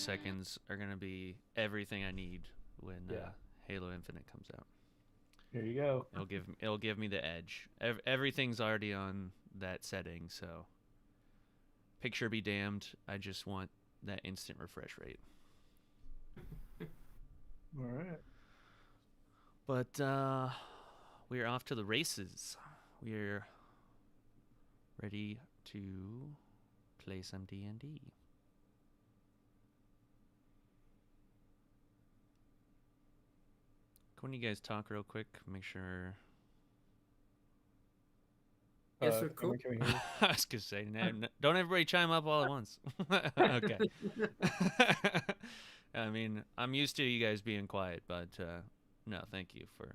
nanoseconds are gonna be everything I need when Halo Infinite comes out. There you go. It'll give me the edge. Everything's already on that setting, so picture be damned. I just want that instant refresh rate. All right. But we're off to the races. We're ready to play some D&D. Can you guys talk real quick? Make sure. Yes, sir. Cool. I was gonna say, don't everybody chime up all at once. Okay. I mean, I'm used to you guys being quiet, but no, thank you for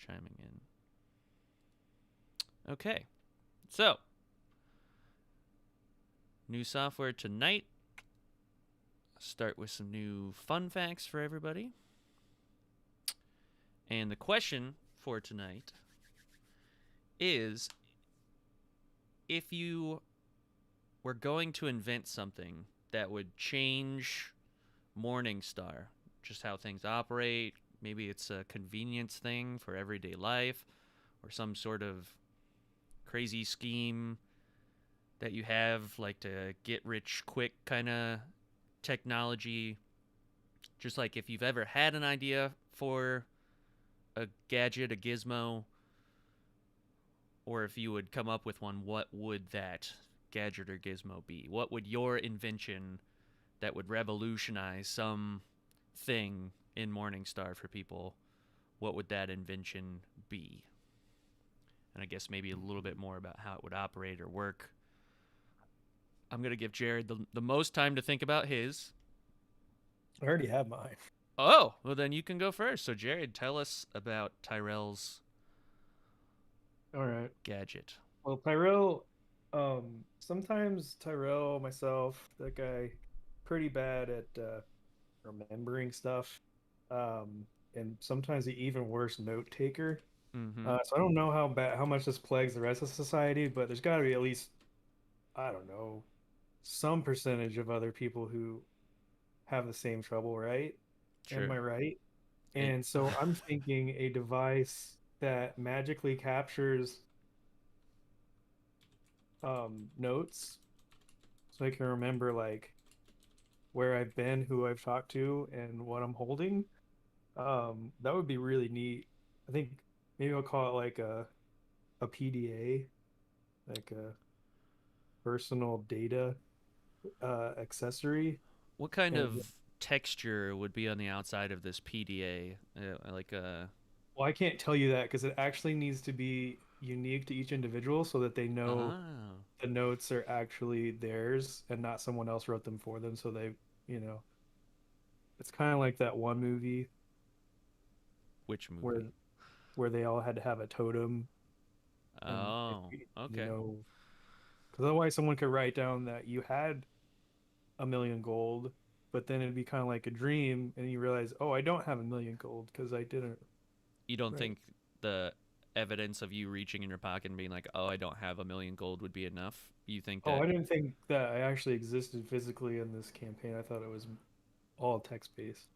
chiming in. Okay, so new software tonight. Start with some new fun facts for everybody. And the question for tonight is, if you were going to invent something that would change Morningstar, just how things operate, maybe it's a convenience thing for everyday life, or some sort of crazy scheme that you have, like to get rich quick kind of technology. Just like if you've ever had an idea for a gadget, a gizmo, or if you would come up with one, what would that gadget or gizmo be? What would your invention that would revolutionize some thing in Morningstar for people, what would that invention be? And I guess maybe a little bit more about how it would operate or work. I'm going to give Jared the most time to think about his. I already have mine. Oh, well then you can go first. So Jared, tell us about Tyrell's All right. gadget. Well, Tyrell, sometimes Tyrell, myself, that guy, pretty bad at remembering stuff. And sometimes the even worse note taker. Mm-hmm. So I don't know how much this plagues the rest of society, but there's got to be at least, I don't know, some percentage of other people who have the same trouble, right? Sure. Am I right? And so I'm thinking a device that magically captures notes, so I can remember like where I've been, who I've talked to, and what I'm holding. That would be really neat. I think maybe I'll call it like a PDA, like a personal data accessory. What kind And of texture would be on the outside of this PDA? Like a. well, I can't tell you that because it actually needs to be unique to each individual so that they know the notes are actually theirs and not someone else wrote them for them. So they, it's kind of like that one movie. Which movie? Where they all had to have a totem. Oh, okay. Because otherwise someone could write down that you had 1,000,000 gold, but then it'd be kind of like a dream, and you realize, oh, I don't have 1,000,000 gold because I didn't. You don't think the evidence of you reaching in your pocket and being like, oh, I don't have 1,000,000 gold would be enough? You think that? Oh, I didn't think that I actually existed physically in this campaign. I thought it was all text-based.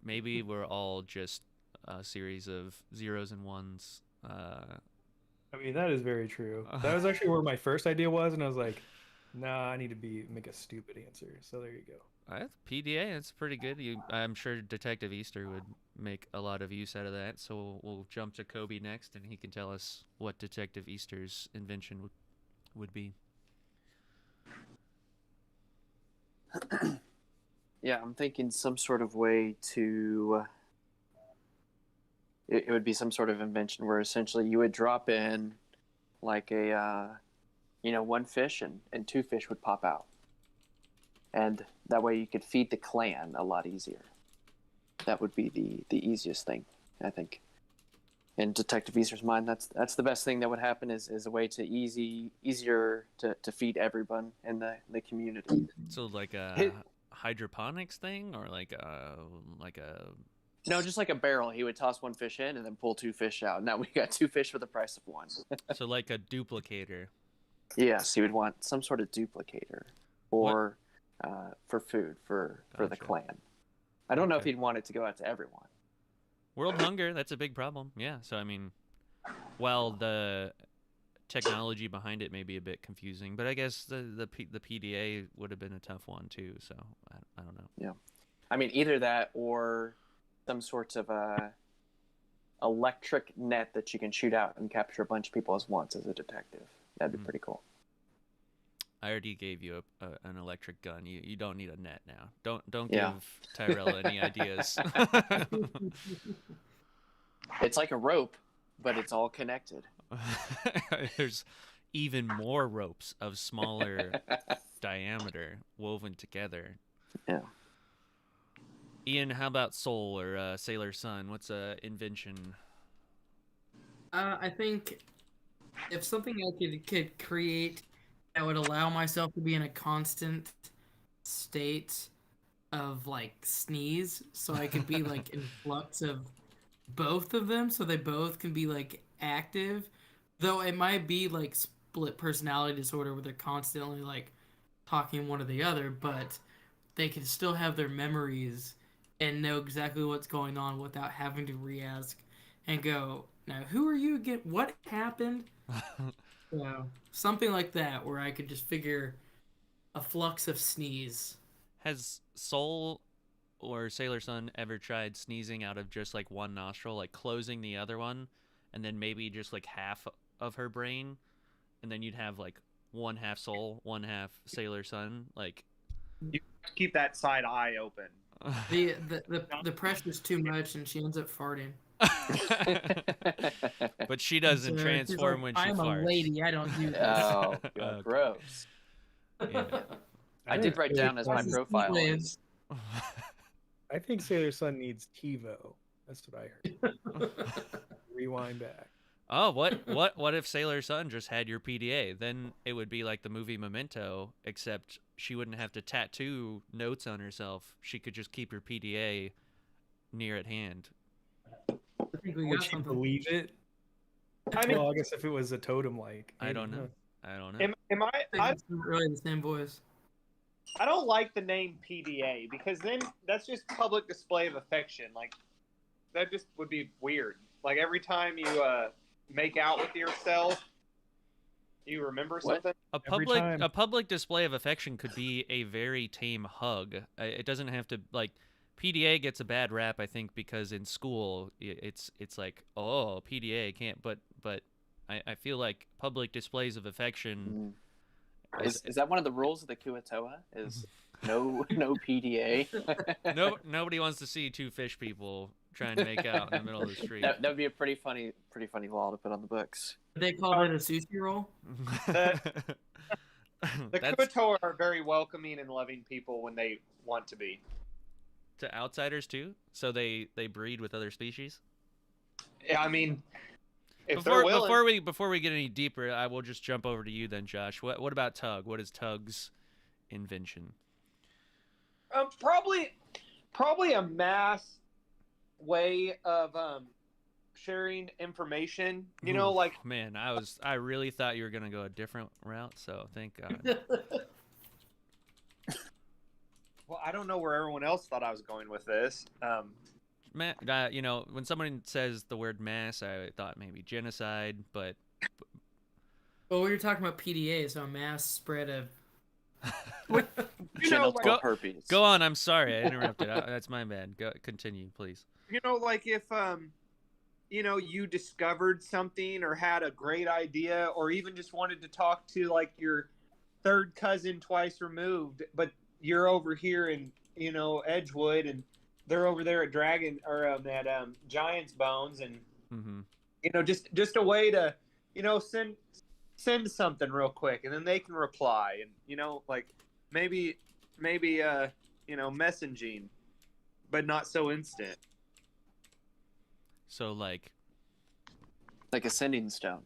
Maybe we're all just a series of zeros and ones. I mean, that is very true. That was actually where my first idea was, and I was like, nah, I need to make a stupid answer. So there you go. PDA, that's pretty good. I'm sure Detective Easter would make a lot of use out of that. So we'll jump to Kobe next, and he can tell us what Detective Easter's invention would be. Yeah, I'm thinking some sort of way to. It would be some sort of invention where essentially you would drop in like a, one fish and two fish would pop out. And that way you could feed the clan a lot easier. That would be the easiest thing, I think. In Detective Easter's mind, that's the best thing that would happen is a way to easier to feed everyone in the community. So like a hydroponics thing, or like a No, just like a barrel. He would toss one fish in and then pull two fish out. Now we got two fish for the price of one. So like a duplicator. Yes, he would want some sort of duplicator. for food for the Gotcha. clan. I don't know if Okay. he'd want it to go out to everyone. World hunger, that's a big problem. Yeah, so I mean, while the technology behind it may be a bit confusing, but I guess the PDA would have been a tough one too, so I don't know. Yeah. I mean, either that or some sorts of electric net that you can shoot out and capture a bunch of people at once as a detective. That'd be pretty cool. I already gave you an electric gun. You don't need a net now. Don't Yeah. give Tyrell any ideas. It's like a rope, but it's all connected. There's even more ropes of smaller diameter woven together. Yeah. Ian, how about Soul or Sailor Sun? What's a invention? I think if something I could create that would allow myself to be in a constant state of like sneeze, so I could be like in flux of both of them, so they both can be like active, though it might be like split personality disorder where they're constantly like talking one or the other, but they can still have their memories and know exactly what's going on without having to re-ask and go, now who are you again? What happened? So, something like that where I could just figure a flux of sneeze. Has Soul or Sailor Sun ever tried sneezing out of just like one nostril, like closing the other one, and then maybe just like half of her brain, and then you'd have like one half Soul, one half Sailor Sun, like. You have to keep that side eye open. The pressure's too much and she ends up farting. But she doesn't So she's transform like, when she I'm farts. a lady, I don't do this. Oh, Okay. gross. Yeah. I did write down as my This is profile. waves. I think Sailor Sun needs TiVo. That's what I heard. Rewind back. Oh, what if Sailor Sun just had your PDA? Then it would be like the movie Memento, except she wouldn't have to tattoo notes on herself. She could just keep her PDA near at hand. I think we Would got she something. believe it? I mean, Well, I guess if it was a totem like. I don't know. I don't know. am I think I it's not really the same voice. I don't like the name PDA because then that's just public display of affection. Like that just would be weird. Like every time you make out with yourself, you remember What? something. Every time. A public display of affection could be a very tame hug. It doesn't have to like. PDA gets a bad rap, I think, because in school it's like, oh, PDA can't. But I feel like public displays of affection. Is that one of the rules of the Kuatoa? Is no PDA? Nobody wants to see two fish people trying to make out in the middle of the street. That would be a pretty funny law to put on the books. They call it a sushi roll. The That's Kuatoa are very welcoming and loving people when they want to be. to outsiders too. So they breed with other species. Yeah, I mean, if they're willing. Before we get any deeper, I will just jump over to you then, Josh. What about Tug? What is Tug's invention? Probably a mass way of sharing information. You know, Oof, like man, I really thought you were gonna go a different route. So thank God. well, I don't know where everyone else thought I was going with this. You know, when someone says the word mass, I thought maybe genocide, but Well, we were talking about PDA, so a mass spread of. Genital like- herpes. go on. I'm sorry, I interrupted. That's my bad. Continue, please. You know, like if you discovered something or had a great idea, or even just wanted to talk to like your third cousin twice removed, but you're over here in Edgewood, and they're over there at Dragon or at Giant's Bones, and just a way to send something real quick, and then they can reply, and like maybe messaging, but not so instant. So like Like a sending stone.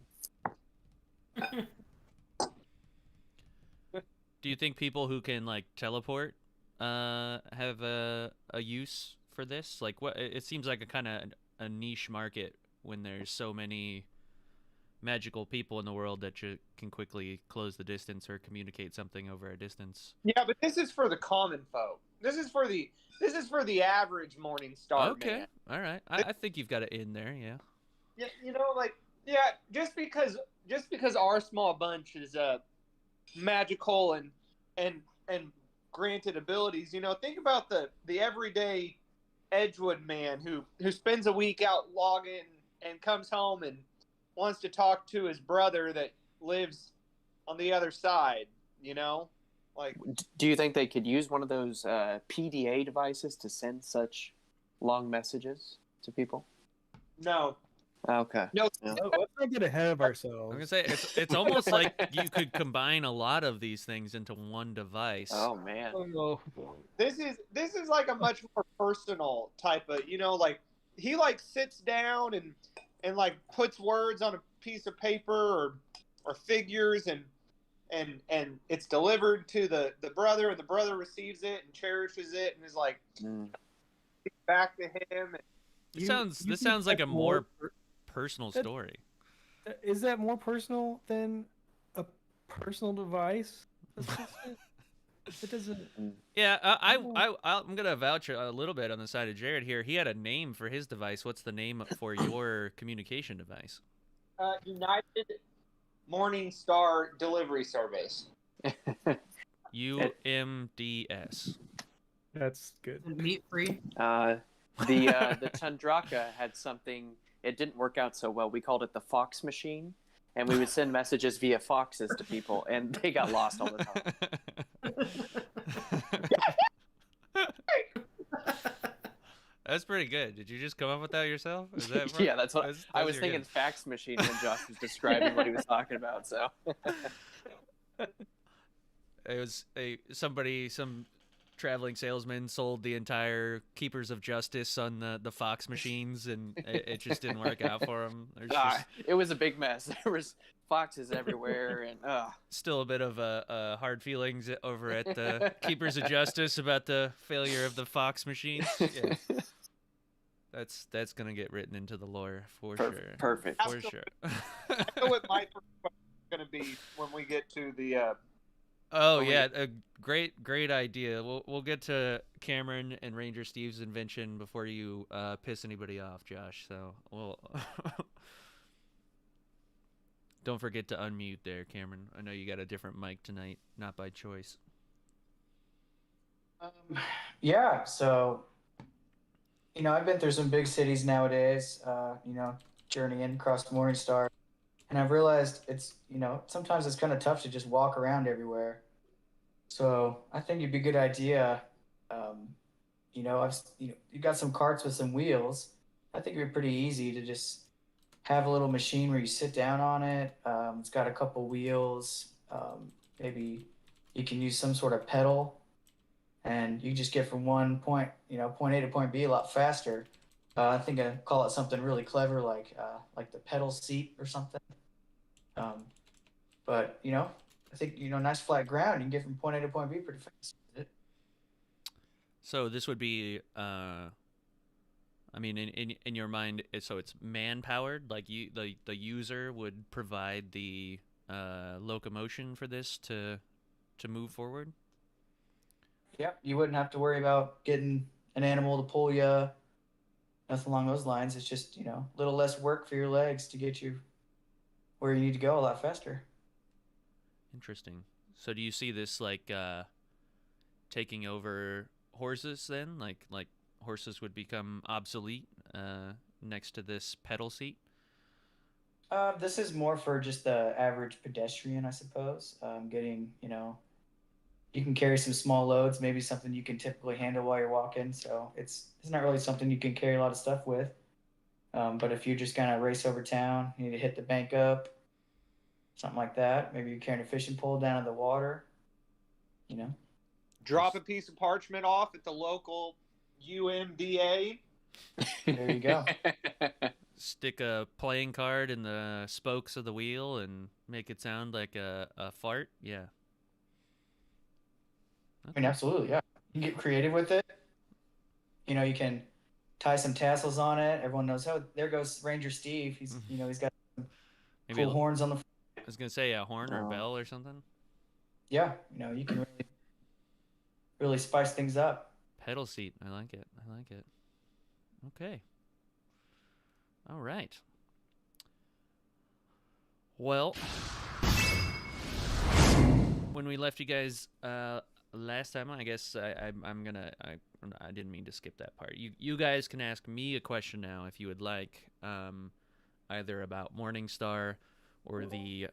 do you think people who can like teleport have a use for this? Like, what it seems like a kind of a niche market when there's so many magical people in the world that can quickly close the distance or communicate something over a distance. Yeah, but this is for the common folk. This is for the average Morning Star Okay, man. all right. I think you've got it in there. Yeah. Yeah, like just because our small bunch is magical and granted abilities, think about the everyday Edgewood man who spends a week out logging and comes home and wants to talk to his brother that lives on the other side, like. Do you think they could use one of those PDA devices to send such long messages to people? No. Okay. No. Yeah. Let's not get ahead of I'm ourselves. gonna say it's almost like you could combine a lot of these things into one device. Oh man. Oh, This is like a much more personal type of, like he like sits down and like puts words on a piece of paper or figures and it's delivered to the brother, and the brother receives it and cherishes it and is like back to him. This sounds like a more personal story. Is that more personal than a personal device? It doesn't. Yeah, I'm gonna vouch a little bit on the side of Jared here. He had a name for his device. What's the name for your communication device? United Morning Star Delivery Service. UMDS. That's good. Meat free. The Tundraka had something. It didn't work out so well. We called it the Fox machine, and we would send messages via foxes to people, and they got lost all the time. That's pretty good. Did you just come up with that yourself? Is that Yeah, that's what I was your thinking. guess? Fax machine when Josh was describing what he was talking about. So It was some traveling salesman sold the entire Keepers of Justice on the Fox machines, and it just didn't work out for him. There's just it was a big mess. There was foxes everywhere, and still a bit of hard feelings over at the Keepers of Justice about the failure of the Fox machines. Yeah. That's gonna get written into the lore for sure. Perfect. For sure. I know what my first question is going to be when we get to the. Oh yeah, a great idea. We'll get to Cameron and Ranger Steve's invention before you piss anybody off, Josh. So we'll don't forget to unmute there, Cameron. I know you got a different mic tonight, not by choice. Yeah, so I've been through some big cities nowadays. Journeying across Morningstar, and I've realized it's sometimes it's kind of tough to just walk around everywhere. So I think it'd be a good idea. You got some carts with some wheels. I think it'd be pretty easy to just have a little machine where you sit down on it. It's got a couple wheels. Maybe you can use some sort of pedal, and you just get from one point, point A to point B a lot faster. I think I'd call it something really clever, like the pedal seat or something. But I think nice flat ground, you can get from point A to point B pretty fast. So this would be, I mean, in your mind, so it's man powered. Like the user would provide the locomotion for this to move forward. Yep, you wouldn't have to worry about getting an animal to pull you. Nothing along those lines. It's just a little less work for your legs to get you where you need to go a lot faster. Interesting. So do you see this like taking over horses then? Like horses would become obsolete next to this pedal seat? This is more for just the average pedestrian, I suppose. Getting, you can carry some small loads, maybe something you can typically handle while you're walking. So it's not really something you can carry a lot of stuff with. But if you're just gonna race over town, you need to hit the bank up, something like that. Maybe you're carrying a fishing pole down in the water. Drop a piece of parchment off at the local UMDA. There you go. Stick a playing card in the spokes of the wheel and make it sound like a fart. Yeah. I mean, absolutely, yeah. You can get creative with it. You can tie some tassels on it. Everyone knows, oh, there goes Ranger Steve. He's got Maybe cool horns on the. I was gonna say a horn or a Oh. bell or something. Yeah, you can really spice things up. Pedal seat. I like it. I like it. Okay. All right. Well, when we left you guys last time, I guess I didn't mean to skip that part. You guys can ask me a question now if you would like, either about Morningstar or the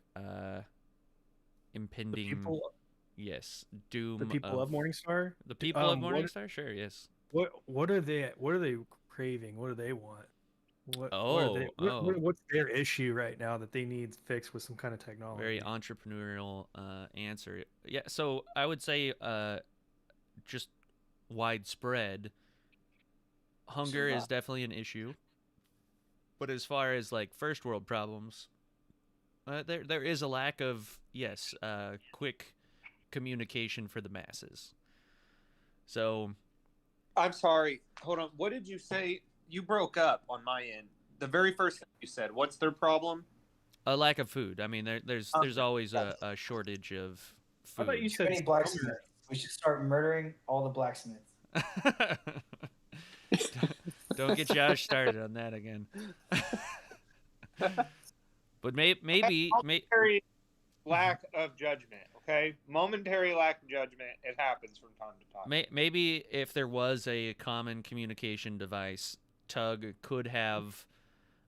impending doom. The people of Morningstar. The people of what- Morningstar, sure, yes. What are they craving? What do they want? What's their issue right now that they need fixed with some kind of technology? Very entrepreneurial answer. Yeah, so I would say just widespread hunger is definitely an issue. But as far as like first world problems, there is a lack of quick communication for the masses. So I'm sorry. Hold on. What did you say? You broke up on my end. The very first thing you said. What's their problem? a lack of food. I mean, there's always a shortage of food. I thought you said Any blacksmiths. We should start murdering all the blacksmiths. Don't get Josh started on that again. But maybe Momentary lack of judgment. Okay, momentary lack of judgment. It happens from time to time. maybe if there was a common communication device, Tug could have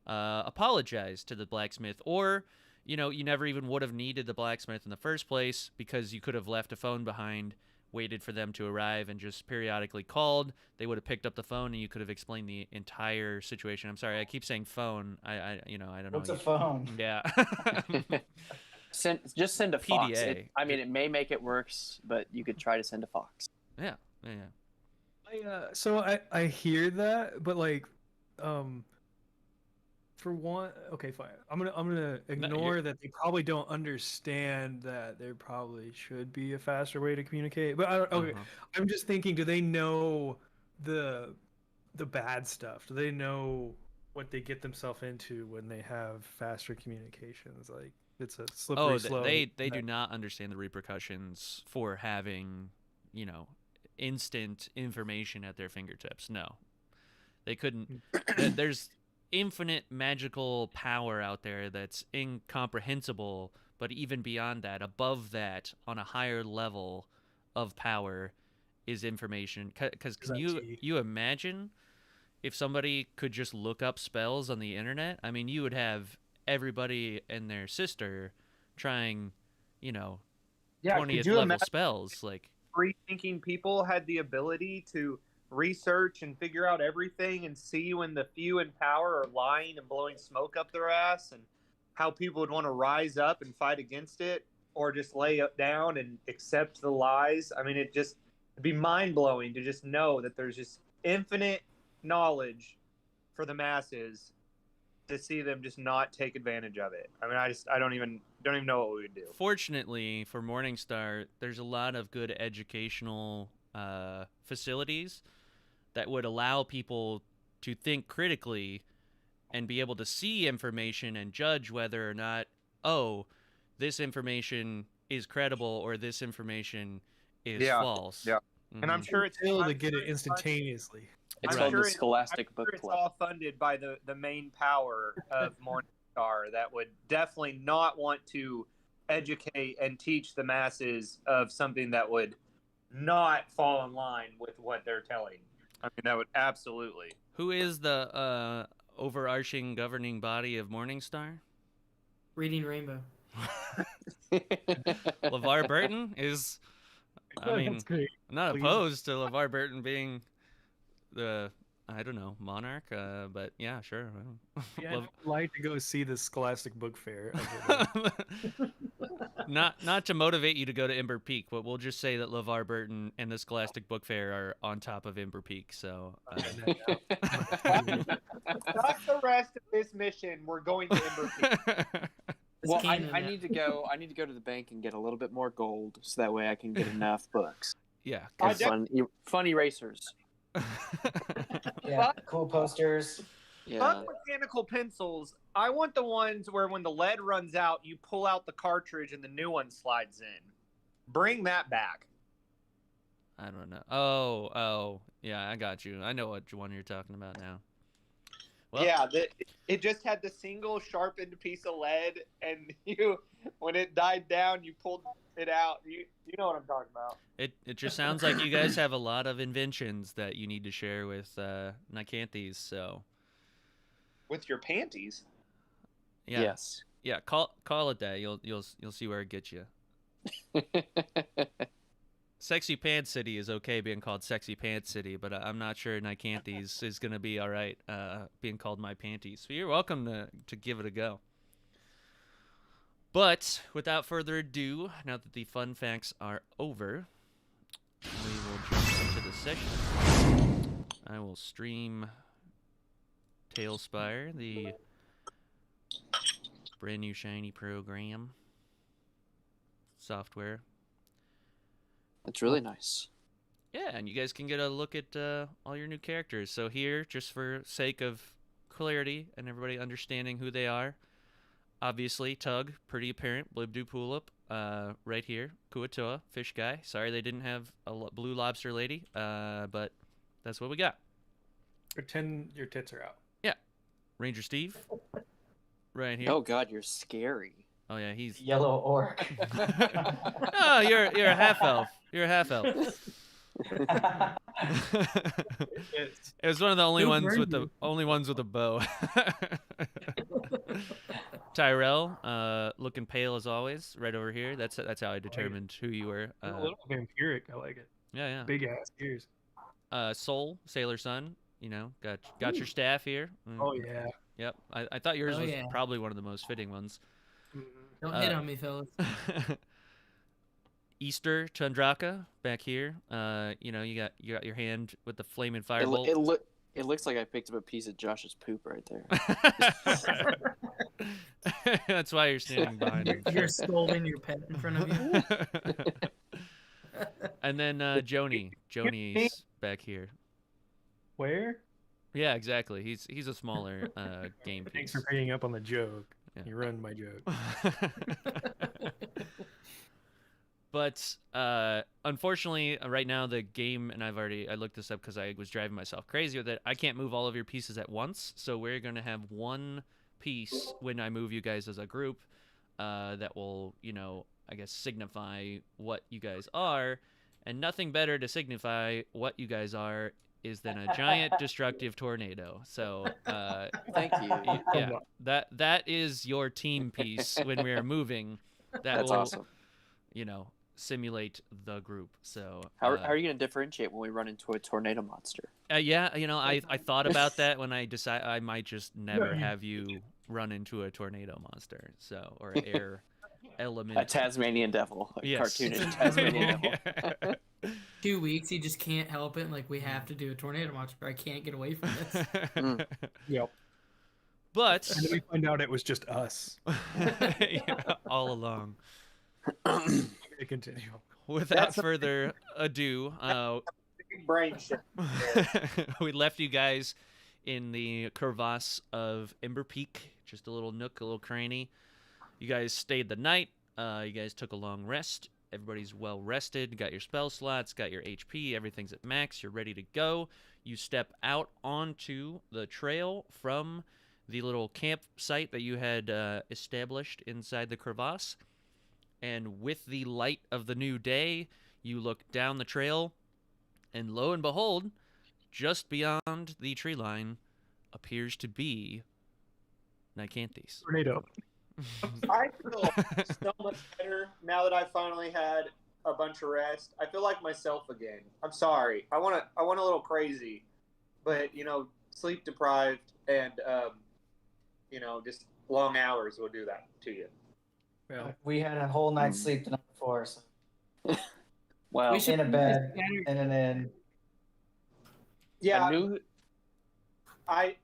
apologized to the blacksmith, or you never even would have needed the blacksmith in the first place because you could have left a phone behind, waited for them to arrive, and just periodically called. They would have picked up the phone, and you could have explained the entire situation. I'm sorry, I keep saying phone. I don't know. What's a phone? Yeah. Just send a fox. PDA. It may make it worse, but you could try to send a fox. Yeah. So I hear that, but like, for one, okay, fine. I'm gonna ignore that they probably don't understand that there probably should be a faster way to communicate. But I don't. Okay, I'm just thinking, do they know the bad stuff? Do they know what they get themselves into when they have faster communications? Like, it's a slippery slope. They do not understand the repercussions for having, instant information at their fingertips. No. They couldn't. There's infinite magical power out there that's incomprehensible, but even beyond that, above that, on a higher level of power is information. Because can you imagine if somebody could just look up spells on the internet? I mean, you would have everybody and their sister trying, 20th level spells. Like, free-thinking people had the ability to research and figure out everything and see when the few in power are lying and blowing smoke up their ass, and how people would want to rise up and fight against it, or just lay it down and accept the lies. I mean, it'd be mind-blowing to just know that there's just infinite knowledge for the masses, to see them just not take advantage of it. I mean, I don't even know what we would do. Fortunately for Morningstar, there's a lot of good educational facilities that would allow people to think critically and be able to see information and judge whether or not, this information is credible or this information is false. Yeah. And I'm sure it's able to get it instantaneously. It's I'm called sure the Scholastic Book it's Club. all funded by the main power of Morningstar that would definitely not want to educate and teach the masses of something that would not fall in line with what they're telling. I mean, that would absolutely. Who is the overarching governing body of Morningstar? Reading Rainbow. LeVar Burton is. I mean, That's great. I'm not Please. opposed to LeVar Burton being the, monarch, but yeah, sure. Yeah, I'd like to go see the Scholastic Book Fair. Not to motivate you to go to Ember Peak, but we'll just say that LeVar Burton and the Scholastic Book Fair are on top of Ember Peak. So, Not the rest of this mission. We're going to Ember Peak. Well, I need to go. I need to go to the bank and get a little bit more gold, so that way I can get enough books. Yeah, Fun erasers. Yeah, cool posters. Yeah. Fuck mechanical pencils. I want the ones where when the lead runs out, you pull out the cartridge and the new one slides in. Bring that back. I don't know. Oh, yeah, I got you. I know what one you're talking about now. Well, Yeah, it just had the single sharpened piece of lead, and when it died down, you pulled it out. You know what I'm talking about. it just sounds like you guys have a lot of inventions that you need to share with Nyctanthes. So With your panties. yeah, Yes. yeah, call it that. You'll see where it gets you. Sexy Pants City is okay being called Sexy Pants City, but I'm not sure Nyctanthes is gonna be all right being called My Panties. So you're welcome to give it a go. But without further ado, now that the fun facts are over, we will jump into the session. I will stream Tailspire, the brand new shiny program software. It's really nice. Yeah, and you guys can get a look at all your new characters. So here, just for sake of clarity and everybody understanding who they are, obviously Tug, pretty apparent, Blibdoopulip, right here, Kuatoa, fish guy. Sorry they didn't have a blue lobster lady, but that's what we got. Pretend your tits are out. Yeah, Ranger Steve, right here. Oh God, you're scary. Oh yeah, he's. Yellow orc. Oh, you're a half elf. You're a half elf. It was one of the only Who ones burned with the you? ones with a bow. Tyrell, looking pale as always, right over here. That's how I determined who you were. A little vampiric. I like it. Yeah. Big ass ears. Soul, Sailor Sun. You know, got your staff here. Oh yeah. Yep. I thought yours Oh, was yeah. probably one of the most fitting ones. Don't hit on me, fellas. Easter Chandraka back here. You know, you got your hand with the flaming firebolt. It looks like I picked up a piece of Josh's poop right there. That's why you're standing behind him. You're scolding your pet in front of you. And then Joni's back here. Where? Yeah, exactly. He's a smaller game piece. Thanks for picking up on the joke. Yeah. You ruined my joke. But unfortunately, right now the game, and I looked this up because I was driving myself crazy with it. I can't move all of your pieces at once, so we're gonna have one piece when I move you guys as a group that will, you know, I guess signify what you guys are, and nothing better to signify what you guys are is than a giant destructive tornado. So Thank you. yeah, that is your team piece when we are moving. That's will, awesome. You know, simulate the group. So How are you going to differentiate when we run into a tornado monster? yeah, you know, I thought about that when I decided I might just never have you run into a tornado monster, so or an air element. A Tasmanian devil, a Yes. cartoonish Tasmanian devil. 2 weeks, he just can't help it. Like, we have to do a tornado monster. I can't get away from this. Yep. But And then we find out it was just us. yeah, all along. Continue. Without further ado, Big brain shit. we left you guys in the crevasse of Ember Peak, just a little nook, a little cranny. You guys stayed the night. You guys took a long rest. Everybody's well rested. Got your spell slots, got your HP. Everything's at max. You're ready to go. You step out onto the trail from the little campsite that you had established inside the crevasse. And with the light of the new day, you look down the trail, and lo and behold, just beyond the tree line appears to be Nyctanthes. Tornado. I feel so much better now that I finally had a bunch of rest. I feel like myself again. I'm sorry. I went a little crazy, but you know, sleep deprived and you know, just long hours will do that to you. Well, We had a whole night's sleep the night before, so Well, We should in a do bed this Saturday. and an inn. Yeah, I knew I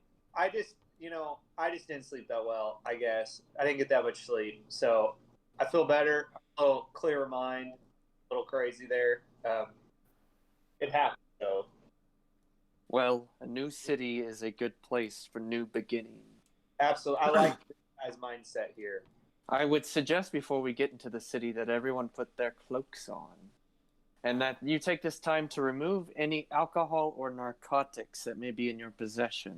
just, you know, I just didn't sleep that well, I guess. I didn't get that much sleep. So I feel better, a little clearer mind, a little crazy there. It happened, so. Well, a new city is a good place for new beginning. Absolutely. I like this guy's mindset here. I would suggest before we get into the city that everyone put their cloaks on. And that you take this time to remove any alcohol or narcotics that may be in your possession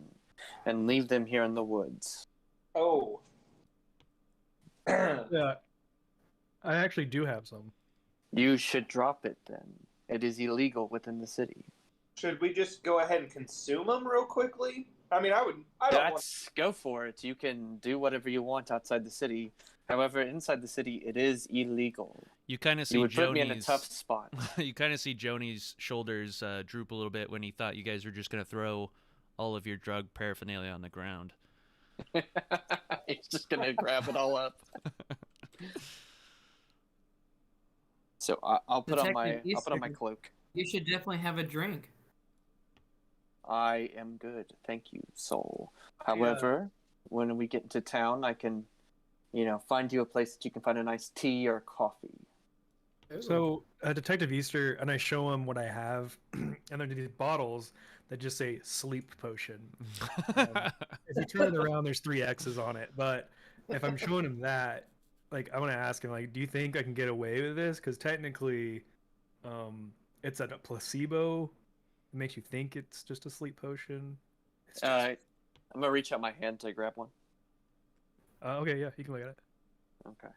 and leave them here in the woods. Oh. Yeah, I actually do have some. You should drop it then. It is illegal within the city. Should we just go ahead and consume them real quickly? I mean, I don't want. Go for it. You can do whatever you want outside the city. However, inside the city, it is illegal. You kind of see You would put me in a Joni's. tough spot. You kind of see Joni's shoulders droop a little bit when he thought you guys were just gonna throw all of your drug paraphernalia on the ground. He's just gonna grab it all up. So I'll put on my cloak. You should definitely have a drink. I am good, thank you, soul. However, when we get into town, I can, find you a place that you can find a nice tea or coffee. So, Detective Easter, and I show him what I have, and there are these bottles that just say sleep potion. If you turn it around, there's 3 X's on it. But if I'm showing him that, like, I want to ask him, like, do you think I can get away with this? Because technically, it's a placebo. It makes you think it's just a sleep potion. It's just... I'm gonna reach out my hand to grab one. Okay, yeah, you can look at it. Okay.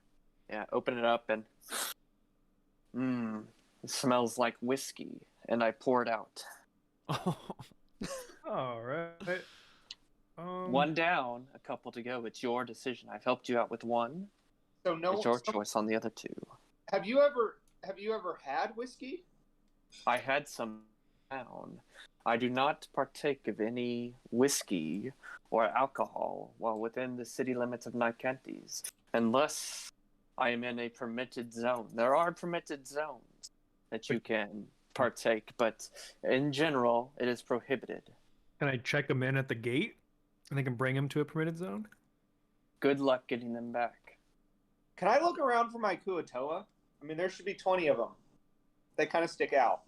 Yeah, open it up and... it smells like whiskey, and I pour it out. All right. One down, a couple to go. It's your decision. I've helped you out with one. So no. It's your choice on the other 2. Have you ever had whiskey? I had some down. I do not partake of any whiskey or alcohol while within the city limits of Nyctanthes, unless I am in a permitted zone. There are permitted zones that you can partake, but in general, it is prohibited. Can I check them in at the gate, and I can bring them to a permitted zone? Good luck getting them back. Can I look around for my Kuatoa? I mean, there should be 20 of them. They kind of stick out.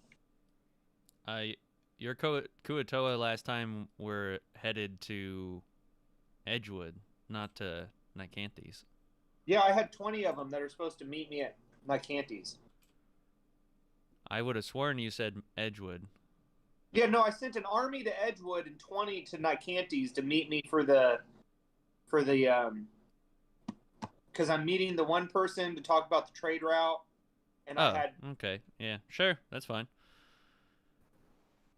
Your Kuatoa last time were headed to Edgewood, not to Nyctanthes. Yeah, I had 20 of them that are supposed to meet me at Nyctanthes. I would have sworn you said Edgewood. Yeah, no, I sent an army to Edgewood and 20 to Nyctanthes to meet me for because I'm meeting the one person to talk about the trade route, and okay, yeah, sure, that's fine.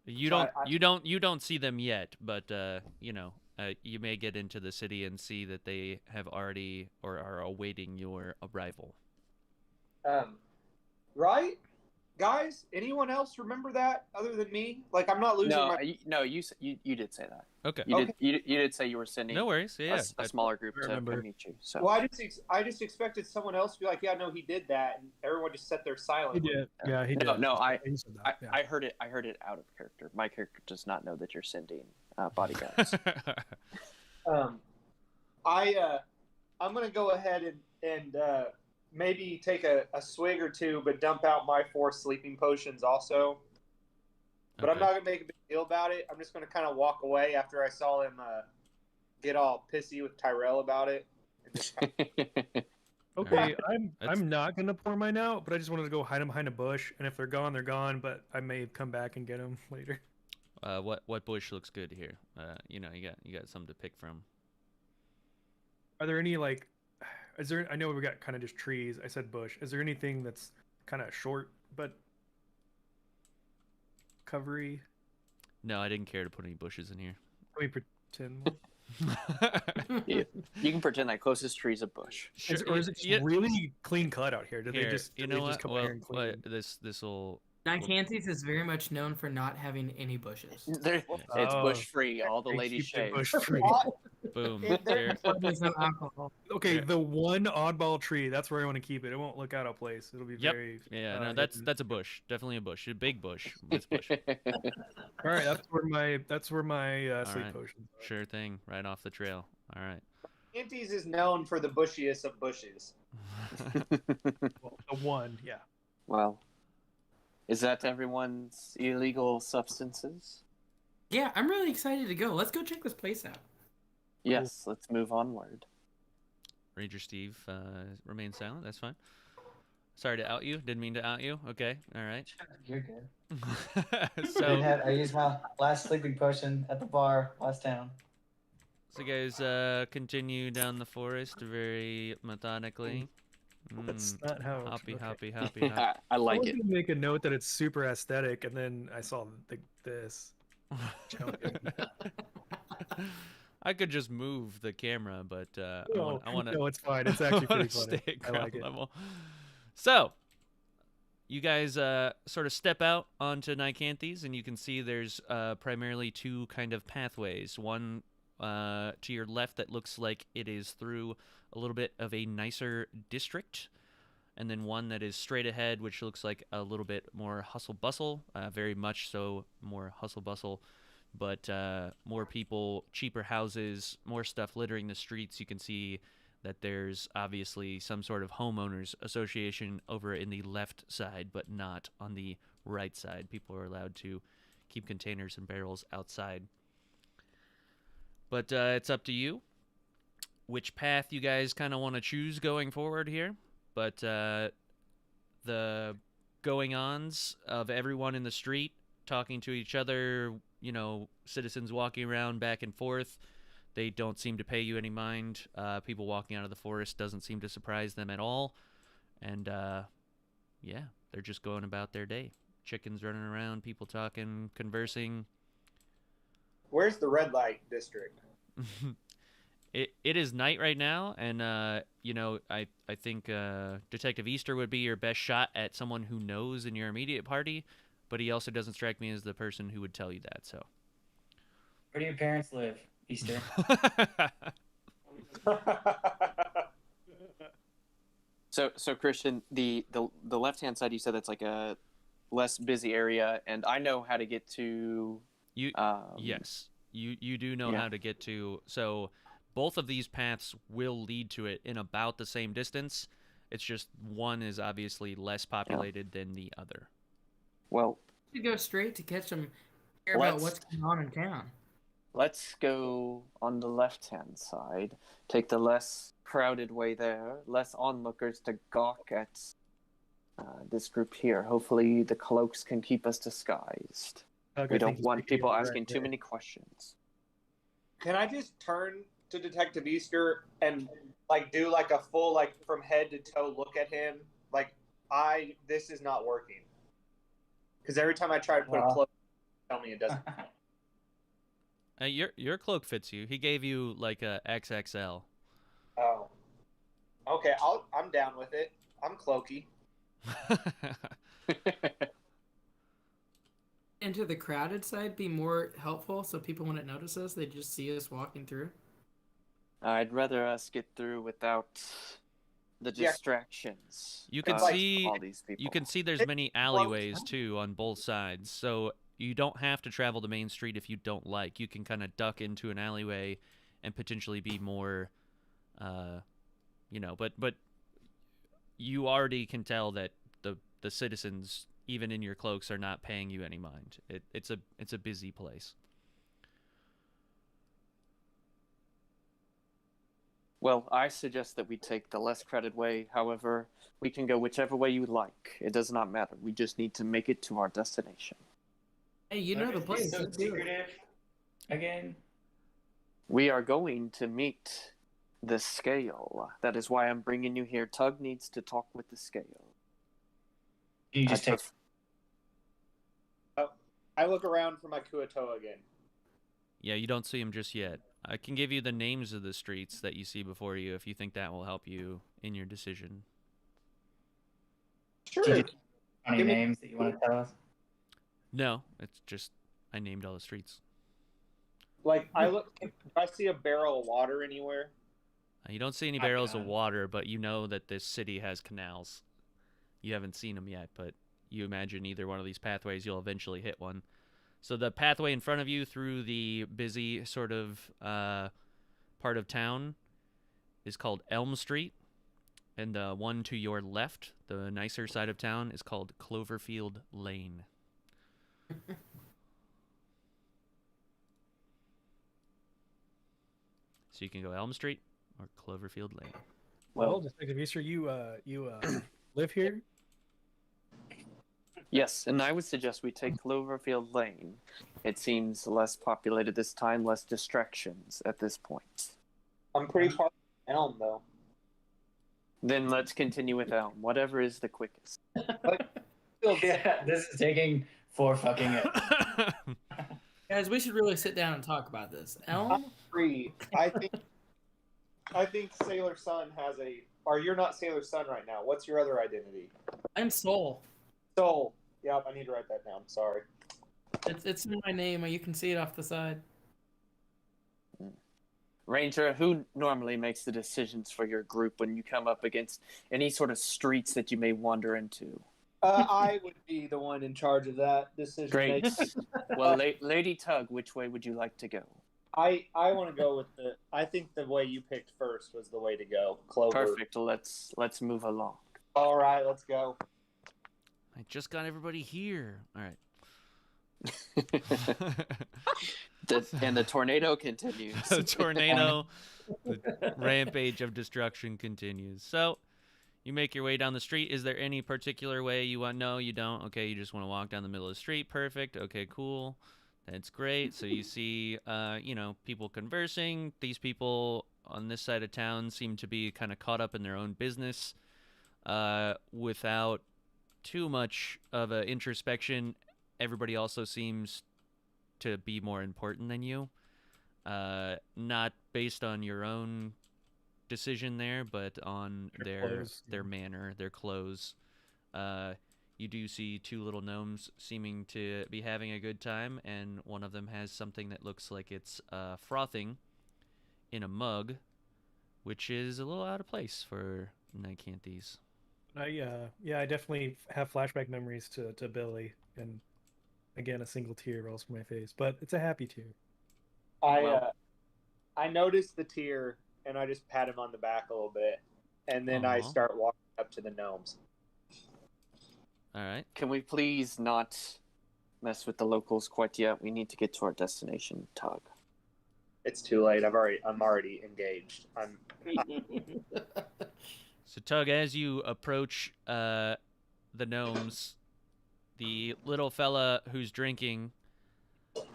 You So don't see them yet, but you may get into the city and see that they have already or are awaiting your arrival. Right? Guys, anyone else remember that other than me? Like, I'm not losing you did say that. Okay. You did say you were sending No worries. Yeah. a smaller group to come meet you. So. Well, I just expected someone else to be like, yeah, no, he did that, and everyone just sat there silent. He did. Yeah, he did. No, I heard I heard it out of character. My character does not know that you're sending bodyguards. I'm gonna go ahead and maybe take a swig or 2, but dump out my 4 sleeping potions also. But I'm not going to make a big deal about it. I'm just going to kind of walk away after I saw him get all pissy with Tyrell about it. Okay, I'm not going to pour mine out, but I just wanted to go hide them behind a bush, and if they're gone, they're gone, but I may come back and get them later. What bush looks good here? You got something to pick from. Are there any, like... I know we got kind of just trees. I said bush. Is there anything that's kind of short but covery? No, I didn't care to put any bushes in here. Can we pretend? You can pretend that closest tree is a bush. Sure, or is it just really clean cut out here? Did here, they just you know what? just come here and clean? This will. Nyctanthes is very much known for not having any bushes. It's bush free. All the ladies shave. Bush tree. Boom. There's no alcohol. Okay, the one oddball tree. That's where I want to keep it. It won't look out of place. It'll be very. Yeah, no, that's a bush. Definitely a bush. A big bush. It's a bush. All right, that's where my sleep right. potions are. Sure thing. Right off the trail. All right. Nyctanthes is known for the bushiest of bushes. Well, the one, yeah. Well, is that everyone's illegal substances? Yeah, I'm really excited to go. Let's go check this place out. Yes, let's move onward. Ranger Steve remains silent. That's fine. Sorry to out you. Didn't mean to out you. Okay. All right. You're good. So, I used my last sleeping potion at the bar last town. so guys continue down the forest very methodically. That's not how. Hoppy, okay. hoppy, hoppy, hoppy. I I like was it. gonna make a note that it's super aesthetic, and then I saw this. Joking. I could just move the camera, but I want to. No, it's fine. It's actually pretty funny. Stay at I ground like it. level. So, you guys sort of step out onto Nyctanthes, and you can see there's primarily two kind of pathways. One to your left that looks like it is through a little bit of a nicer district, and then one that is straight ahead, which looks like a little bit more hustle bustle, very much so more hustle bustle, but more people, cheaper houses, more stuff littering the streets. You can see that there's obviously some sort of homeowners association over in the left side, but not on the right side. People are allowed to keep containers and barrels outside. But it's up to you which path you guys kind of want to choose going forward here. But the going-ons of everyone in the street talking to each other, citizens walking around back and forth, they don't seem to pay you any mind. People walking out of the forest doesn't seem to surprise them at all. And, yeah, they're just going about their day. Chickens running around, people talking, conversing. Where's the red light district? It is night right now, and I think Detective Easter would be your best shot at someone who knows in your immediate party, but he also doesn't strike me as the person who would tell you that. So, Where do your parents live, Easter? So Christian, the left hand side, you said that's like a less busy area, and I know how to get to. You yes, you do know how to get to. So both of these paths will lead to it in about the same distance. It's just one is obviously less populated than the other. Well, You go straight to catch them. Hear about what's going on in town. let's go on the left-hand side. Take the less crowded way there. Less onlookers to gawk at this group here. Hopefully the cloaks can keep us disguised. We don't want people asking too many questions. Can I just turn to Detective Easter and do like a full from head to toe look at him? This is not working. Because every time I try to put a cloak, tell me it doesn't. Your cloak fits you. He gave you like a XXL. Oh. Okay, I'm down with it. I'm cloaky. Into the crowded side be more helpful so people wouldn't notice us, they just see us walking through. I'd rather us get through without the distractions. You can of see all these people. You can see there's many alleyways too on both sides, so you don't have to travel the main street if you don't like. You can kind of duck into an alleyway and potentially be more, but you already can tell that the citizens, even in your cloaks, are not paying you any mind. It's a busy place. Well, I suggest that we take the less crowded way. However, we can go whichever way you like. It does not matter. We just need to make it to our destination. Hey, you know the place. So Let's do it. secretive. Again. We are going to meet the scale. That is why I'm bringing you here. Tug needs to talk with the scale. You just take. I look around for my Kuatoa again. Yeah, you don't see him just yet. I can give you the names of the streets that you see before you if you think that will help you in your decision. Sure. Do you have funny names that you want to tell us? No, it's just I named all the streets. I look. Do I see a barrel of water anywhere? You don't see any barrels of water, but you know that this city has canals. You haven't seen them yet, but you imagine either one of these pathways, you'll eventually hit one. So the pathway in front of you through the busy sort of part of town is called Elm Street. And the one to your left, the nicer side of town, is called Cloverfield Lane. So you can go Elm Street or Cloverfield Lane. Well, Detective Easter, you live here? Yes, and I would suggest we take Cloverfield Lane. It seems less populated this time, less distractions at this point. I'm pretty far from Elm, though. Then let's continue with Elm. Whatever is the quickest. Yeah, this is taking for fucking it. Guys, we should really sit down and talk about this. Elm? Free. I think Sailor Sun has a. Or you're not Sailor Sun right now. What's your other identity? I'm Soul. Soul. Yep, I need to write that down. Sorry. It's in my name. You can see it off the side. Ranger, who normally makes the decisions for your group when you come up against any sort of streets that you may wander into? I would be the one in charge of that decision. Great. Well, Lady Tug, which way would you like to go? I want to go with the. I think the way you picked first was the way to go. Clover. Perfect. Let's move along. All right, let's go. I just got everybody here. All right. And the tornado continues. The tornado, the rampage of destruction continues. So, you make your way down the street. Is there any particular way you want? No, you don't. Okay, you just want to walk down the middle of the street. Perfect. Okay, cool. That's great. So you see, people conversing. These people on this side of town seem to be kind of caught up in their own business, without too much of an introspection. Everybody also seems to be more important than you. Not based on your own decision there, but on their manner, their clothes. You do see two little gnomes seeming to be having a good time, and one of them has something that looks like it's frothing in a mug, which is a little out of place for Nyctanthes. I definitely have flashback memories to Billy, and again, a single tear rolls from my face, but it's a happy tear. I noticed the tear, and I just pat him on the back a little bit, and then I start walking up to the gnomes. All right. Can we please not mess with the locals quite yet? We need to get to our destination, Tug. It's too late. I'm already engaged. So Tug, as you approach the gnomes, the little fella who's drinking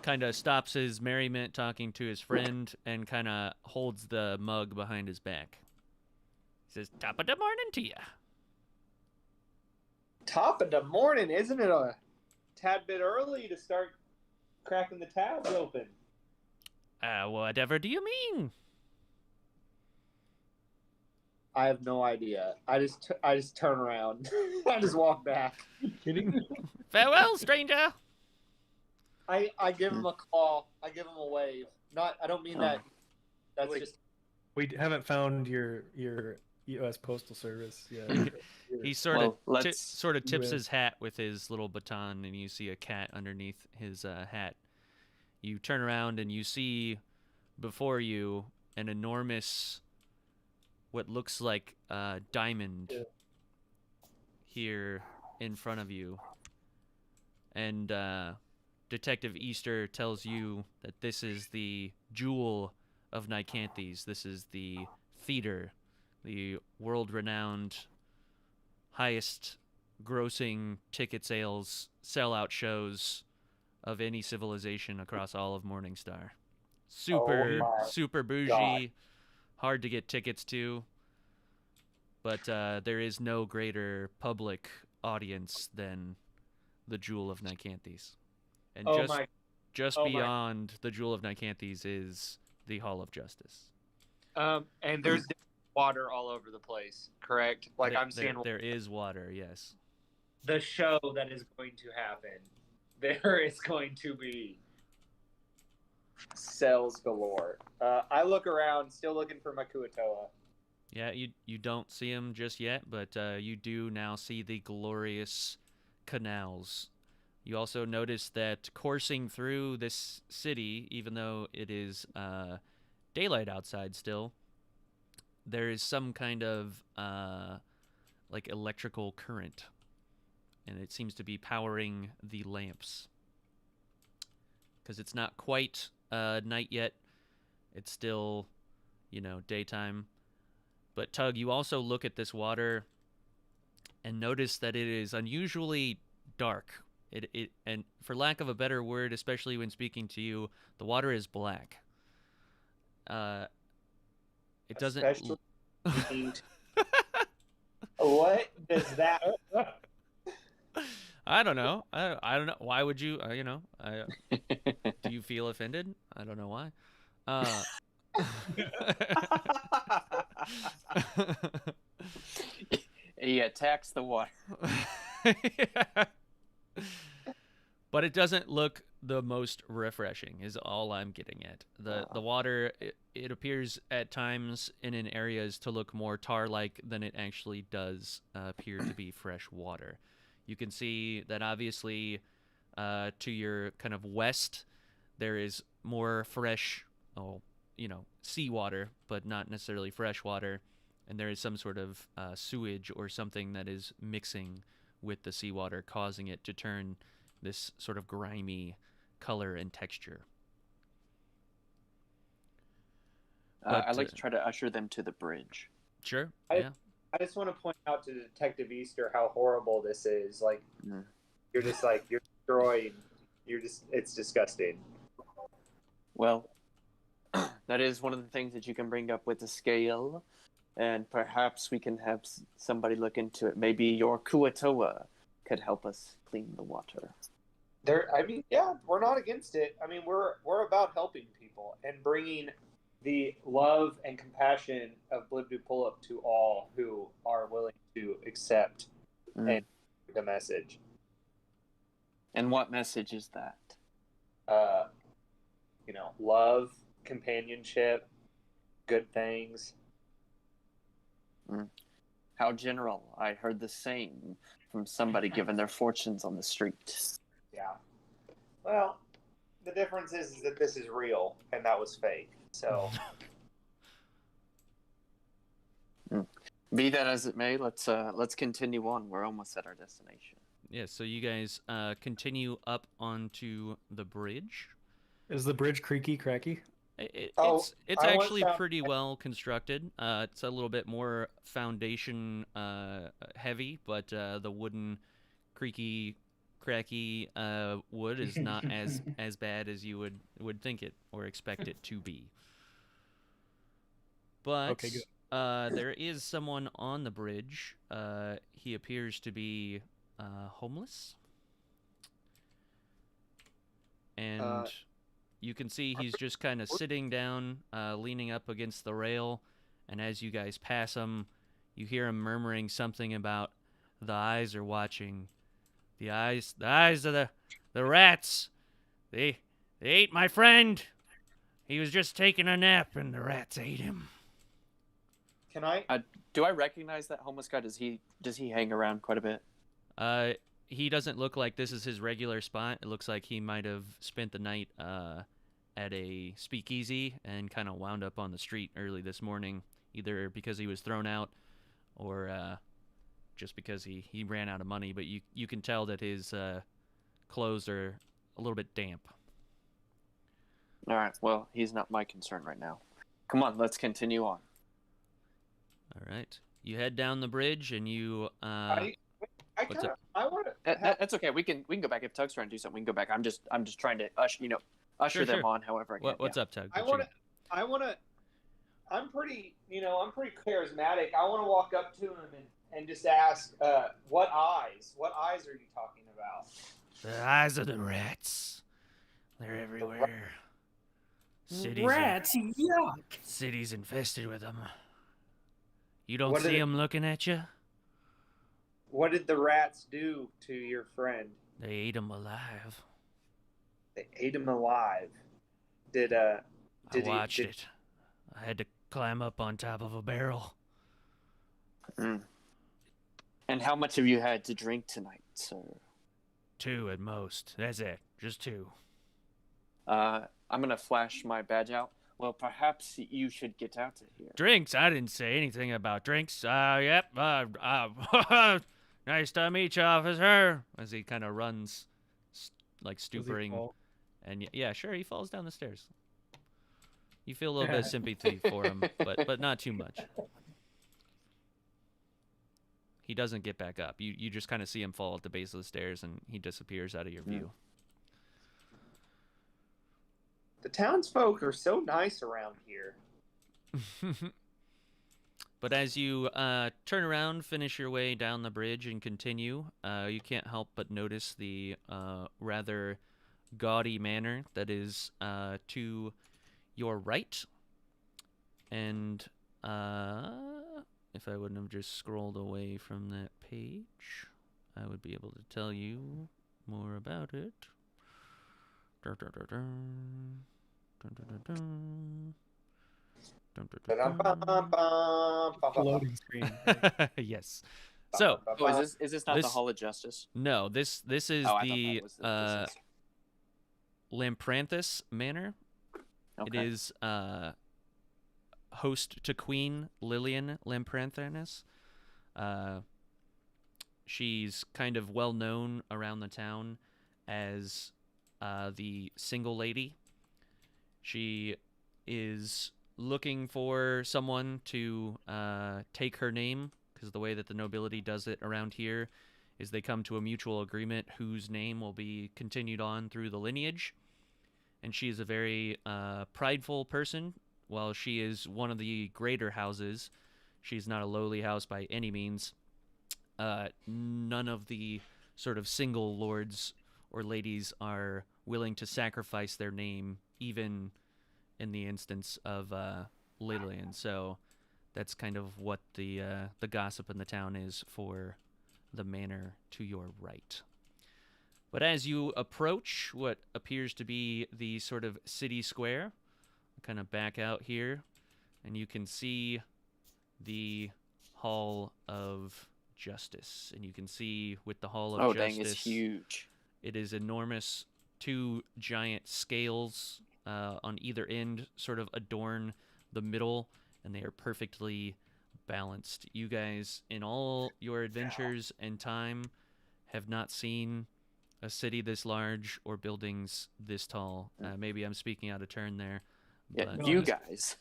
kind of stops his merriment talking to his friend and kind of holds the mug behind his back. He says, "Top of the morning to ya." Top of the morning, isn't it a tad bit early to start cracking the tabs open? Whatever do you mean? I have no idea. I just turn around. I just walk back. Kidding? Farewell, stranger. I give him a call. I give him a wave. I don't mean that. That's just. We haven't found your U.S. Postal Service yet. He sort of tips his hat with his little baton, and you see a cat underneath his hat. You turn around and you see before you an enormous, what looks like a diamond here in front of you. And Detective Easter tells you that this is the jewel of Nyctanthes. This is the theater, the world-renowned, highest-grossing ticket sales, sellout shows of any civilization across all of Morningstar. Super bougie, God. hard to get tickets to, but there is no greater public audience than the Jewel of Nyctanthes. And just beyond the Jewel of Nyctanthes is the Hall of Justice. And there's water all over the place, correct? Like I'm seeing there is water, yes. the show that is going to happen. There is going to be cells galore. I look around, still looking for my Kuatoa. Yeah, you don't see him just yet, but you do now see the glorious canals. You also notice that coursing through this city, even though it is daylight outside still, there is some kind of like electrical current, and it seems to be powering the lamps. Because it's not quite night yet. It's still daytime. But Tug, you also look at this water and notice that it is unusually dark. And for lack of a better word, especially when speaking to you, the water is black. It doesn't. Especially speaking to- What does that? I don't know. I don't know. Why would you? Do you feel offended? I don't know why. He attacks the water. Yeah. But it doesn't look the most refreshing is all I'm getting at. The water, it appears at times in areas to look more tar-like than it actually does appear to be fresh water. You can see that obviously to your kind of west there is more fresh, seawater, but not necessarily fresh water. And there is some sort of sewage or something that is mixing with the seawater, causing it to turn this sort of grimy color and texture. I'd like to try to usher them to the bridge. Sure. I just want to point out to Detective Easter how horrible this is. Like, you're just like, you're destroying. It's disgusting. Well, that is one of the things that you can bring up with the scale, and perhaps we can have somebody look into it. Maybe your Kuatoa could help us clean the water. We're not against it. I mean, we're about helping people and bringing the love and compassion of Blibdu Pullup to all who are willing to accept and the message. And what message is that? Love, companionship, good things. How general. I heard the same from somebody given their fortunes on the street. Yeah. Well, the difference is that this is real and that was fake. So. Be that as it may, let's continue on. We're almost at our destination. Yeah, so you guys continue up onto the bridge. Is the bridge creaky, cracky? It's actually pretty well constructed. It's a little bit more foundation heavy, but the wooden creaky, cracky wood is not as bad as you would think it or expect it to be. But okay, good. there is someone on the bridge. He appears to be homeless. And you can see he's just kind of sitting down, leaning up against the rail. And as you guys pass him, you hear him murmuring something about the eyes are watching. The eyes of the rats. They ate my friend. He was just taking a nap and the rats ate him. Can I? Do I recognize that homeless guy? Does he hang around quite a bit? He doesn't look like this is his regular spot. It looks like he might have spent the night at a speakeasy and kind of wound up on the street early this morning, either because he was thrown out or just because he ran out of money. But you can tell that his clothes are a little bit damp. All right. Well, he's not my concern right now. Come on, let's continue on. All right. You head down the bridge and you. I want to. That's okay. We can go back if Tug's trying to do something. We can go back. I'm just trying to usher them on. However, I can. What's up, Tug? I'm pretty charismatic. I want to walk up to him and just ask, what eyes? What eyes are you talking about? The eyes of the rats. They're everywhere. Rats, yuck! City's infested with them. You don't see them looking at you? What did the rats do to your friend? They ate him alive. They ate him alive. I watched it. I had to climb up on top of a barrel. And how much have you had to drink tonight, sir? 2 at most. That's it. Just 2. I'm going to flash my badge out. Well, perhaps you should get out of here. Drinks? I didn't say anything about drinks. Yep. Nice to meet you, officer. As he kind of runs, like stupering. And yeah, sure, he falls down the stairs. You feel a little bit of sympathy for him, but not too much. He doesn't get back up. You just kind of see him fall at the base of the stairs, and he disappears out of your view. The townsfolk are so nice around here. But as you turn around, finish your way down the bridge, and continue, you can't help but notice the rather gaudy manor that is to your right. And if I wouldn't have just scrolled away from that page, I would be able to tell you more about it. Loading screen. Yes. So, is this not the Hall of Justice? no, this is Oh, I thought the that was the distance. Lampranthes Manor. It Okay. is host to Queen Lillian Lampranthes. She's kind of well known around the town as the single lady. She is looking for someone to take her name, because the way that the nobility does it around here is they come to a mutual agreement whose name will be continued on through the lineage. And she is a very prideful person. While she is one of the greater houses, she's not a lowly house by any means. None of the sort of single lords or ladies are willing to sacrifice their name, even in the instance of Lillian. So that's kind of what the gossip in the town is for the manor to your right. But as you approach what appears to be the sort of city square, kind of back out here, and you can see the Hall of Justice. And you can see with the Hall of Justice, Dang, it's huge. it is enormous. 2 giant scales on either end sort of adorn the middle, and they are perfectly balanced. You guys, in all your adventures and time, have not seen a city this large or buildings this tall. Maybe I'm speaking out of turn there. Yeah, But you guys.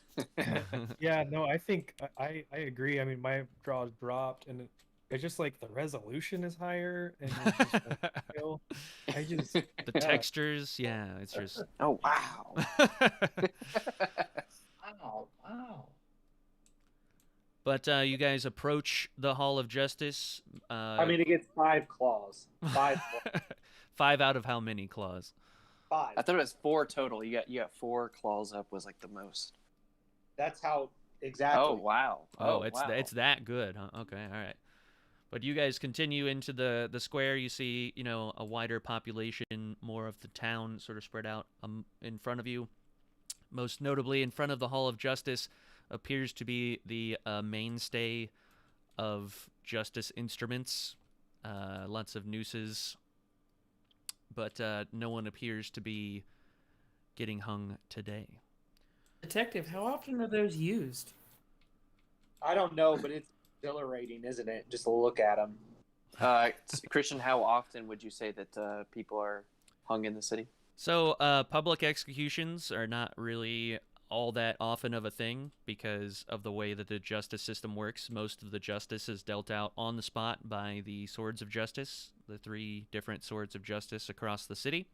Yeah, no, I think I agree. I mean, my draws dropped, and it's just like the resolution is higher, and it's just like, I just the textures, yeah, it's just. Oh, wow. Wow. But you guys approach the Hall of Justice. I mean, it gets 5 claws. 5 claws. 5 out of how many claws? 5. I thought it was 4 total. You got 4 claws up was like the most. That's how exactly. Oh, wow. Oh, wow. it's that good, huh? Okay, all right. But you guys continue into the square. You see, a wider population, more of the town sort of spread out in front of you. Most notably, in front of the Hall of Justice appears to be the mainstay of justice instruments. Lots of nooses. But no one appears to be getting hung today. Detective, how often are those used? I don't know, but it's exhilarating, isn't it? Just to look at them. Christian, how often would you say that people are hung in the city? So public executions are not really all that often of a thing because of the way that the justice system works. Most of the justice is dealt out on the spot by the Swords of Justice, the 3 different Swords of Justice across the city.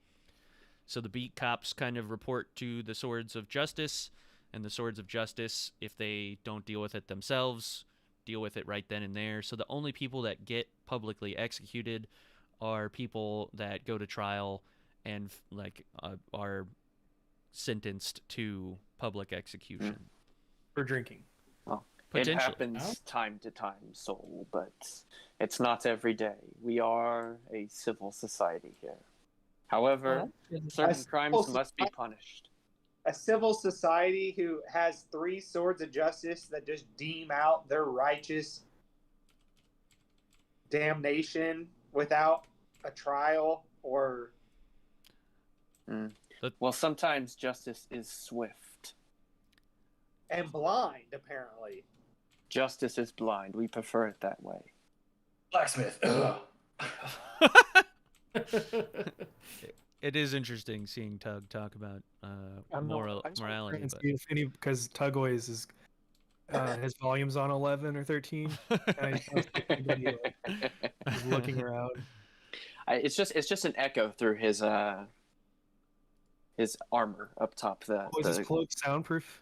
So the beat cops kind of report to the Swords of Justice, and the Swords of Justice, if they don't deal with it themselves, deal with it right then and there. So the only people that get publicly executed are people that go to trial and are sentenced to public execution. for drinking. Well, it happens time to time, Soul, but it's not every day. We are a civil society here. However, certain crimes must be punished. A civil society who has 3 swords of justice that just deem out their righteous damnation without a trial or... Well, sometimes justice is swift. And blind, apparently. Justice is blind. We prefer it that way. Blacksmith. it is interesting seeing Tug talk about I'm morality, trying to see if any, because Tug always is his volume's on 11 or 13. And I don't see if anybody is looking around. It's just an echo through his armor up top. Oh, is his cloak soundproof?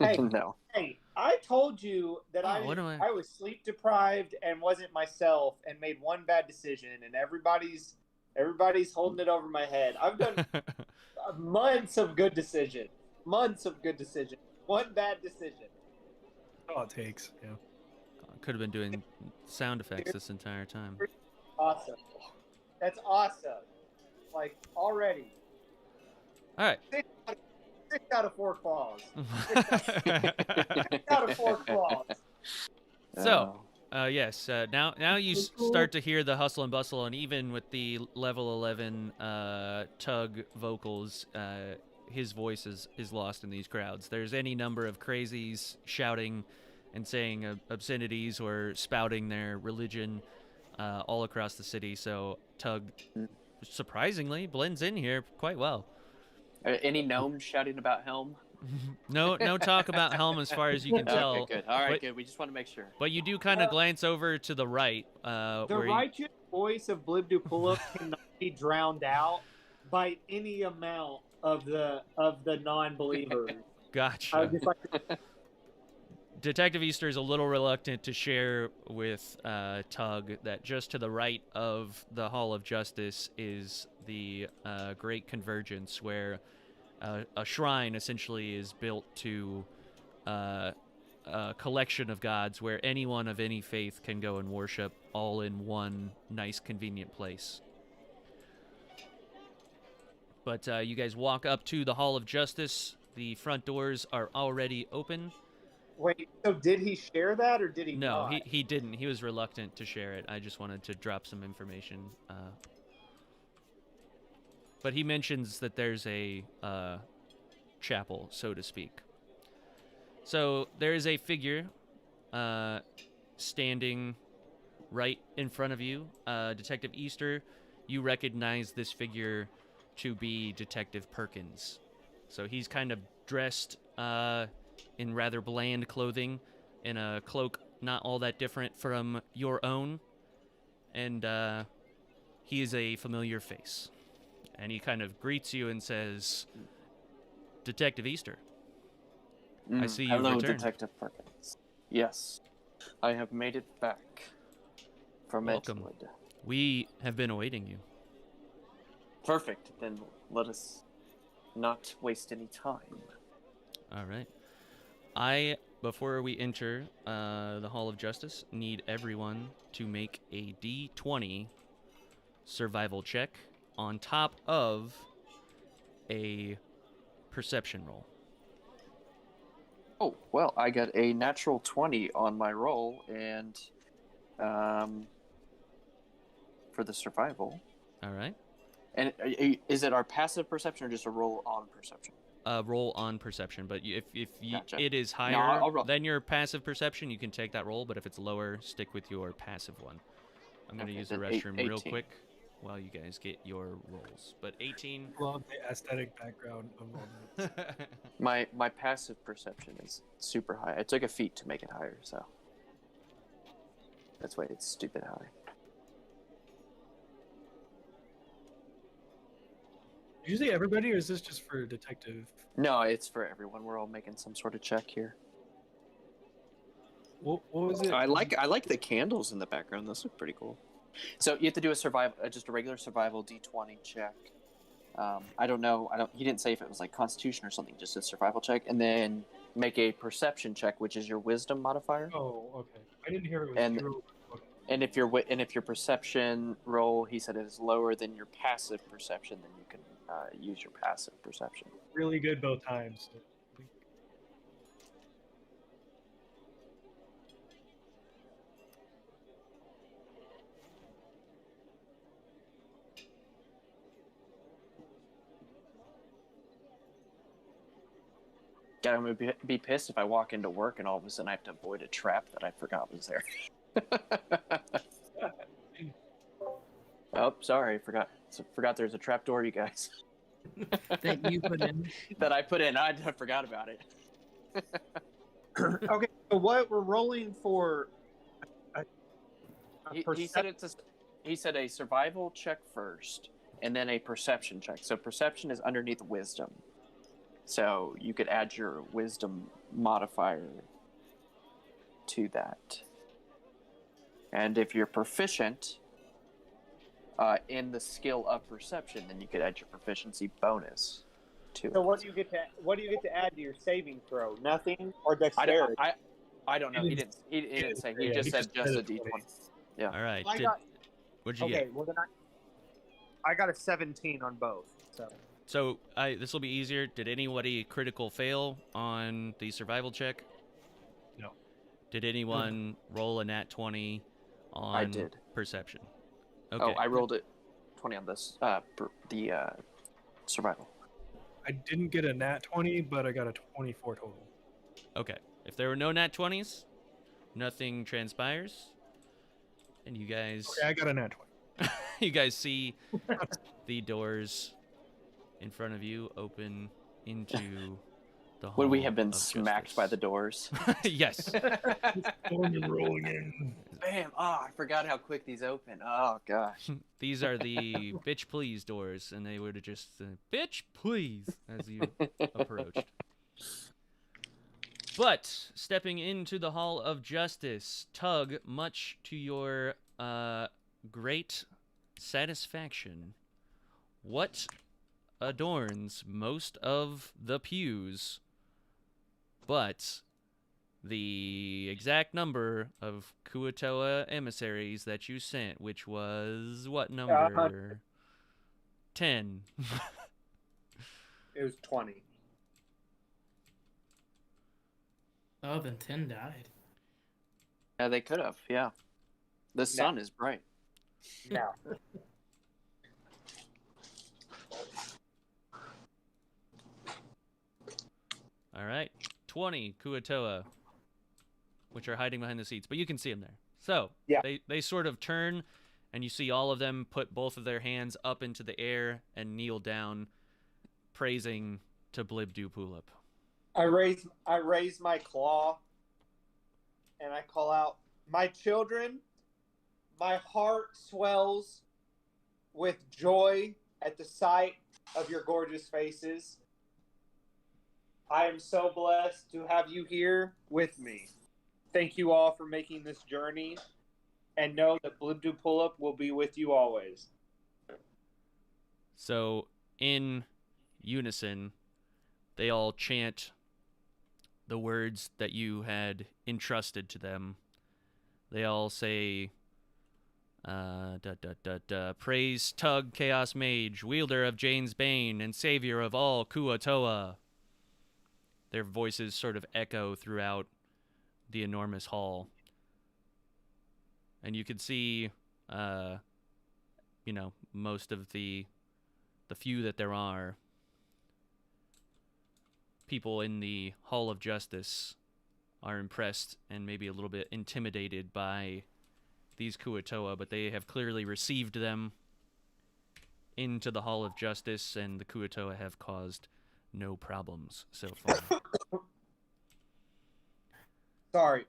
Hey. No. Hey, I told you that Oh, what am I- I was sleep deprived and wasn't myself and made one bad decision, and everybody's holding it over my head. I've done months of good decisions. One bad decision. All it takes. Yeah. Could have been doing sound effects this entire time. Awesome. That's awesome. Like, already. All right. 6 out of 4 claws. 6 out of 4 claws. So, yes, now you start to hear the hustle and bustle, and even with the level 11 Tug vocals, his voice is lost in these crowds. There's any number of crazies shouting and saying obscenities or spouting their religion all across the city, so Tug surprisingly blends in here quite well. Any gnomes shouting about Helm? No talk about Helm as far as you can tell. Okay, good. All right, but, good. We just want to make sure. But you do kind of glance over to the right. The where righteous voice of Blibdupuluk cannot be drowned out by any amount of the non-believers. Gotcha. I would just like Detective Easter is a little reluctant to share with Tug that just to the right of the Hall of Justice is the Great Convergence, where a shrine essentially is built to a collection of gods where anyone of any faith can go and worship all in one nice, convenient place. But you guys walk up to the Hall of Justice. The front doors are already open. Wait, so did he share that or did he No, not? he didn't. He was reluctant to share it. I just wanted to drop some information. But he mentions that there's a chapel, so to speak. So there is a figure standing right in front of you. Detective Easter, you recognize this figure to be Detective Perkins. So he's kind of dressed in rather bland clothing, in a cloak not all that different from your own, and he is a familiar face. And he kind of greets you and says, Detective Easter, I see you Hello, returned. Detective Perkins. Yes, I have made it back from Welcome. Edgewood. We have been awaiting you. Perfect. Then let us not waste any time. All right. Before we enter the Hall of Justice, need everyone to make a D20 survival check on top of a perception roll. Oh, well, I got a natural 20 on my roll, and for the survival. All right. And is it our passive perception or just a roll on perception? Roll on perception, but if Gotcha. it is higher I'll roll. than your passive perception, you can take that roll, but if it's lower, stick with your passive one. I'm going to Okay, use the then restroom real 18. quick while you guys get your rolls. But 18... Love the aesthetic background of all this. My passive perception is super high. I took a feat to make it higher, so that's why it's stupid high. Did you say everybody, or is this just for detective? No, it's for everyone. We're all making some sort of check here. What was it? I like the candles in the background. Those look pretty cool. So you have to do just a regular survival D20 check. I don't know. He didn't say if it was like Constitution or something. Just a survival check, and then make a perception check, which is your Wisdom modifier. Oh, okay. I didn't hear it was And- zero. Okay. And if your perception roll, he said, is lower than your passive perception, then you can use your passive perception. Really good both times. God, I'm gonna be pissed if I walk into work and all of a sudden I have to avoid a trap that I forgot was there. Oh, sorry, forgot there's a trapdoor, you guys. That you put in. That I put in. I forgot about it. Okay, so what we're rolling for? He said he said a survival check first, and then a perception check. So perception is underneath wisdom. So you could add your wisdom modifier to that. And if you're proficient in the skill of perception, then you could add your proficiency bonus to it. So what do you get to add to your saving throw? Nothing or dexterity? I don't know. He didn't say. He just said just a D20. Yeah. All right. What'd you Okay, get? well then I got a 17 on both. So this will be easier. Did anybody critical fail on the survival check? No. Did anyone roll a nat 20 on I did. perception? Oh, Okay. I rolled it 20 on this the survival. I didn't get a nat 20, but I got a 24 total. Okay. If there were no nat 20s, nothing transpires. And you guys Okay, I got a nat 20. you guys see the doors in front of you open into the hall. Would we have been of smacked justice. by the doors? Yes. Storm is rolling in. Bam! Oh, I forgot how quick these open. Oh, gosh. These are the bitch please doors, and they would have just bitch please as you approached. But stepping into the Hall of Justice, Tug, much to your great satisfaction, what adorns most of the pews but the exact number of Kuatoa emissaries that you sent, which was what number? 10. It was 20. Oh, then 10 died. Yeah, they could have. Yeah. The sun is bright. No. All right. 20 Kuatoa, which are hiding behind the seats, but you can see them there. So yeah. they sort of turn, and you see all of them put both of their hands up into the air and kneel down, praising to Blibdu Pulip. I raise my claw, and I call out, "My children, my heart swells with joy at the sight of your gorgeous faces. I am so blessed to have you here with me. Thank you all for making this journey, and know that Blibdu Pulip will be with you always." So, in unison, they all chant the words that you had entrusted to them. They all say, praise Tug, Chaos Mage, wielder of Jane's Bane, and savior of all Kuatoa. Their voices sort of echo throughout the enormous hall. And you can see, most of the few that there are, people in the Hall of Justice are impressed and maybe a little bit intimidated by these Kuatoa, but they have clearly received them into the Hall of Justice, and the Kuatoa have caused no problems so far. Sorry.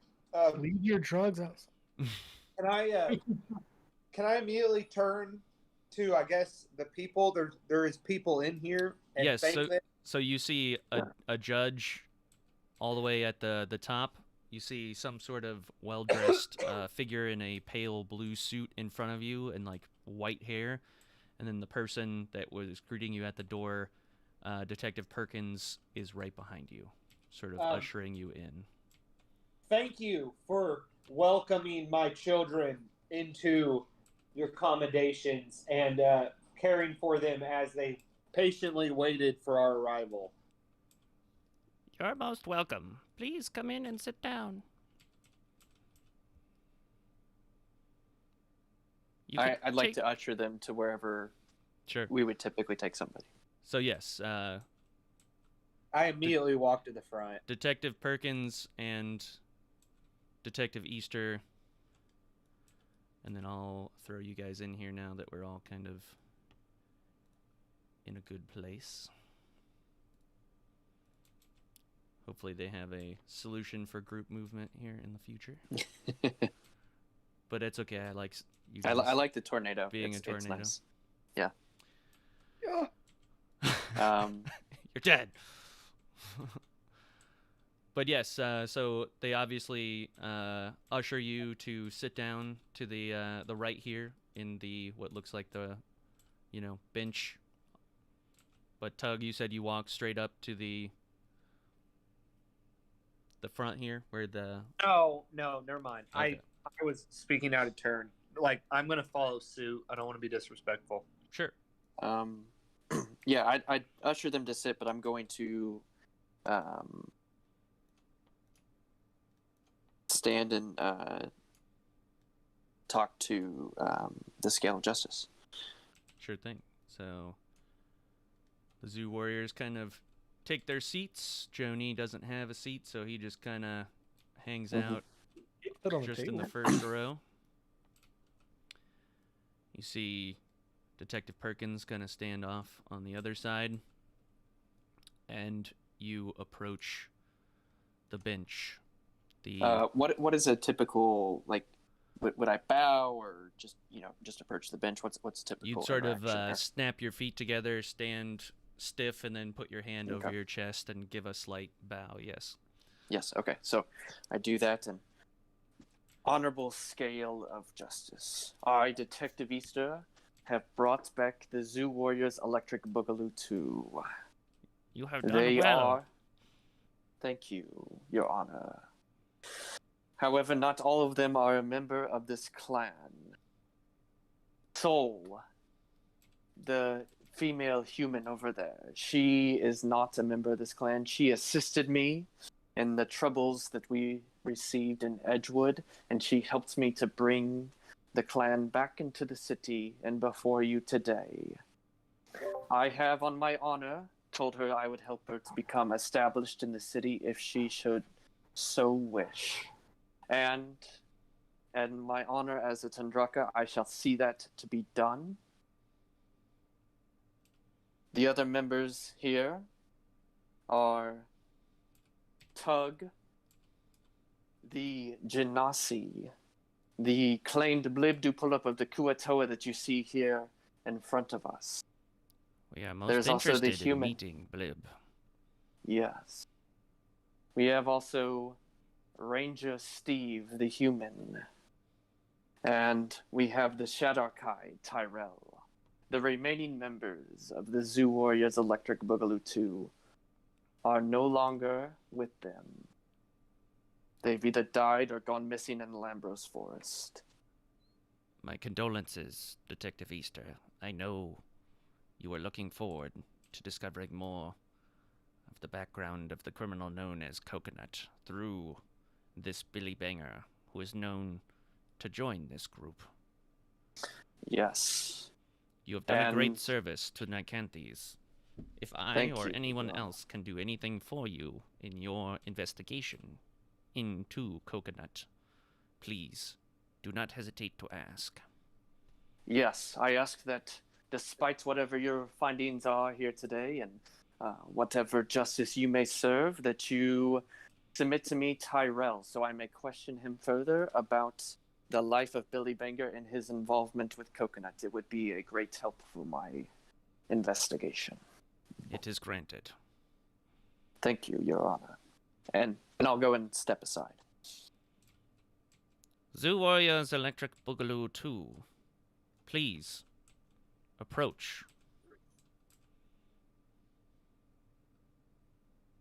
Leave your drugs out. Can I immediately turn to, I guess, the people? There is people in here. And yes. thank them? So you see a judge all the way at the top. You see some sort of well-dressed figure in a pale blue suit in front of you and like white hair. And then the person that was greeting you at the door, Detective Perkins, is right behind you, sort of ushering you in. Thank you for welcoming my children into your accommodations and caring for them as they patiently waited for our arrival. You're most welcome. Please come in and sit down. I'd like to usher them to wherever we would typically take somebody. So yes, I immediately walked to the front. Detective Perkins and Detective Easter And then I'll throw you guys in here now that we're all kind of in a good place. Hopefully they have a solution for group movement here in the future. But it's okay. I like you I guys like the tornado. being It's a tornado. nice. Yeah. You're dead. But yes, so they obviously usher you to sit down to the right here in the what looks like the, bench. But Tug, you said you walked straight up to the front here where the. No, never mind. Okay. I was speaking out of turn. Like, I'm gonna follow suit. I don't want to be disrespectful. Sure. Yeah, I'd usher them to sit, but I'm going to stand and talk to the Scale of Justice. Sure thing. So the zoo warriors kind of take their seats. Joni doesn't have a seat, so he just kind of hangs out Put on the just in table. the first row. You see Detective Perkins kind of stand off on the other side, and you approach the bench. What is a typical, like, would I bow or just approach the bench? What's typical? You'd sort of interaction there? snap your feet together, stand stiff, and then put your hand over Okay. your chest and give a slight bow. Yes. Yes, okay. So I do that, and Honorable Scale of Justice. I, Detective Easter, have brought back the Zoo Warriors Electric Boogaloo 2. You have done They well. are... Thank you, Your Honor. However, not all of them are a member of this clan. Soul, the female human over there, she is not a member of this clan. She assisted me in the troubles that we received in Edgewood, and she helped me to bring the clan back into the city and before you today. I have, on my honor, told her I would help her to become established in the city if she should so wish. And my honor as a Tundraka, I shall see that to be done. The other members here are Tug, the Genasi, the claimed Blib du pull-up of the Kuatoa that you see here in front of us. We are most There's also the interested in human. meeting Blib. Yes. We have also Ranger Steve, the human. And we have the Shadarkai, Tyrell. The remaining members of the Zoo Warriors Electric Boogaloo 2 are no longer with them. They've either died or gone missing in Lambrose Forest. My condolences, Detective Easter. I know you are looking forward to discovering more of the background of the criminal known as Coconut through this Billy Banger, who is known to join this group. Yes. You have done a great And- service to Nyctanthes. If I Thank or you, anyone Your else can do anything for you in your investigation into Coconut, please do not hesitate to ask. Yes, I ask that despite whatever your findings are here today and whatever justice you may serve, that you submit to me Tyrell so I may question him further about the life of Billy Banger and his involvement with Coconut. It would be a great help for my investigation. It is granted. Thank you, Your Honor. And I'll go and step aside. Zoo Warriors Electric Boogaloo 2, please approach.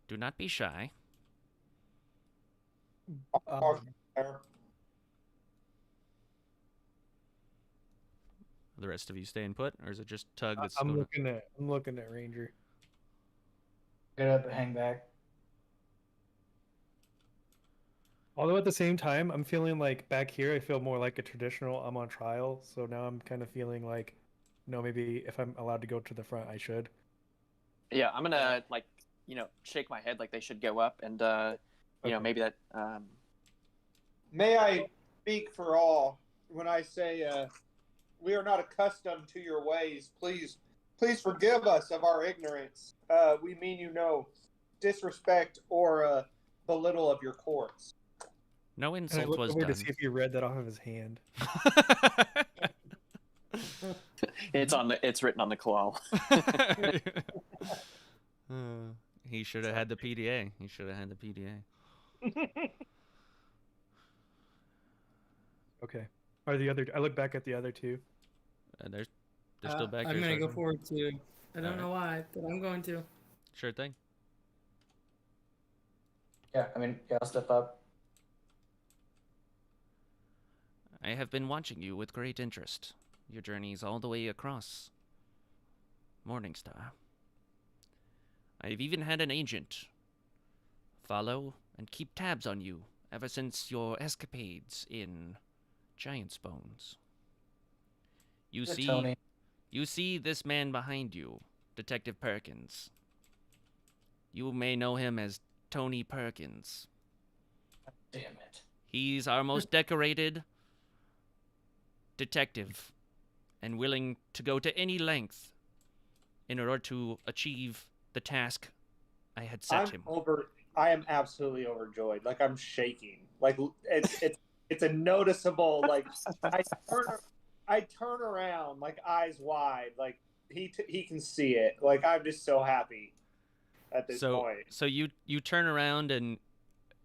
Do not be shy. The rest of you staying put, or is it just Tug that's I'm going looking at Ranger. Get up and hang back. Although at the same time, I'm feeling like back here, I feel more like a traditional. I'm on trial, so now I'm kind of feeling like, maybe if I'm allowed to go to the front, I should. Yeah, I'm gonna shake my head like they should go up, and Okay. maybe that. May I speak for all? when I say we are not accustomed to your ways. Please forgive us of our ignorance. We mean you no disrespect or belittle of your courts. No And I insult looked was over to done. see if he read that off of his hand. It's written on the claw. He should have had the PDA. He should have had the PDA. Okay. Are the other? I look back at the other two. They're still back I'm there. gonna go Sergeant. forward too. I don't Alright. know why, but I'm going to. Sure thing. Yeah, I mean, yeah, I'll step up. I have been watching you with great interest. Your journeys all the way across Morningstar. I've even had an agent follow and keep tabs on you ever since your escapades in Giant's Bones. You Good, see, Tony. you see this man behind you, Detective Perkins. You may know him as Tony Perkins. Damn it. He's our most decorated detective and willing to go to any length in order to achieve the task I had set him. I am absolutely overjoyed. Like I'm shaking. Like it's a noticeable like I turn around like eyes wide. Like he can see it. Like I'm just so happy at this point. So you turn around and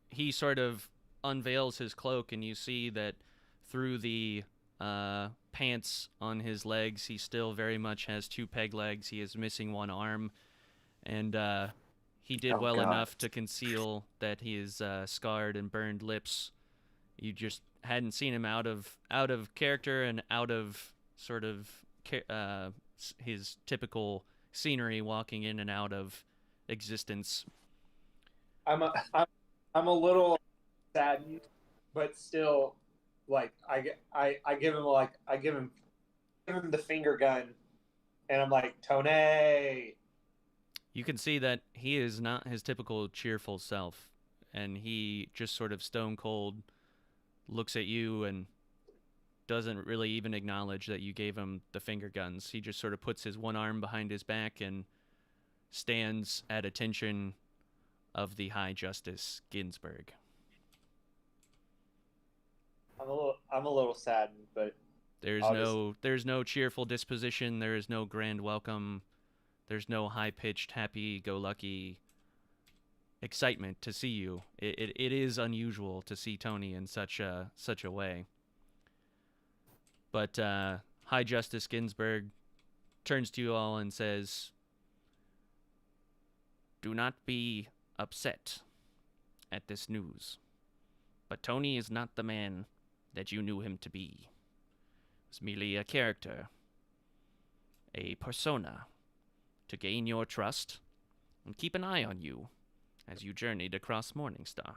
he sort of unveils his cloak and you see that through the pants on his legs, he still very much has two peg legs. He is missing one arm, and he did Oh, well God. enough to conceal that he is scarred and burned lips. You just hadn't seen him out of character and out of sort of his typical scenery, walking in and out of existence. I'm a little saddened, but still, like I give him the finger gun, and I'm like, Tony. You can see that he is not his typical cheerful self, and he just sort of stone cold looks at you and doesn't really even acknowledge that you gave him the finger guns. He just sort of puts his one arm behind his back and stands at attention of the High Justice Ginsburgh. I'm a little saddened, but There's no cheerful disposition. There is no grand welcome. There's no high-pitched, happy-go-lucky excitement to see you. It is unusual to see Tony in such a way. But High Justice Ginsburgh turns to you all and says, "Do not be upset at this news. But Tony is not the man that you knew him to be. He's merely a character, a persona, to gain your trust and keep an eye on you as you journeyed across Morningstar.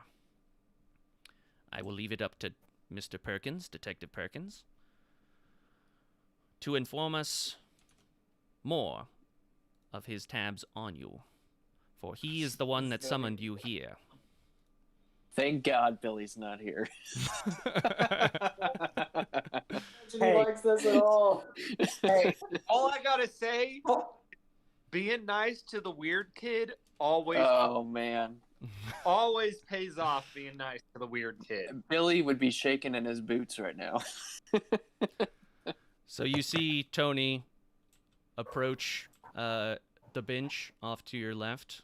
I will leave it up to Mr. Perkins, Detective Perkins, to inform us more of his tabs on you, for he is the one that summoned you here." Thank God Billy's not here. He likes this at all. hey, all I gotta say, being nice to the weird kid always Oh, man. always pays off. Being nice to the weird kid. Billy would be shaking in his boots right now. So you see Tony approach the bench off to your left,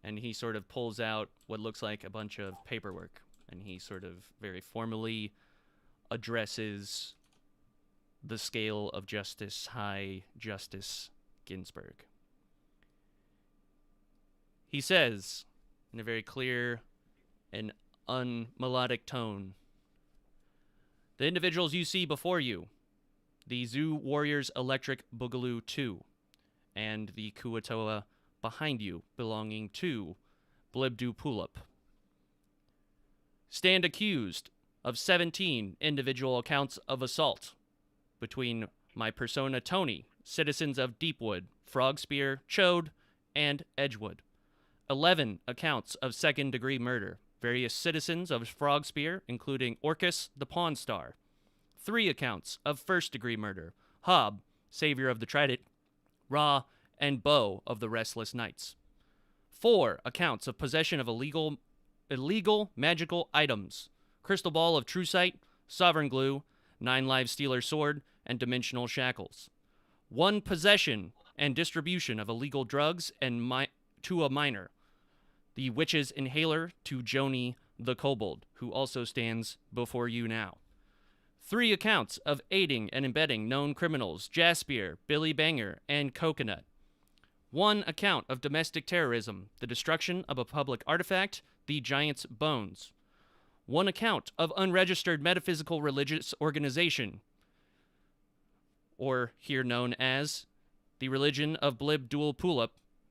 and he sort of pulls out what looks like a bunch of paperwork, and he sort of very formally addresses the scale of justice, High Justice Ginsburgh. He says, in a very clear and unmelodic tone, "The individuals you see before you, the Zoo Warriors Electric Boogaloo 2, and the Kuatoa behind you belonging to Blibdu Pulip, stand accused of 17 individual accounts of assault between my persona Tony, citizens of Deepwood, Frogspear, Chode, and Edgewood. 11 accounts of second-degree murder, various citizens of Frogspear, including Orcus the Pawn Star, 3 accounts of first-degree murder. Hob, savior of the trident. Ra and Bow of the restless knights. 4 accounts of possession of illegal magical items. Crystal ball of true sight, sovereign glue, 9 live stealer sword, and dimensional shackles. 1 possession and distribution of illegal drugs and to a minor. The witch's inhaler to Joni the kobold, who also stands before you now. 3 accounts of aiding and abetting known criminals, Jaspier, Billy Banger, and Coconut. 1 account of domestic terrorism, the destruction of a public artifact, the Giant's Bones. 1 account of unregistered metaphysical religious organization, or here known as the religion of Blib Dual Pulip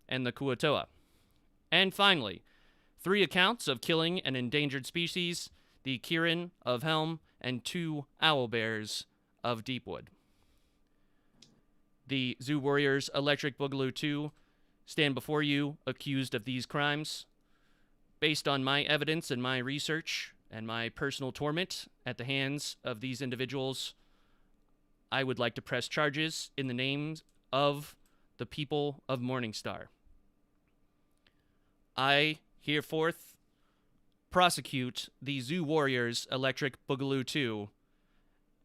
and the Kuatoa. And finally, 3 accounts of killing an endangered species, the Kirin of Helm, and 2 owl bears of Deepwood. The Zoo Warriors Electric Boogaloo 2 stand before you accused of these crimes. Based on my evidence and my research and my personal torment at the hands of these individuals, I would like to press charges in the names of the people of Morningstar. I hereforth prosecute the Zoo Warriors Electric Boogaloo 2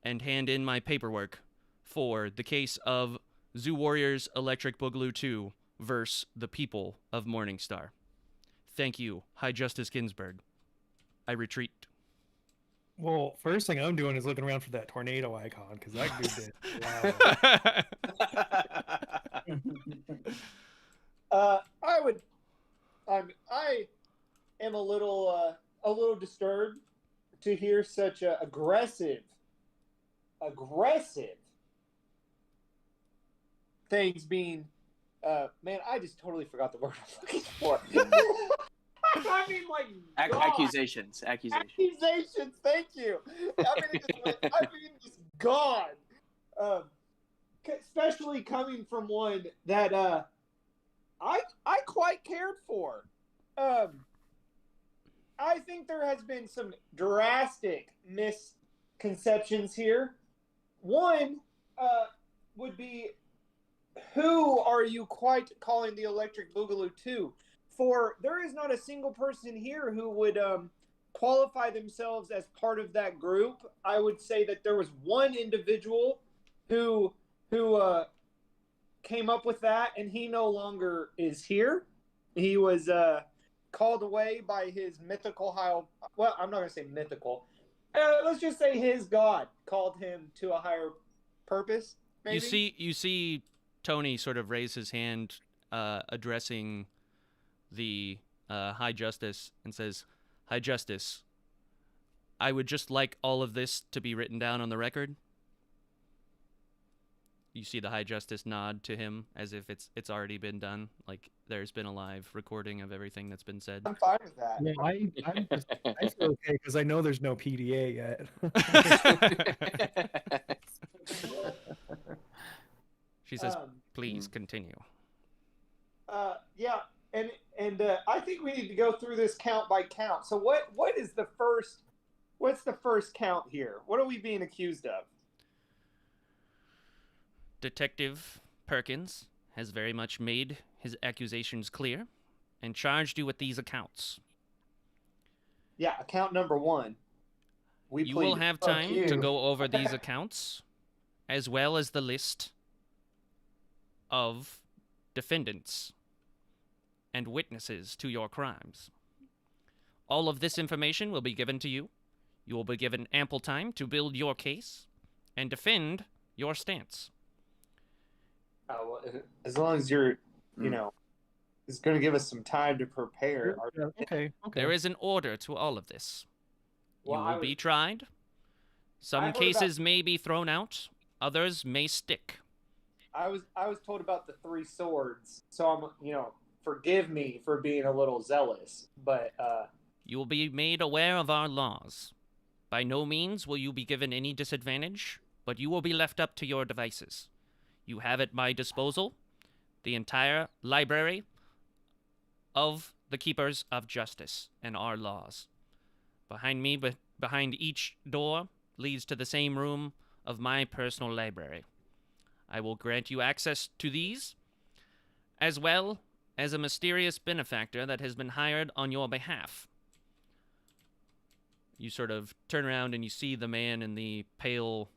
and hand in my paperwork for the case of Zoo Warriors Electric Boogaloo 2 versus the people of Morningstar. Thank you, High Justice Ginsburgh. I retreat. Well, first thing I'm doing is looking around for that tornado icon, because that dude did. Wow. I am a little disturbed to hear such aggressive things being. Man, I just totally forgot the word I'm looking for. I mean, like Accusations. Thank you. Just gone. Especially coming from one that I quite cared for. I think there has been some drastic misconceptions here. One would be, who are you quite calling the Electric Boogaloo 2? For there is not a single person here who would qualify themselves as part of that group. I would say that there was one individual who came up with that, and he no longer is here. He was called away by his mythical well, I'm not going to say mythical. Let's just say his god called him to a higher purpose, maybe? You see Tony sort of raise his hand, addressing the High Justice, and says, High Justice, I would just like all of this to be written down on the record. You see the High Justice nod to him as if it's already been done, like there's been a live recording of everything that's been said. I'm fine with that. Yeah, I feel okay because I know there's no PDA yet. She says, please continue. Yeah, and I think we need to go through this count by count. So what's the first count here? What are we being accused of? Detective Perkins has very much made his accusations clear and charged you with these accounts. Yeah, account number 1. You will have time to go over these accounts, as well as the list of defendants and witnesses to your crimes. All of this information will be given to you. You will be given ample time to build your case and defend your stance. Well, as long as you're, it's going to give us some time to prepare. Okay. There is an order to all of this. Well, you will be tried. Some cases may be thrown out. Others may stick. I was told about the 3 swords, so I'm, forgive me for being a little zealous, but you will be made aware of our laws. By no means will you be given any disadvantage, but you will be left up to your devices. You have at my disposal the entire library of the Keepers of Justice and our laws. Behind me, behind each door, leads to the same room of my personal library. I will grant you access to these, as well as a mysterious benefactor that has been hired on your behalf. You sort of turn around and you see the man in the pale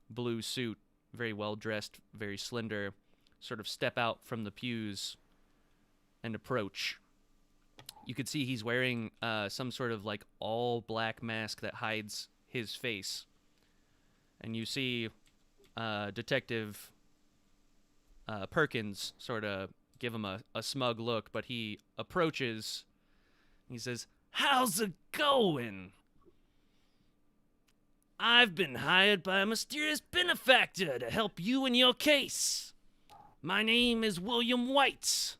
blue suit, very well dressed, very slender, sort of step out from the pews and approach. You could see he's wearing some sort of like all black mask that hides his face. And you see Detective Perkins sort of give him a smug look, but he approaches. He says, "How's it going? I've been hired by a mysterious benefactor to help you in your case. My name is William White,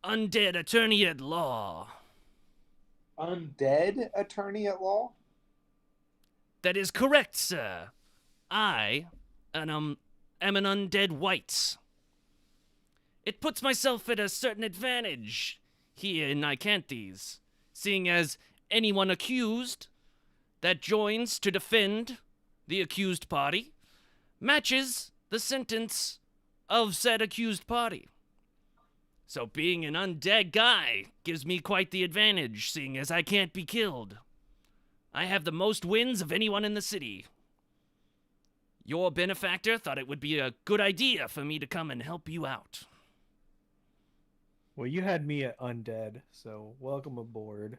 undead attorney at law." Undead attorney at law? "That is correct, sir. I am an undead White. It puts myself at a certain advantage here in Nyctanthes, seeing as anyone accused that joins to defend the accused party matches the sentence of said accused party. So being an undead guy gives me quite the advantage, seeing as I can't be killed. I have the most wins of anyone in the city. Your benefactor thought it would be a good idea for me to come and help you out." Well, you had me at undead, so welcome aboard.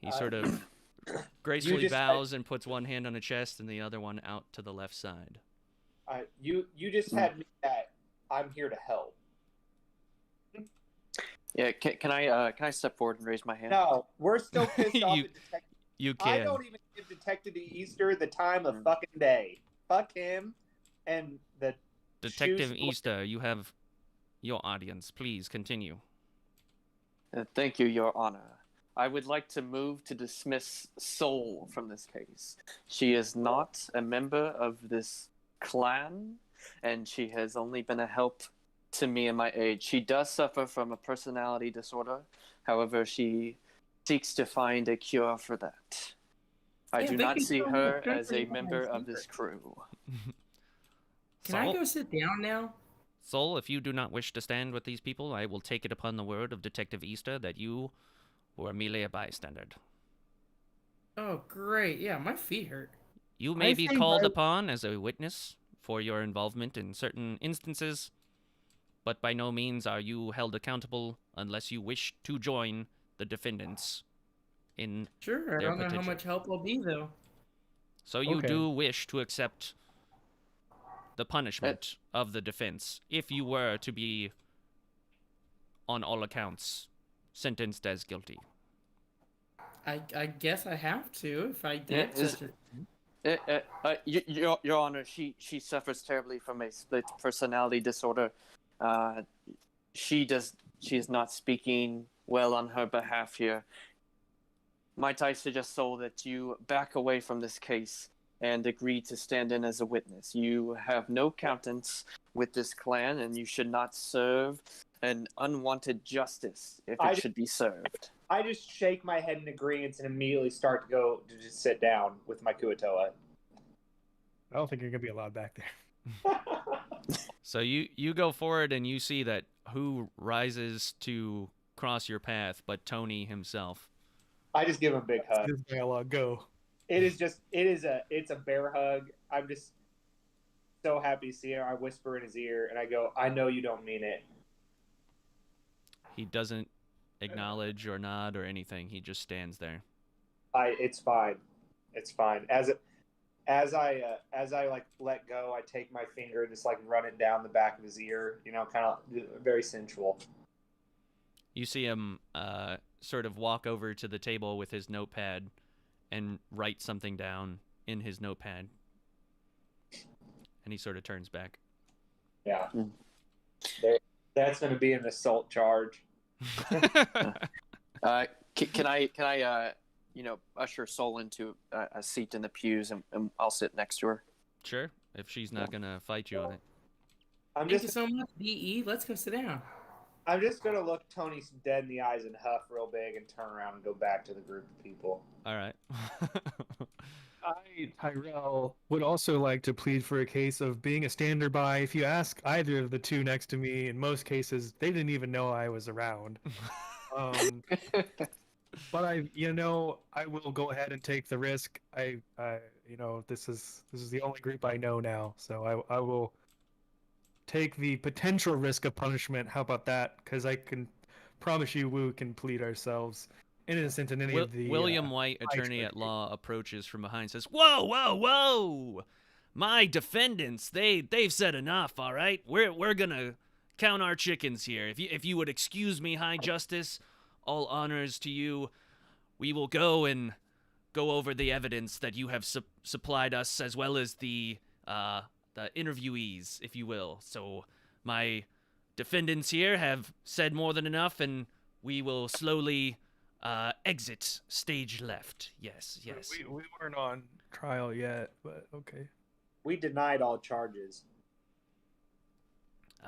He sort of gracefully bows and puts one hand on the chest and the other one out to the left side. You just had me at I'm here to help. Yeah, can I step forward and raise my hand? No, we're still pissed off at Detective. You can. I don't even give Detective Easter the time of fucking day. Fuck him and the Detective shoes- Easter, you have your audience. Please continue. Thank you, Your Honor. I would like to move to dismiss Soul from this case. She is not a member of this clan, and she has only been a help to me in my age. She does suffer from a personality disorder. However, she seeks to find a cure for that. I do not see her as a member of this crew. Can I go sit down now? Soul, if you do not wish to stand with these people, I will take it upon the word of Detective Easter that you were merely a bystander. Oh, great. Yeah, my feet hurt. You may be called upon as a witness for your involvement in certain instances, but by no means are you held accountable unless you wish to join the defendants in Sure, I their don't know how petition. much help I'll be, though. So you Okay. do wish to accept the punishment of the defense if you were to be, on all accounts, sentenced as guilty. I guess I have to if I did is- such a... Your Honor, she suffers terribly from a split personality disorder. She is not speaking well on her behalf here. Might I suggest, Soul, that you back away from this case and agree to stand in as a witness? You have no countenance with this clan, and you should not serve an unwanted justice if it should be served. I just shake my head in agreement and immediately start to go to just sit down with my Kuatoa. I don't think you're gonna be allowed back there. So you go forward and you see that who rises to cross your path but Tony himself. I just give him a big hug. This dialogue go. It's a bear hug. I'm just so happy to see him. I whisper in his ear and I go, "I know you don't mean it." He doesn't acknowledge or nod or anything. He just stands there. It's fine. It's fine. As I like let go, I take my finger and just like run it down the back of his ear, kind of very sensual. You see him sort of walk over to the table with his notepad and write something down in his notepad. And he sort of turns back. Yeah. That's going to be an assault charge. Can I usher Soul into a seat in the pews, and I'll sit next to her? Sure, if she's not going to fight you on it. Thank you so much, DE. Let's go sit down. I'm just going to look Tony dead in the eyes and huff real big and turn around and go back to the group of people. All right. Tyrell would also like to plead for a case of being a standby. If you ask either of the two next to me, in most cases, they didn't even know I was around. But I will go ahead and take the risk. This is the only group I know now, so I will take the potential risk of punishment. How about that? Because I can promise you, we can plead ourselves innocent in any of the. William White, attorney at law, approaches from behind, says, "Whoa, whoa, whoa! My defendants, they've said enough. All right, we're gonna count our chickens here. If you would excuse me, High Justice, all honors to you. We will go over the evidence that you have supplied us, as well as the interviewees, if you will. So my defendants here have said more than enough, and we will slowly exit stage left. Yes. We weren't on trial yet, but okay. We denied all charges.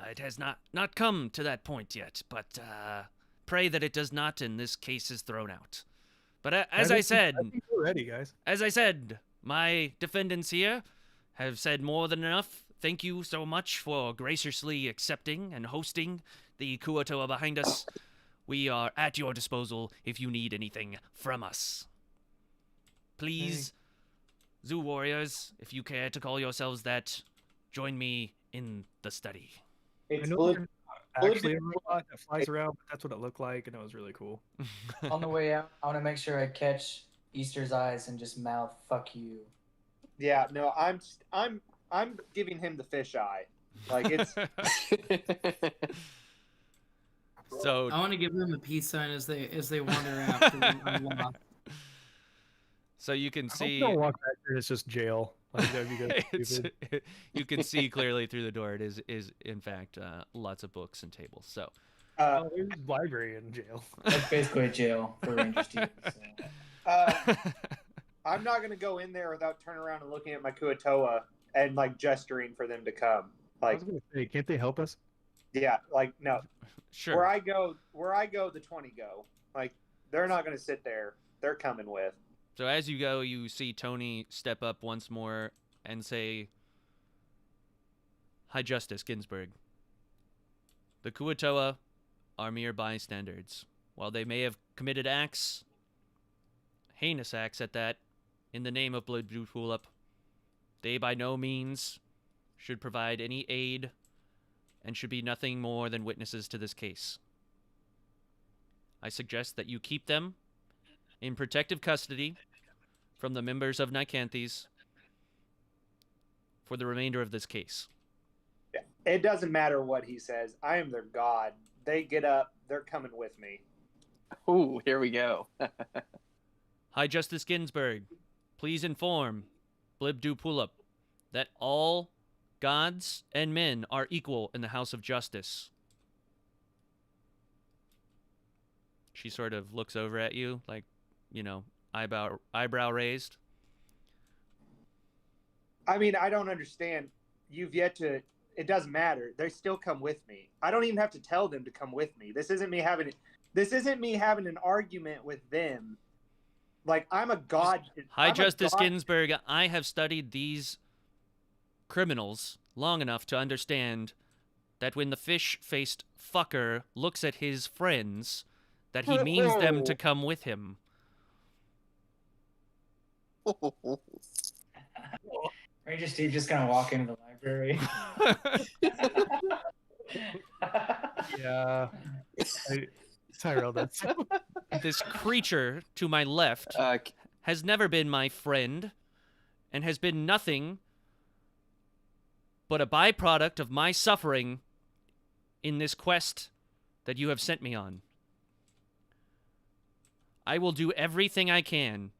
It has not come to that point yet, but pray that it does not, and this case is thrown out. But as I said, I think we're ready, guys. As I said, my defendants here have said more than enough. Thank you so much for graciously accepting and hosting the Kuo-toa behind us. We are at your disposal if you need anything from us. Please, Zoo Warriors, if you care to call yourselves that, join me in the study. It's Actually, a robot that flies around, but that's what it looked like, and it was really cool. On the way out, I want to make sure I catch Easter's eyes and just mouth "fuck you." Yeah, no, I'm giving him the fish eye. Like it's. So I want to give them the peace sign as they wander out. I'm lost. So you can see. Don't walk back there. It's just jail. Like, that'd be good. You can see clearly through the door. It is in fact lots of books and tables. So. There's a library in jail. That's basically a jail for Ranger students. So. I'm not gonna go in there without turning around and looking at my Kuo-toa and like gesturing for them to come. I Like, was gonna say, can't they help us? yeah, like no. Sure. Where I go, the 20 go. Like they're not gonna sit there. They're coming with. So as you go, you see Tony step up once more and say, "High Justice Ginsburgh, the Kuo-toa are mere bystanders. While they may have committed acts, heinous acts at that, in the name of Blood Blue Tulip, they by no means should provide any aid and should be nothing more than witnesses to this case. I suggest that you keep them in protective custody from the members of Nyctanthes for the remainder of this case." Yeah. It doesn't matter what he says. I am their god. They get up. They're coming with me. Ooh, here we go. High Justice Ginsburgh, please inform Blib Pulip that all gods and men are equal in the House of Justice. She sort of looks over at you, like, eyebrow raised. I mean, I don't understand. You've yet to. It doesn't matter. They still come with me. I don't even have to tell them to come with me. This isn't me having an argument with them. Like, I'm a god. High Justice Ginsburgh, I have studied these criminals long enough to understand that when the fish-faced fucker looks at his friends, that he means them to come with him. Ranger Steve just gonna walk into the library. Yeah. Tyrell, that's This creature to my left has never been my friend and has been nothing but a byproduct of my suffering in this quest that you have sent me on. I will do everything I can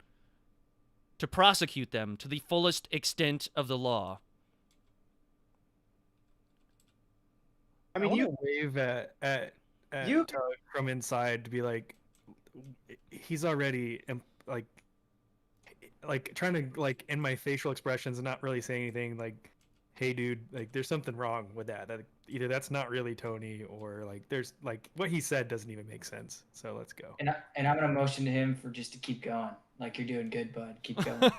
to prosecute them to the fullest extent of the law. I mean, you wave at you- Tug from inside to be like, he's already like trying to like in my facial expressions and not really say anything. Like, hey, dude, like there's something wrong with that. That either that's not really Tony or like there's like what he said doesn't even make sense. So let's go. And I'm gonna motion to him for just to keep going. Like, you're doing good, bud. Keep going.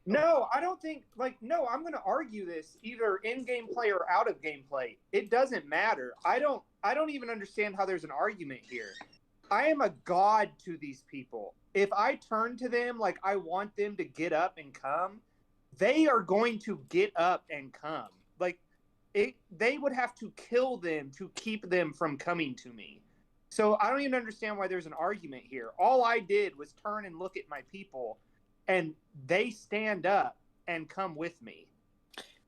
No, I don't think no, I'm going to argue this either in gameplay or out of gameplay. It doesn't matter. I don't even understand how there's an argument here. I am a god to these people. If I turn to them like I want them to get up and come, they are going to get up and come. Like they would have to kill them to keep them from coming to me. So I don't even understand why there's an argument here. All I did was turn and look at my people, and they stand up and come with me.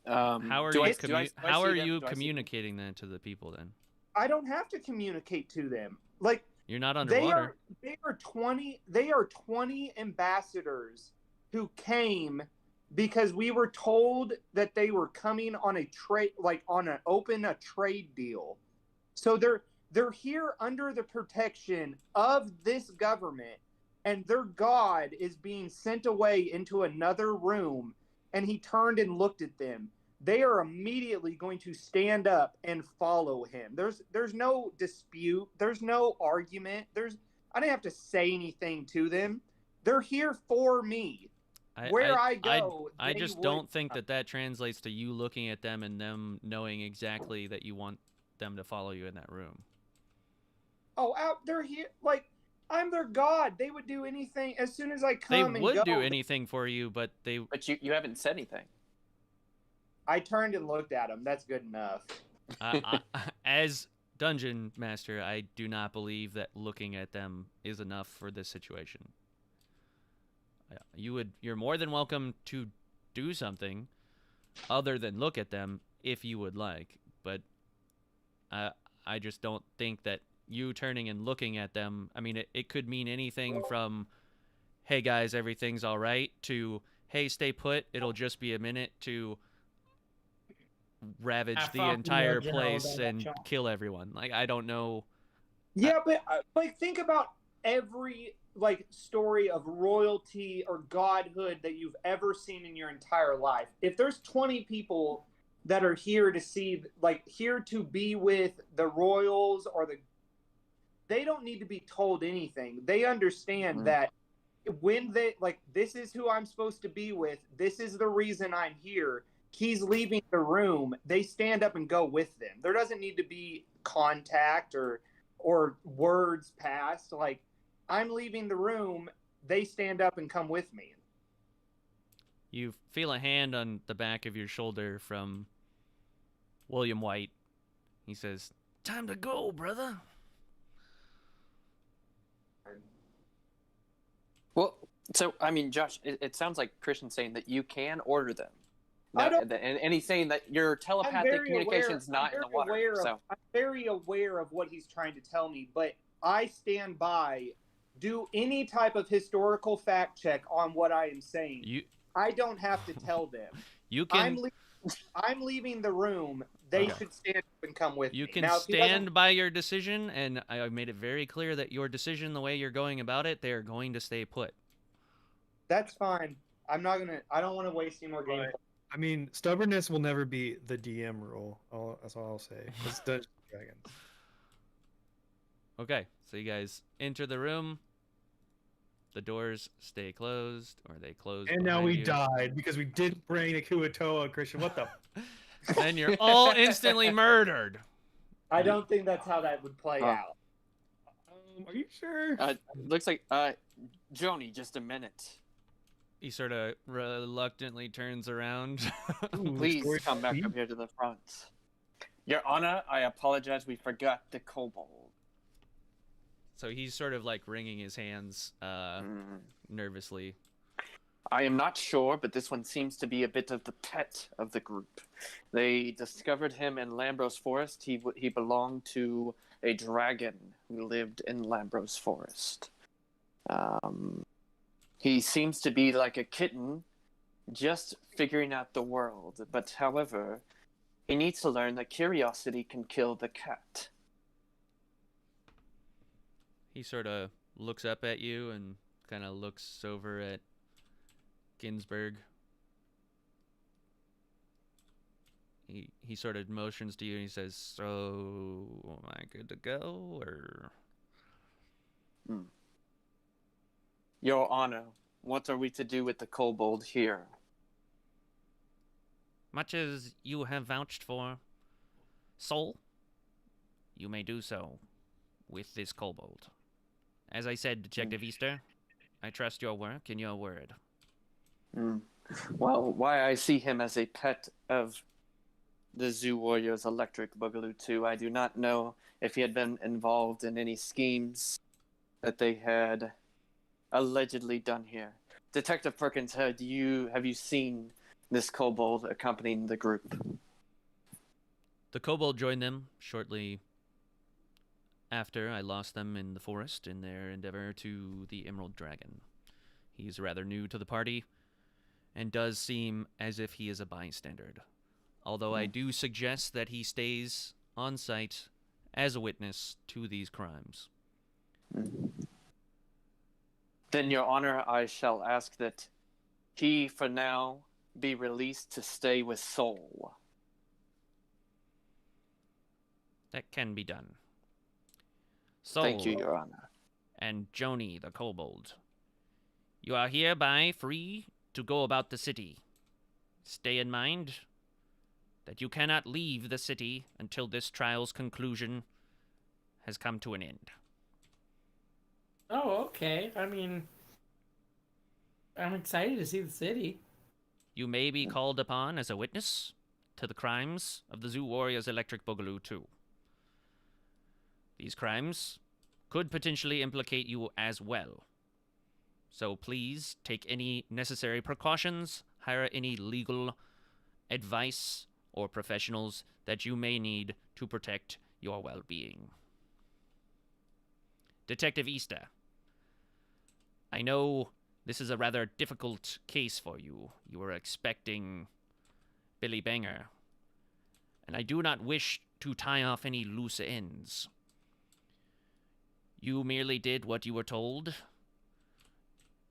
How are you communicating that to the people then? I don't have to communicate to them. Like, you're not underwater. They are 20 ambassadors who came because we were told that they were coming on a trade, like on a trade deal. So they're here under the protection of this government, and their god is being sent away into another room, and he turned and looked at them. They are immediately going to stand up and follow him. There's no dispute. There's no argument. I didn't have to say anything to them. They're here for me. I just don't think that translates to you looking at them and them knowing exactly that you want them to follow you in that room. Oh, they're here. Like, I'm their god. They would do anything as soon as I come. They would do anything for you, but you haven't said anything. I turned and looked at them. That's good enough. As Dungeon Master, I do not believe that looking at them is enough for this situation. You're more than welcome to do something other than look at them if you would like, but I just don't think that you turning and looking at them, I mean, it could mean anything from, hey guys, everything's all right, to, hey, stay put, it'll just be a minute, to ravage the entire place and kill everyone. Like, I don't know. Yeah, but like, think about every story of royalty or godhood that you've ever seen in your entire life. If there's 20 people that are here to see, here to be with the royals they don't need to be told anything. They understand that when this is who I'm supposed to be with, this is the reason I'm here. He's leaving the room. They stand up and go with them. There doesn't need to be contact or words passed. Like, I'm leaving the room. They stand up and come with me. You feel a hand on the back of your shoulder from William White. He says, "Time to go, brother." Well, so, I mean, Josh, it sounds like Christian's saying that you can order them. And he's saying that your telepathic communication is not in the water. I'm very aware of what he's trying to tell me, but I stand by. Do any type of historical fact check on what I am saying. I don't have to tell them. You can. I'm leaving the room. They should stand up and come with me. You can stand by your decision, and I made it very clear that your decision, the way you're going about it, they are going to stay put. That's fine. I don't want to waste any more game. I mean, stubbornness will never be the DM rule. That's all I'll say. It's Dungeons & Dragons. Okay, so you guys enter the room. The doors stay closed, or they close. And now we died because we didn't bring a Kuatoa, Christian. What the? Then you're all instantly murdered. I don't think that's how that would play out. Are you sure? Looks like Joni, just a minute. He sort of reluctantly turns around. Please come back up here to the front. Your Honor, I apologize. We forgot the kobold. So he's sort of like wringing his hands nervously. I am not sure, but this one seems to be a bit of the pet of the group. They discovered him in Lambrose Forest. He belonged to a dragon who lived in Lambrose Forest. He seems to be like a kitten, just figuring out the world. But however, he needs to learn that curiosity can kill the cat. He sort of looks up at you and kind of looks over at Ginsburgh. He sort of motions to you and he says, "So, am I good to go, or?" Your Honor, what are we to do with the kobold here? much as you have vouched for Soul, you may do so with this kobold. As I said, Detective Easter, I trust your work and your word. Well, why I see him as a pet of the Zoo Warriors Electric Boogaloo 2, I do not know if he had been involved in any schemes that they had allegedly done here. Detective Perkins, have you seen this kobold accompanying the group? The kobold joined them shortly after I lost them in the forest in their endeavor to the Emerald Dragon. He's rather new to the party and does seem as if he is a bystander, although I do suggest that he stays on site as a witness to these crimes. Then, Your Honor, I shall ask that he, for now, be released to stay with Soul. That can be done. Soul Thank you, Your Honor. and Joni the kobold, you are hereby free to go about the city. Stay in mind that you cannot leave the city until this trial's conclusion has come to an end. Oh, okay. I mean, I'm excited to see the city. You may be called upon as a witness to the crimes of the Zoo Warriors Electric Boogaloo 2. These crimes could potentially implicate you as well. So please take any necessary precautions, hire any legal advice or professionals that you may need to protect your well-being. Detective Easter, I know this is a rather difficult case for you. You were expecting Billy Banger, and I do not wish to tie off any loose ends. You merely did what you were told.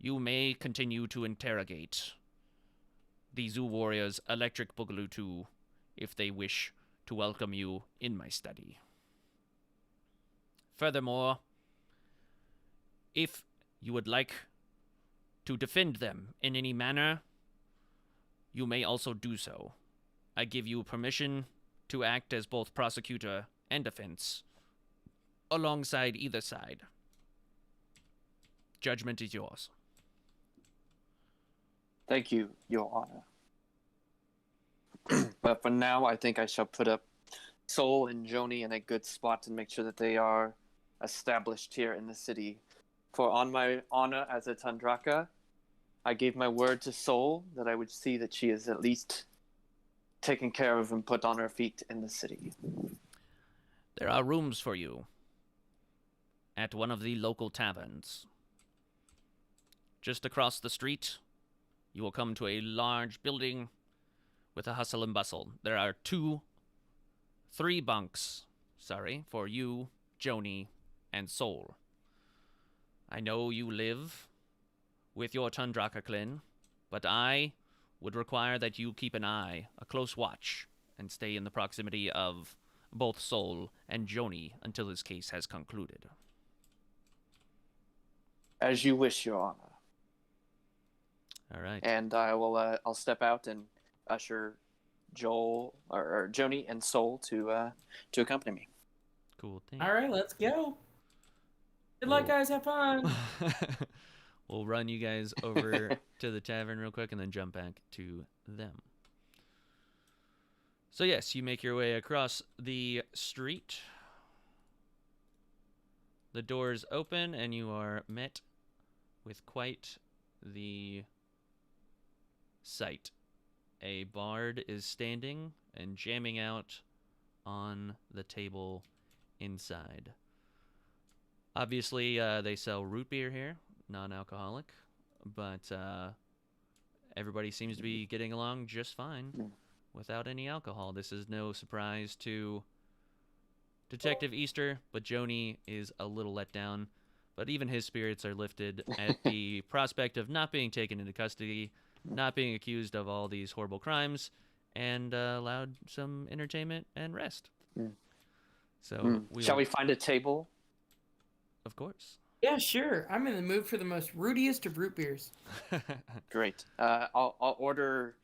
You may continue to interrogate the Zoo Warriors Electric Boogaloo 2 if they wish to welcome you in my study. Furthermore, if you would like to defend them in any manner, you may also do so. I give you permission to act as both prosecutor and defense alongside either side. Judgment is yours. Thank you, Your Honor. But for now, I think I shall put up Soul and Joni in a good spot and make sure that they are established here in the city. For on my honor as a Tundraka, I gave my word to Soul that I would see that she is at least taken care of and put on her feet in the city. There are rooms for you at one of the local taverns. Just across the street, you will come to a large building with a hustle and bustle. There are three bunks, for you, Joni, and Soul. I know you live with your Tundraka clan, but I would require that you keep a close watch, and stay in the proximity of both Soul and Joni until this case has concluded. As you wish, Your Honor. All right. And I'll step out and usher Joel or Joni and Soul to accompany me. Cool thing. All right, let's go. Good luck, guys. Have fun. We'll run you guys over to the tavern real quick and then jump back to them. So yes, you make your way across the street. The doors open and you are met with quite the sight. A bard is standing and jamming out on the table inside. Obviously, they sell root beer here, non-alcoholic, but everybody seems to be getting along just fine without any alcohol. This is no surprise to Detective Easter, but Joni is a little let down. But even his spirits are lifted at the prospect of not being taken into custody, not being accused of all these horrible crimes, and allowed some entertainment and rest. So, Shall we find a table? Of course. Yeah, sure. I'm in the mood for the most rootiest of root beers. Great. I'll order.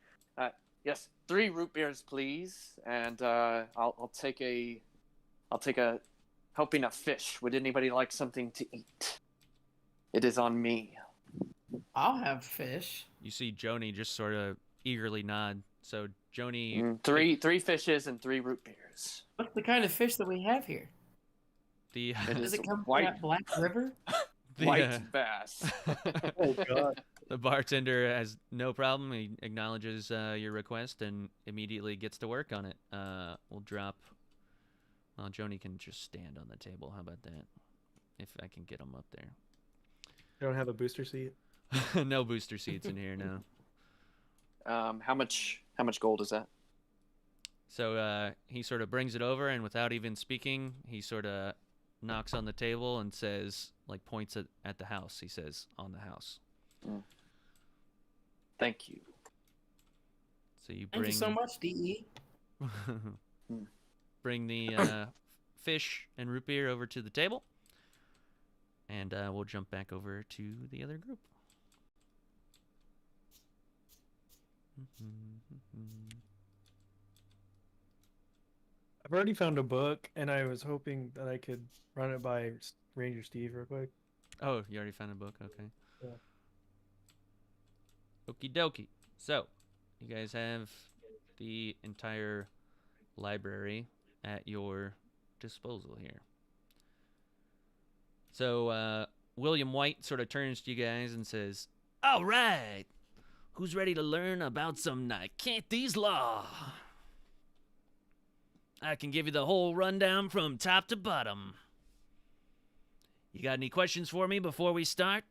Yes, 3 root beers, please, and I'll take a helping of fish. Would anybody like something to eat? It is on me. I'll have fish. You see Joni just sort of eagerly nod. So Joni, Three fishes and 3 root beers. What's the kind of fish that we have here? the Does it come white- from that Black River? White bass. Oh God. the bartender has no problem. He acknowledges your request and immediately gets to work on it. We'll drop. Well, Joni can just stand on the table. How about that? If I can get him up there. You don't have a booster seat? No booster seats in here now. How much gold is that? So he sort of brings it over, and without even speaking, he sort of knocks on the table and says, like, points at the house. He says, "On the house." Thank you. So you Thank you so much, DE. bring the fish and root beer over to the table, and we'll jump back over to the other group. I've already found a book, and I was hoping that I could run it by Ranger Steve real quick. Oh, you already found a book? Okay. Yeah. Okie dokie. So, you guys have the entire library at your disposal here. So, William White sort of turns to you guys and says, "All right, who's ready to learn about some Nyctanthes law? I can give you the whole rundown from top to bottom. You got any questions for me before we start?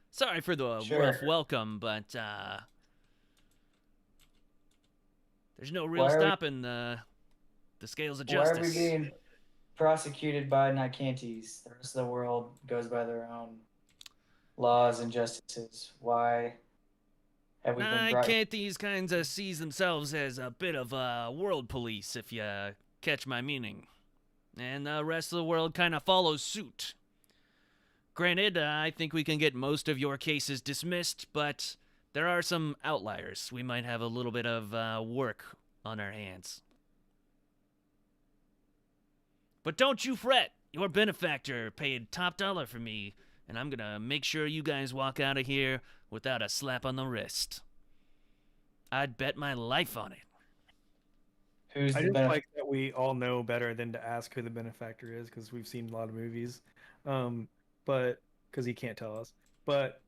Sorry for the Sure. rough welcome, but there's no real Why are we- stopping the scales of Why are we justice." being prosecuted by Nyctanthes? The rest of the world goes by their own laws and justices. Why have we been brought? Nyctanthes kinds of sees themselves as a bit of world police, if you catch my meaning. And the rest of the world kind of follows suit. Granted, I think we can get most of your cases dismissed, but there are some outliers. We might have a little bit of work on our hands. But don't you fret. Your benefactor paid top dollar for me, and I'm gonna make sure you guys walk out of here without a slap on the wrist. I'd bet my life on it. Who's I the just benefit? like that we all know better than to ask who the benefactor is because we've seen a lot of movies. But because he can't tell us. But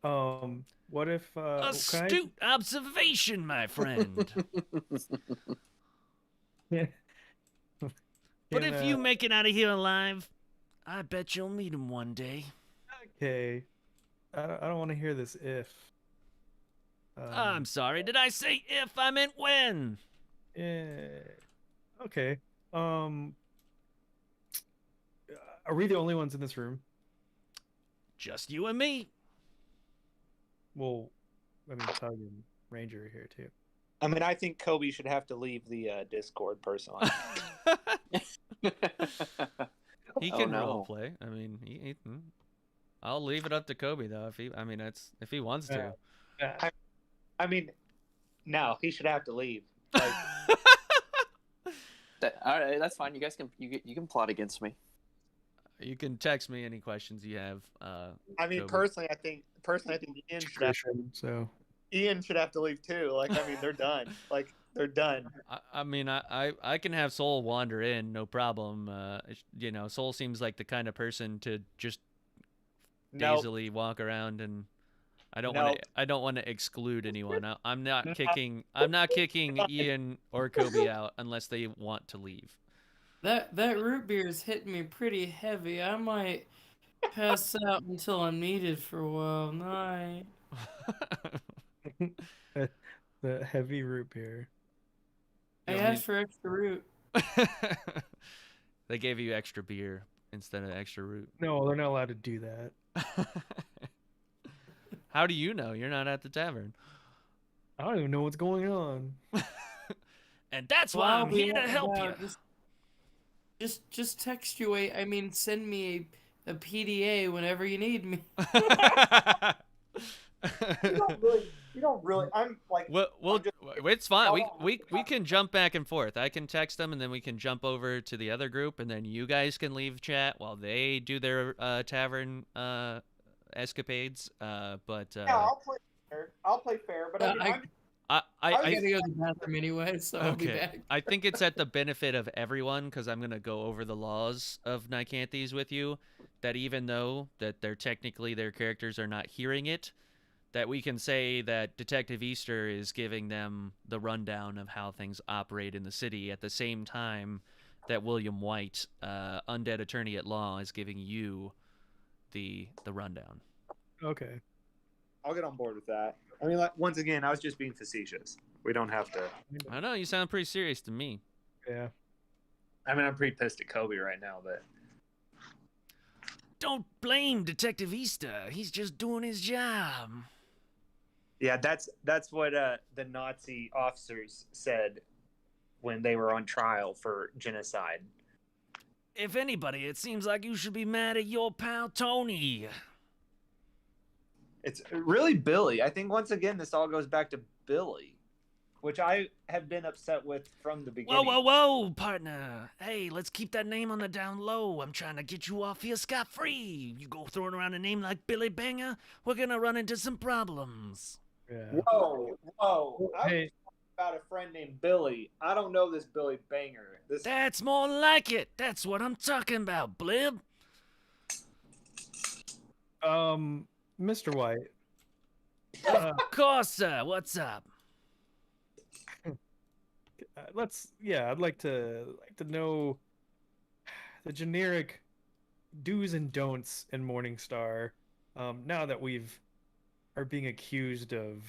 what if Astute observation, my friend. But if you make it out of here alive, I bet you'll meet him one day. Okay, I don't want to hear this if. I'm sorry, did I say if? I meant when. Yeah. Okay. Are we the only ones in this room? Just you and me. Well, I mean, Tug and Ranger are here too. I mean, I think Kobe should have to leave the Discord personally. He Oh, can no. role play. I mean, I'll leave it up to Kobe though. If he wants to. Yeah. I mean, no, he should have to leave. Like, All right, that's fine. You guys can you can plot against me. You can text me any questions you have. I mean, Kobe. personally, I think Ian should have to leave too. Like, I mean, they're done. Like, they're done. I mean, I can have Soul wander in, no problem. Soul seems like the kind of person to just Nope. dazily walk around, and I don't Nope. want to exclude anyone. I'm not kicking Ian or Kobe out unless they want to leave. That root beer is hitting me pretty heavy. I might pass out until I'm needed for a while. Night. The heavy root beer. I You don't asked for extra root. They gave you extra beer instead of extra root. No, they're not allowed to do that. How do you know? You're not at the tavern. I don't even know what's going on. And that's why Well, I'm here to yeah, help yeah, you. Just text you send me a PDA whenever you need me. You don't really. I'm like. Well, just- it's fine. We, y'all- we can jump back and forth. I can text them, and then we can jump over to the other group, and then you guys can leave chat while they do their tavern escapades. But Yeah, I'll play fair. I'll play fair, but I mean, I- I'm I I I gotta go to the bathroom anyway, so I'll be okay. back. I think it's at the benefit of everyone because I'm gonna go over the laws of Nyctanthes with you. That even though that they're technically their characters are not hearing it, that we can say that Detective Easter is giving them the rundown of how things operate in the city at the same time that William White, undead attorney at law, is giving you the rundown. Okay. I'll get on board with that. I mean, like, once again, I was just being facetious. We don't have to. I don't know, you sound pretty serious to me. Yeah. I mean, I'm pretty pissed at Kobe right now, but Don't blame Detective Easter. He's just doing his job. yeah, that's what the Nazi officers said when they were on trial for genocide. If anybody, it seems like you should be mad at your pal Tony. It's really Billy. I think once again, this all goes back to Billy, which I have been upset with from the beginning. Whoa, partner. Hey, let's keep that name on the down low. I'm trying to get you off here scot-free. You go throwing around a name like Billy Banger, we're gonna run into some problems. Yeah. Whoa. I Hey. was talking about a friend named Billy. I don't know this Billy Banger. This That's more like it. That's what I'm talking about, Blib. Mr. White. Of course, sir. What's up? I'd like to know the generic do's and don'ts in Morningstar. Now that are being accused of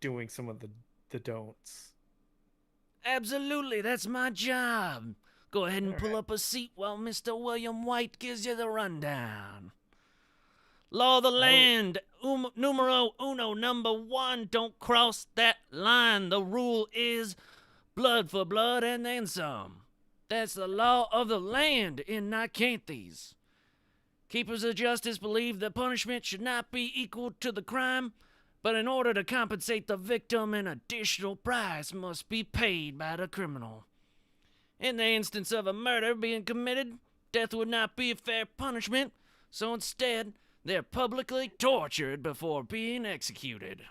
doing some of the don'ts. Absolutely, that's my job. Go ahead and All pull right. up a seat while Mr. William White gives you the rundown. Law of the land, numero uno, number 1, don't cross that line. The rule is blood for blood and then some. That's the law of the land in Nyctanthes. Keepers of justice believe the punishment should not be equal to the crime, but in order to compensate the victim, an additional price must be paid by the criminal. In the instance of a murder being committed, death would not be a fair punishment, so instead, they're publicly tortured before being executed.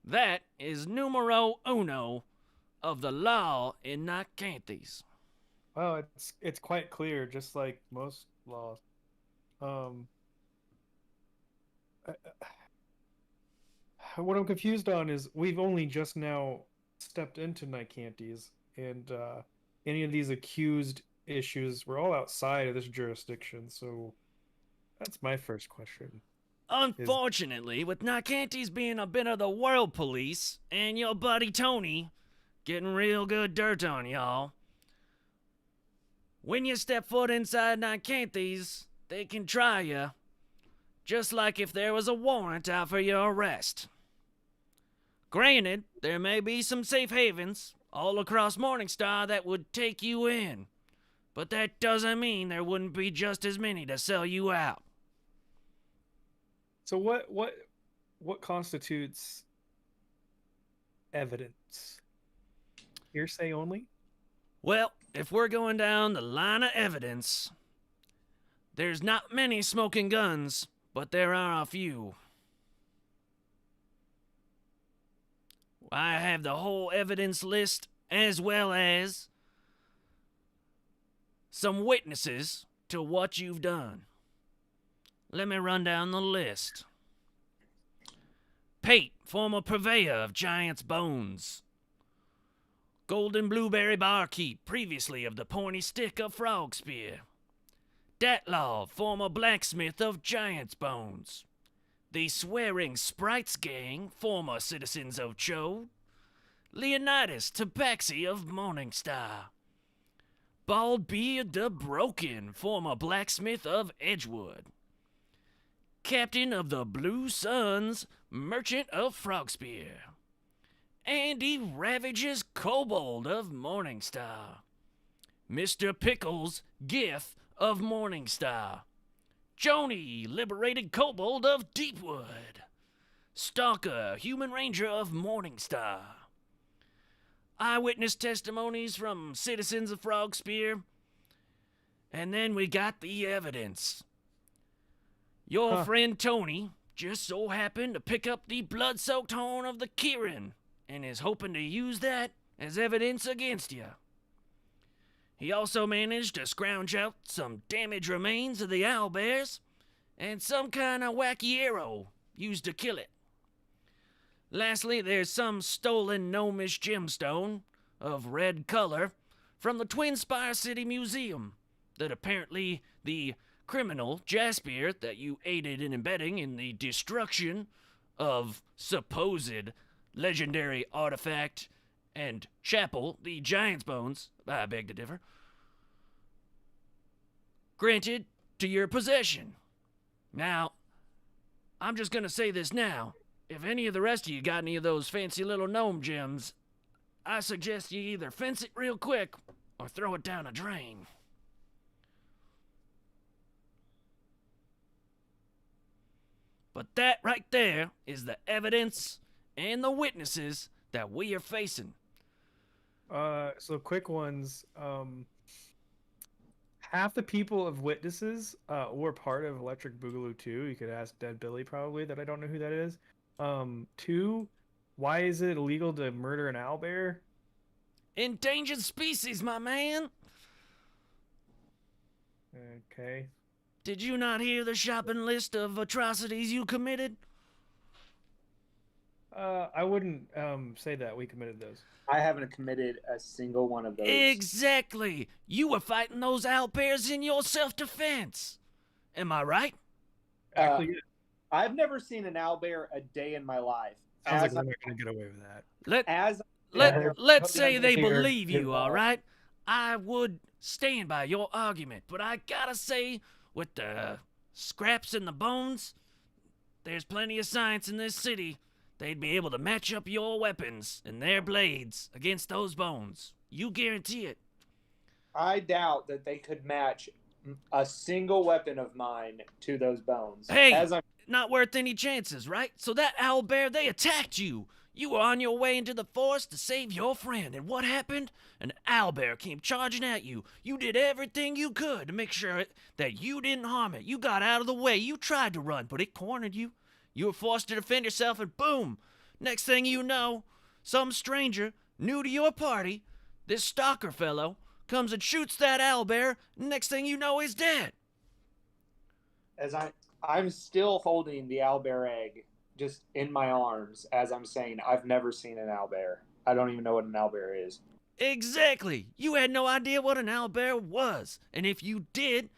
That is numero uno of the law in Nyctanthes. Well, it's quite clear, just like most laws. What I'm confused on is we've only just now stepped into Nyctanthes, and any of these accused issues were all outside of this jurisdiction. So that's my first question. Unfortunately, with Nyctanthes being a bit of the world police, and your buddy Tony getting real good dirt on y'all, when you step foot inside Nyctanthes, they can try you, just like if there was a warrant out for your arrest. Granted, there may be some safe havens all across Morningstar that would take you in, but that doesn't mean there wouldn't be just as many to sell you out. So what constitutes evidence? Hearsay only? Well, if we're going down the line of evidence, there's not many smoking guns, but there are a few. I have the whole evidence list as well as some witnesses to what you've done. Let me run down the list. Pate, former purveyor of Giant's Bones. Golden Blueberry Barkeep, previously of the Pointy Stick of Frog Spear. Datlaw, former blacksmith of Giant's Bones. The Swearing Sprites Gang, former citizens of Chode. Leonidas Tabaxi of Morningstar. Baldbeard the Broken, former blacksmith of Edgewood. Captain of the Blue Suns, merchant of Frogspear. Andy Ravages Kobold of Morningstar. Mr. Pickles, Gith of Morningstar. Joni, liberated kobold of Deepwood. Stalker, human ranger of Morningstar. Eyewitness testimonies from citizens of Frogspear. And then we got the evidence. Your friend Tony just so happened to pick up the blood-soaked horn of the Kieran and is hoping to use that as evidence against you. He also managed to scrounge out some damaged remains of the owlbears and some kind of wacky arrow used to kill it. Lastly, there's some stolen gnomish gemstone of red color from the Twin Spire City Museum that apparently the criminal Jaspier that you aided in abetting in the destruction of supposed legendary artifact and chapel, the Giant's Bones, I beg to differ, granted to your possession. Now, I'm just gonna say this now. If any of the rest of you got any of those fancy little gnome gems, I suggest you either fence it real quick or throw it down a drain. But that right there is the evidence and the witnesses that we are facing. So quick ones. Half the people of witnesses were part of Electric Boogaloo 2. You could ask Dead Billy probably that I don't know who that is. 2, why is it illegal to murder an owlbear? Endangered species, my man. Okay. Did you not hear the shopping list of atrocities you committed? I wouldn't say that we committed those. I haven't committed a single one of those. Exactly. You were fighting those owlbears in your self-defense. Am I right? Actually, yeah. I've never seen an owlbear a day in my life. Sounds like we're not going to get away with that. Let's say they You're- believe you're you, all wrong. right? I would stand by your argument, but I gotta say, with the scraps and the bones, there's plenty of science in this city. They'd be able to match up your weapons and their blades against those bones. You guarantee it. I doubt that they could match a single weapon of mine to those bones. Hey, not worth any chances, right? So that owlbear, they attacked you. You were on your way into the forest to save your friend, and what happened? An owlbear came charging at you. You did everything you could to make sure that you didn't harm it. You got out of the way. You tried to run, but it cornered you. You were forced to defend yourself, and boom! Next thing you know, some stranger, new to your party, this stalker fellow, comes and shoots that owlbear, and next thing you know, he's dead. I'm still holding the owlbear egg just in my arms as I'm saying I've never seen an owlbear. I don't even know what an owlbear is. Exactly. You had no idea what an owlbear was, and if you did,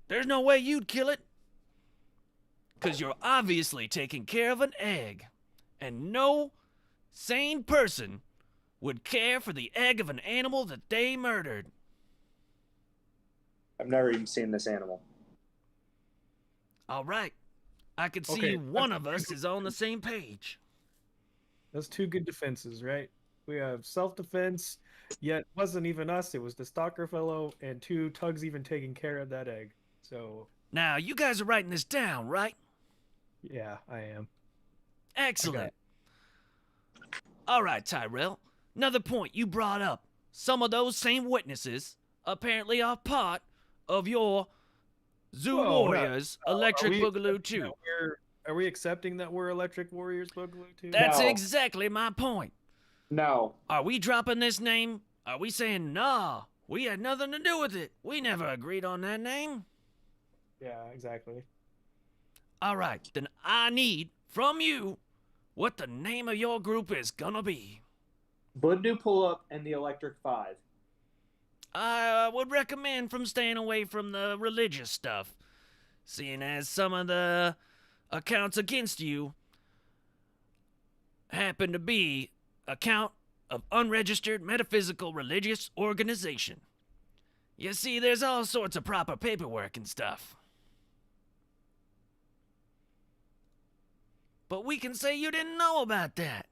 there's no way you'd kill it. Because you're obviously taking care of an egg, and no sane person would care for the egg of an animal that they murdered. I've never even seen this animal. All right. I can see Okay. one of us is on the same page. That's 2 good defenses, right? We have self-defense, yet it wasn't even us. It was the stalker fellow, and 2, Tug's even taking care of that egg. So, Now, you guys are writing this down, right? yeah, I am. Excellent. All right, Tyrell. Another point you brought up. Some of those same witnesses apparently are part of your Zoo Whoa, Warriors no. Electric Are we Boogaloo accepting 2. that Are we accepting that we're Electric Warriors Boogaloo 2? That's No. exactly my point. No. Are we dropping this name? Are we saying, nah, we had nothing to do with it? We never agreed on that name. Yeah, exactly. All right, then I need from you what the name of your group is gonna be. Buddu Pull Up and the Electric 5. I would recommend from staying away from the religious stuff, seeing as some of the accounts against you happen to be account of unregistered metaphysical religious organization. You see, there's all sorts of proper paperwork and stuff. But we can say you didn't know about that.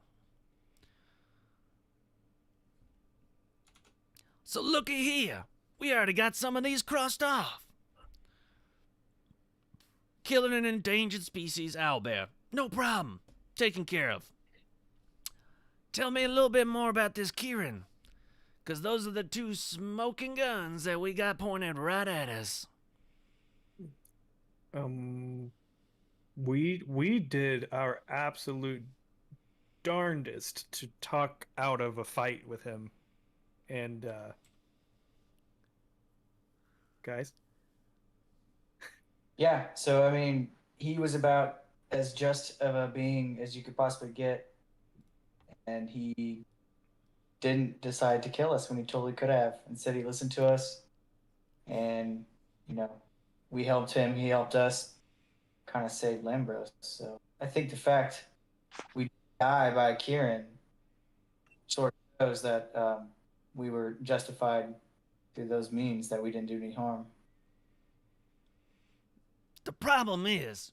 So looky here. We already got some of these crossed off. Killing an endangered species owlbear. No problem. Taken care of. Tell me a little bit more about this Kieran. Because those are the two smoking guns that we got pointed right at us. We did our absolute darndest to talk out of a fight with him. And guys? Yeah, so I mean, he was about as just of a being as you could possibly get, and he didn't decide to kill us when he totally could have. Instead, he listened to us, and we helped him. He helped us, kind of saved Lambrose. So I think the fact we die by Kieran sort of shows that we were justified through those means, that we didn't do any harm. The problem is,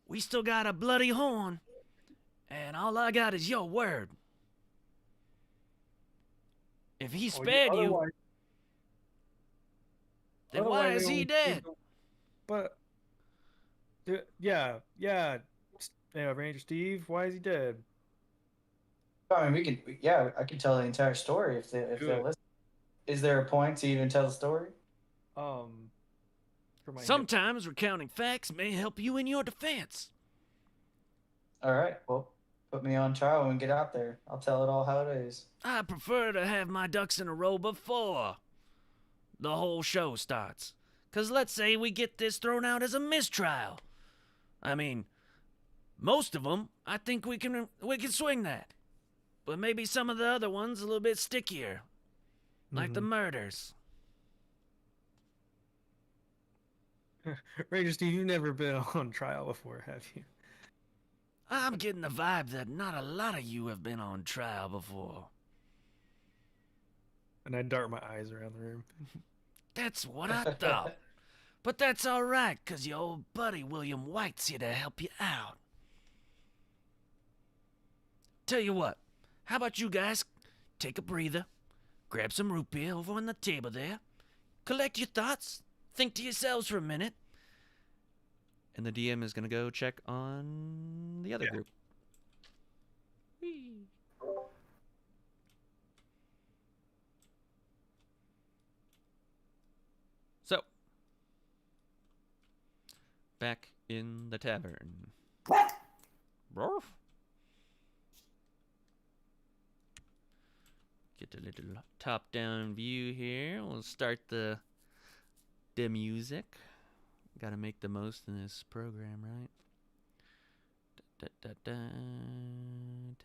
we still got a bloody horn, and all I got is your word. If he spared you, then why is he dead? But yeah, Ranger Steve, why is he dead? I mean, I can tell the entire story if they'll listen. Is there a point to even tell the story? Sometimes recounting facts may help you in your defense. All right, well, put me on trial when we get out there. I'll tell it all how it is. I prefer to have my ducks in a row before the whole show starts. 'Cause let's say we get this thrown out as a mistrial. I mean, most of them, I think we can swing that. But maybe some of the other ones a little bit stickier. Like the murders. Ranger Steve, you've never been on trial before, have you? I'm getting the vibe that not a lot of you have been on trial before. And I dart my eyes around the room. That's what I thought. But that's all right, 'cause your old buddy William White's here to help you out. Tell you what, how about you guys take a breather, grab some root beer over on the table there, collect your thoughts, think to yourselves for a minute, and the DM is going to go check on the other group. Whee. So, back in the tavern. Roar. Get a little top-down view here. We'll start the music. Gotta make the most in this program, right?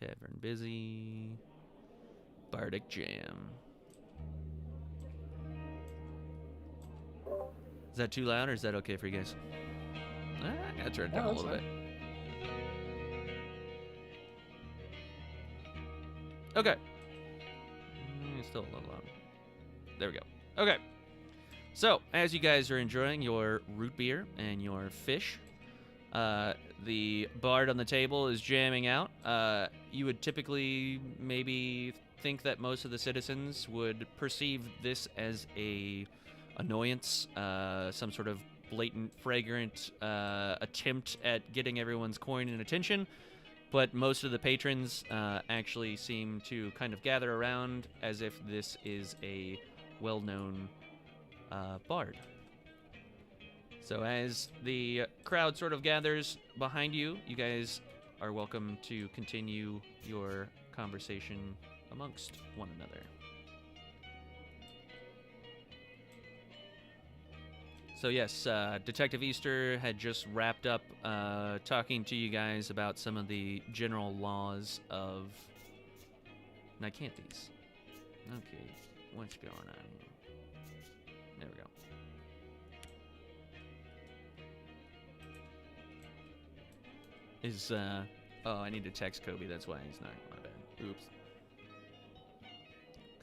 Tavern busy. Bardic jam. Is that too loud or is that okay for you guys? I gotta turn it down a little bit. Okay. Still a little loud. There we go. Okay. So, as you guys are enjoying your root beer and your fish, the bard on the table is jamming out. You would typically maybe think that most of the citizens would perceive this as a annoyance, some sort of blatant, fragrant attempt at getting everyone's coin and attention. But most of the patrons actually seem to kind of gather around as if this is a well-known bard. So as the crowd sort of gathers behind you, you guys are welcome to continue your conversation amongst one another. So yes, Detective Easter had just wrapped up talking to you guys about some of the general laws of Nyctanthes. Okay, what's going on here? There we go. Oh, I need to text Kobe, that's why he's not, my bad. Oops.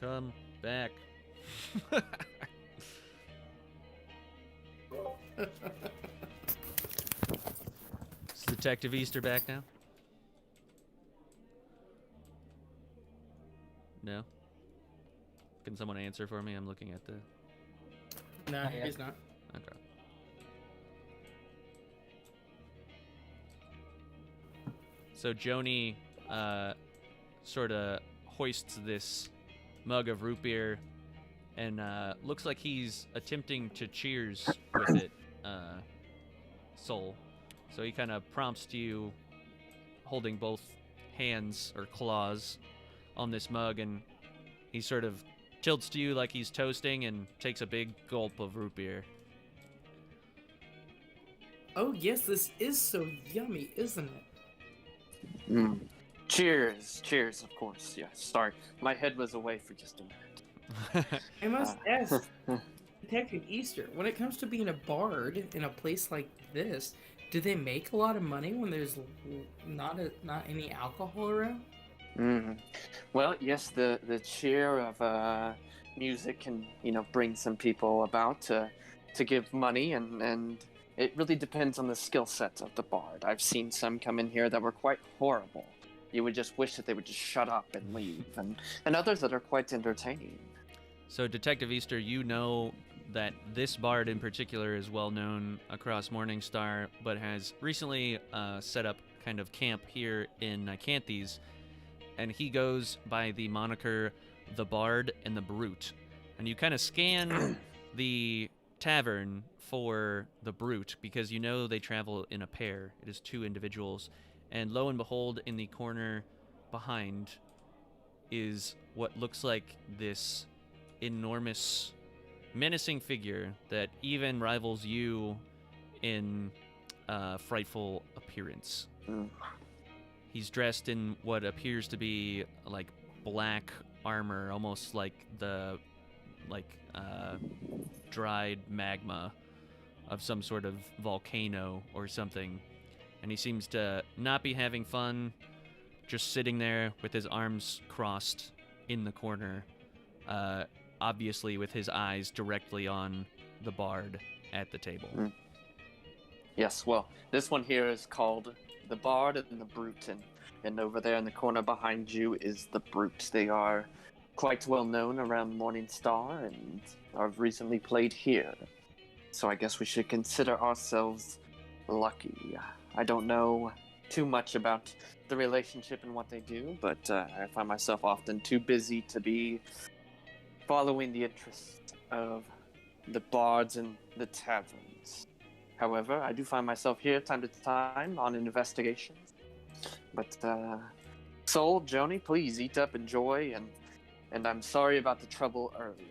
Come back. Is Detective Easter back now? No? Can someone answer for me? I'm looking at the... No, he's not. Okay. So Joni sort of hoists this mug of root beer and looks like he's attempting to cheers with it, Soul. So he kind of prompts to you, holding both hands or claws on this mug, and he sort of tilts to you like he's toasting and takes a big gulp of root beer. Oh yes, this is so yummy, isn't it? Mm. Cheers, cheers, of course. Yes. Sorry, my head was away for just a minute. I must ask, Detective Easter, when it comes to being a bard in a place like this, do they make a lot of money when there's not any alcohol around? Mm. Well, yes, the cheer of music can bring some people about to give money, and it really depends on the skill set of the bard. I've seen some come in here that were quite horrible. You would just wish that they would just shut up and leave, and others that are quite entertaining. So, Detective Easter, you know that this bard in particular is well known across Morningstar, but has recently set up kind of camp here in Nyctanthes, and he goes by the moniker The Bard and the Brute. And you kind of scan the tavern for the Brute because you know they travel in a pair. It is two individuals. And lo and behold, in the corner behind is what looks like this enormous, menacing figure that even rivals you in frightful appearance. Mm. He's dressed in what appears to be like black armor, almost like the dried magma of some sort of volcano or something. And he seems to not be having fun, just sitting there with his arms crossed in the corner, obviously with his eyes directly on the bard at the table. Mm. Yes, well, this one here is called The Bard and the Brute, and over there in the corner behind you is the Brute. They are quite well known around Morningstar and have recently played here. So I guess we should consider ourselves lucky. I don't know too much about the relationship and what they do, but I find myself often too busy to be following the interests of the bards and the taverns. However, I do find myself here time to time on investigations. But Soul, Joni, please eat up, enjoy, and I'm sorry about the trouble earlier.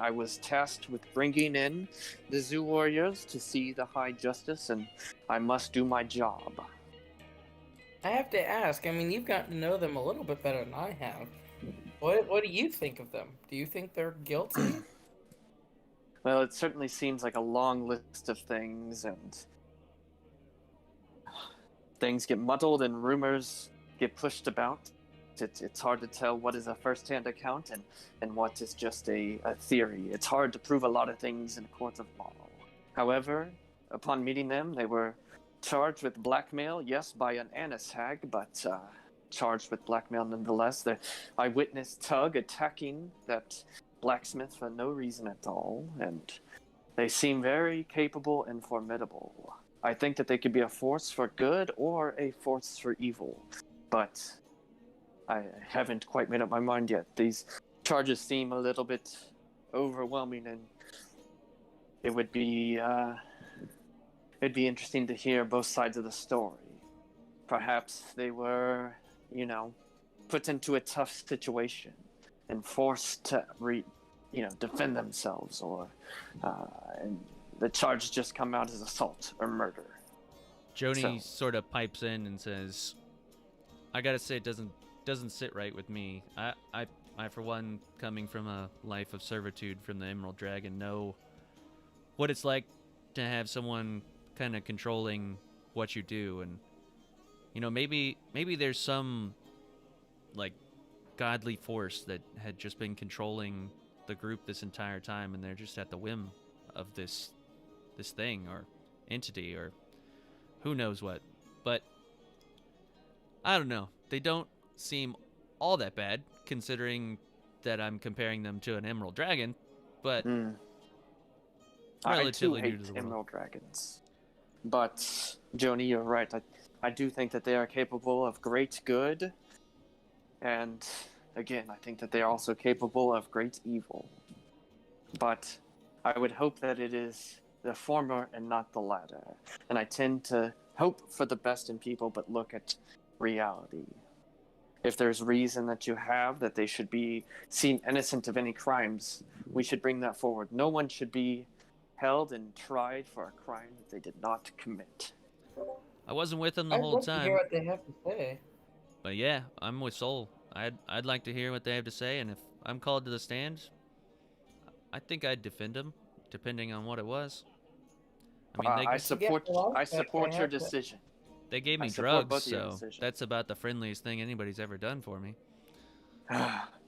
I was tasked with bringing in the zoo warriors to see the High Justice, and I must do my job. I have to ask, I mean, you've gotten to know them a little bit better than I have. What do you think of them? Do you think they're guilty? Well, it certainly seems like a long list of things, and things get muddled and rumors get pushed about. It's hard to tell what is a first-hand account and what is just a theory. It's hard to prove a lot of things in a court of law. However, upon meeting them, they were charged with blackmail, yes, by an anise hag, but charged with blackmail nonetheless. I witnessed Tug attacking that blacksmith for no reason at all, and they seem very capable and formidable. I think that they could be a force for good or a force for evil, but I haven't quite made up my mind yet. These charges seem a little bit overwhelming, and it'd be interesting to hear both sides of the story. Perhaps they were, put into a tough situation and forced to defend themselves, or and the charges just come out as assault or murder. Joni sort of pipes in and says, I gotta say, it doesn't sit right with me. I for one, coming from a life of servitude from the Emerald Dragon, know what it's like to have someone kind of controlling what you do, and maybe there's some godly force that had just been controlling the group this entire time, and they're just at the whim of this thing or entity or who knows what. But I don't know. They don't seem all that bad, considering that I'm comparing them to an Emerald Dragon, but I too relatively new hate to the world. Emerald Dragons. But, Joni, you're right. I do think that they are capable of great good. And, again, I think that they are also capable of great evil. But I would hope that it is the former and not the latter. And I tend to hope for the best in people, but look at reality. If there's reason that you have that they should be seen innocent of any crimes, we should bring that forward. No one should be held and tried for a crime that they did not commit. I wasn't with them the I'd whole love to hear time, what they have to say. but yeah, I'm with Soul. I'd like to hear what they have to say, and if I'm called to the stand, I think I'd defend them, depending on what it was. I mean, I support your decision. they gave me I support drugs, both of your so decisions. that's about the friendliest thing anybody's ever done for me.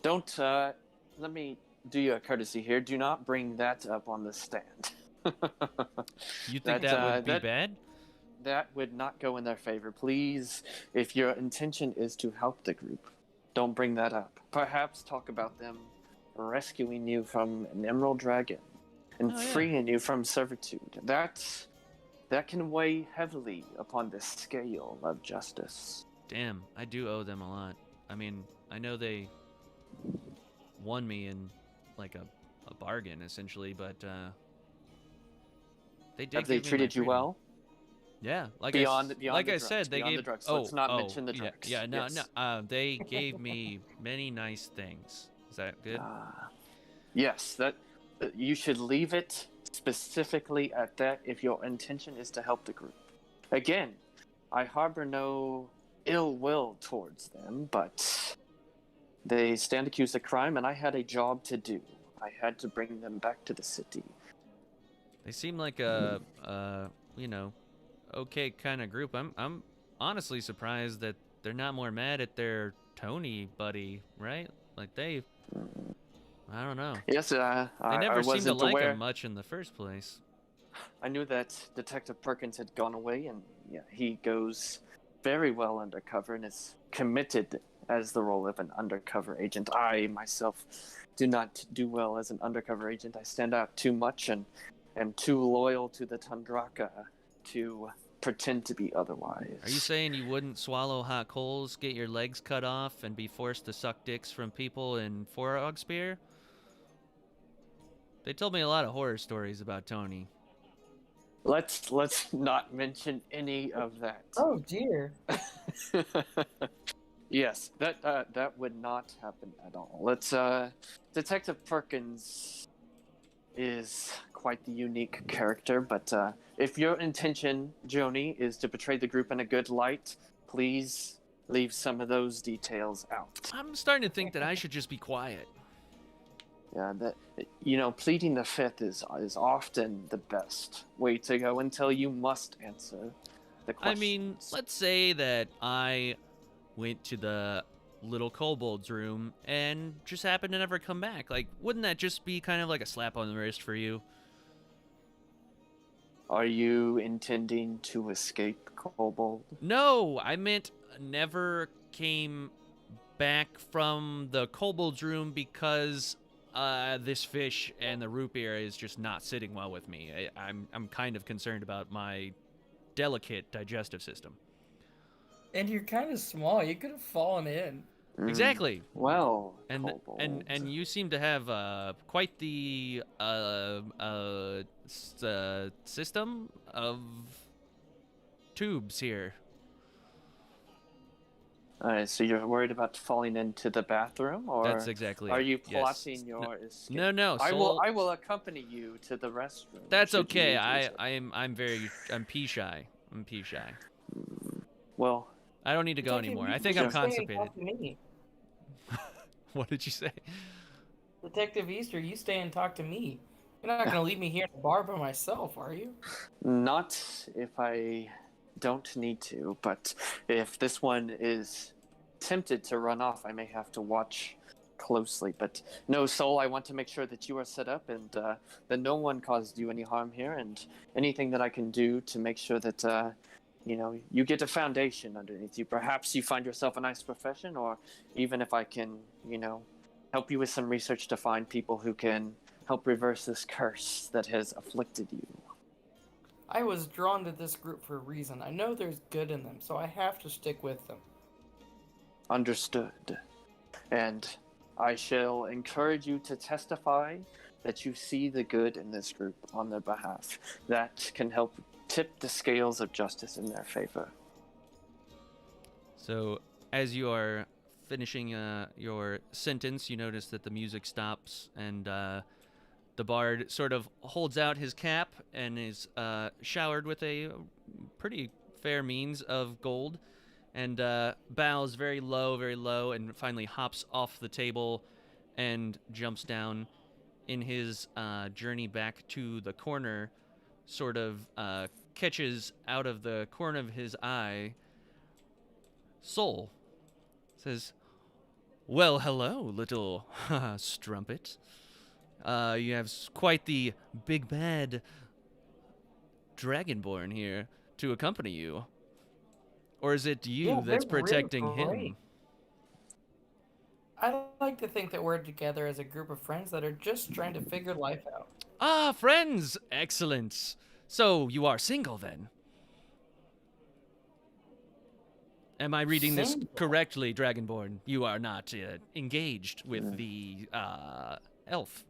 Don't, let me do you a courtesy here. Do not bring that up on the stand. You think that would be bad? That would not go in their favor. Please, if your intention is to help the group, don't bring that up. Perhaps talk about them rescuing you from an emerald dragon and freeing you from servitude. That can weigh heavily upon the scale of justice. Damn, I do owe them a lot. I mean, I know they won me in like a bargain essentially, but they did. Have they give me my treated you freedom. well? Yeah, like Beyond like the I drugs, said, they beyond gave. the drugs. Let's not mention the yeah, drugs. Yeah, no, Yes. no. They gave me many nice things. Is that good? Yes, that you should leave it specifically at that if your intention is to help the group. Again, I harbor no ill will towards them, but they stand accused of crime, and I had a job to do. I had to bring them back to the city. They seem like a okay kind of group. I'm honestly surprised that they're not more mad at their Tony buddy, right? Like I don't know. Yes, They never I seemed to wasn't like aware. him much in the first place. I knew that Detective Perkins had gone away, and yeah, he goes very well undercover and is committed as the role of an undercover agent. I myself do not do well as an undercover agent. I stand out too much and am too loyal to the Tundraka to pretend to be otherwise. Are you saying you wouldn't swallow hot coals, get your legs cut off, and be forced to suck dicks from people in Four-Ogspear? They told me a lot of horror stories about Tony. Let's not mention any of that. Oh dear. Yes, that would not happen at all. Let's Detective Perkins is quite the unique character, but if your intention, Joni, is to portray the group in a good light, please leave some of those details out. I'm starting to think that I should just be quiet. Yeah, pleading the fifth is often the best way to go until you must answer the questions. I mean, let's say that I went to the little kobold's room and just happened to never come back. Like, wouldn't that just be kind of like a slap on the wrist for you? Are you intending to escape Kobold? No, I meant never came back from the kobold's room because this fish and the root beer is just not sitting well with me. I'm kind of concerned about my delicate digestive system. And you're kind of small. You could have fallen in. Exactly. Well, and Kobold. and you seem to have quite the system of tubes here. Alright, so you're worried about falling into the bathroom, or That's exactly are it, you yes. plotting your escape? No. I Soul, will accompany you to the restroom. That's should you okay. need to. I'm pee shy. I'm pee shy. Well, I don't need to go anymore. I think I'm constipated. Talk to me. What did you say? Detective Easter, you stay and talk to me. You're not going to leave me here in the bar by myself, are you? not if I don't need to, but if this one is tempted to run off, I may have to watch closely. But no, Soul, I want to make sure that you are set up and that no one caused you any harm here, and anything that I can do to make sure that you get a foundation underneath you. Perhaps you find yourself a nice profession, or even if I can, help you with some research to find people who can help reverse this curse that has afflicted you. I was drawn to this group for a reason. I know there's good in them, so I have to stick with them. Understood. And I shall encourage you to testify that you see the good in this group on their behalf. That can help tip the scales of justice in their favor. So, as you are finishing your sentence, you notice that the music stops, and the bard sort of holds out his cap and is showered with a pretty fair means of gold, and bows very low, and finally hops off the table and jumps down. In his journey back to the corner, sort of catches out of the corner of his eye Soul. Says, "Well, hello, little strumpet. You have quite the big bad dragonborn here to accompany you. Or is it you Yeah, that's they're really protecting great. him?" I like to think that we're together as a group of friends that are just trying to figure life out. Ah, friends! Excellent. So, you are single, then? Am I reading this Single? correctly, Dragonborn? You are not engaged with the elf.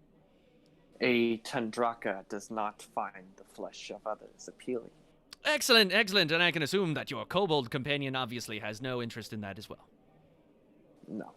A Tandraka does not find the flesh of others appealing. Excellent, excellent. And I can assume that your kobold companion obviously has no interest in that as well. No.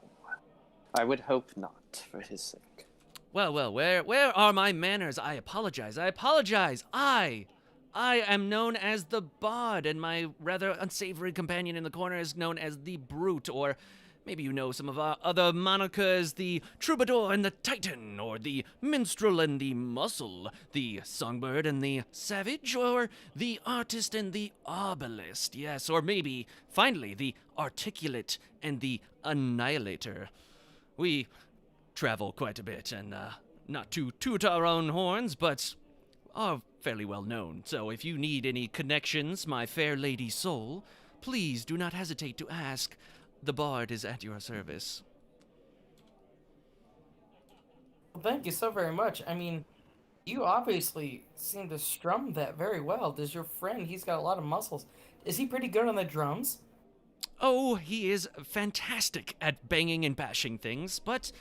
I would hope not, for his sake. Well, where are my manners? I apologize. I am known as the Bard, and my rather unsavory companion in the corner is known as the Brute, or maybe you know some of our other monikers, the Troubadour and the Titan, or the Minstrel and the Muscle, the Songbird and the Savage, or the Artist and the Arbalist, yes, or maybe, finally, the Articulate and the Annihilator. We travel quite a bit, and not to toot our own horns, but are fairly well known. So if you need any connections, my fair lady soul, please do not hesitate to ask. The Bard is at your service. Well, thank you so very much. I mean, you obviously seem to strum that very well. Does your friend, he's got a lot of muscles. Is he pretty good on the drums? Oh, he is fantastic at banging and bashing things, but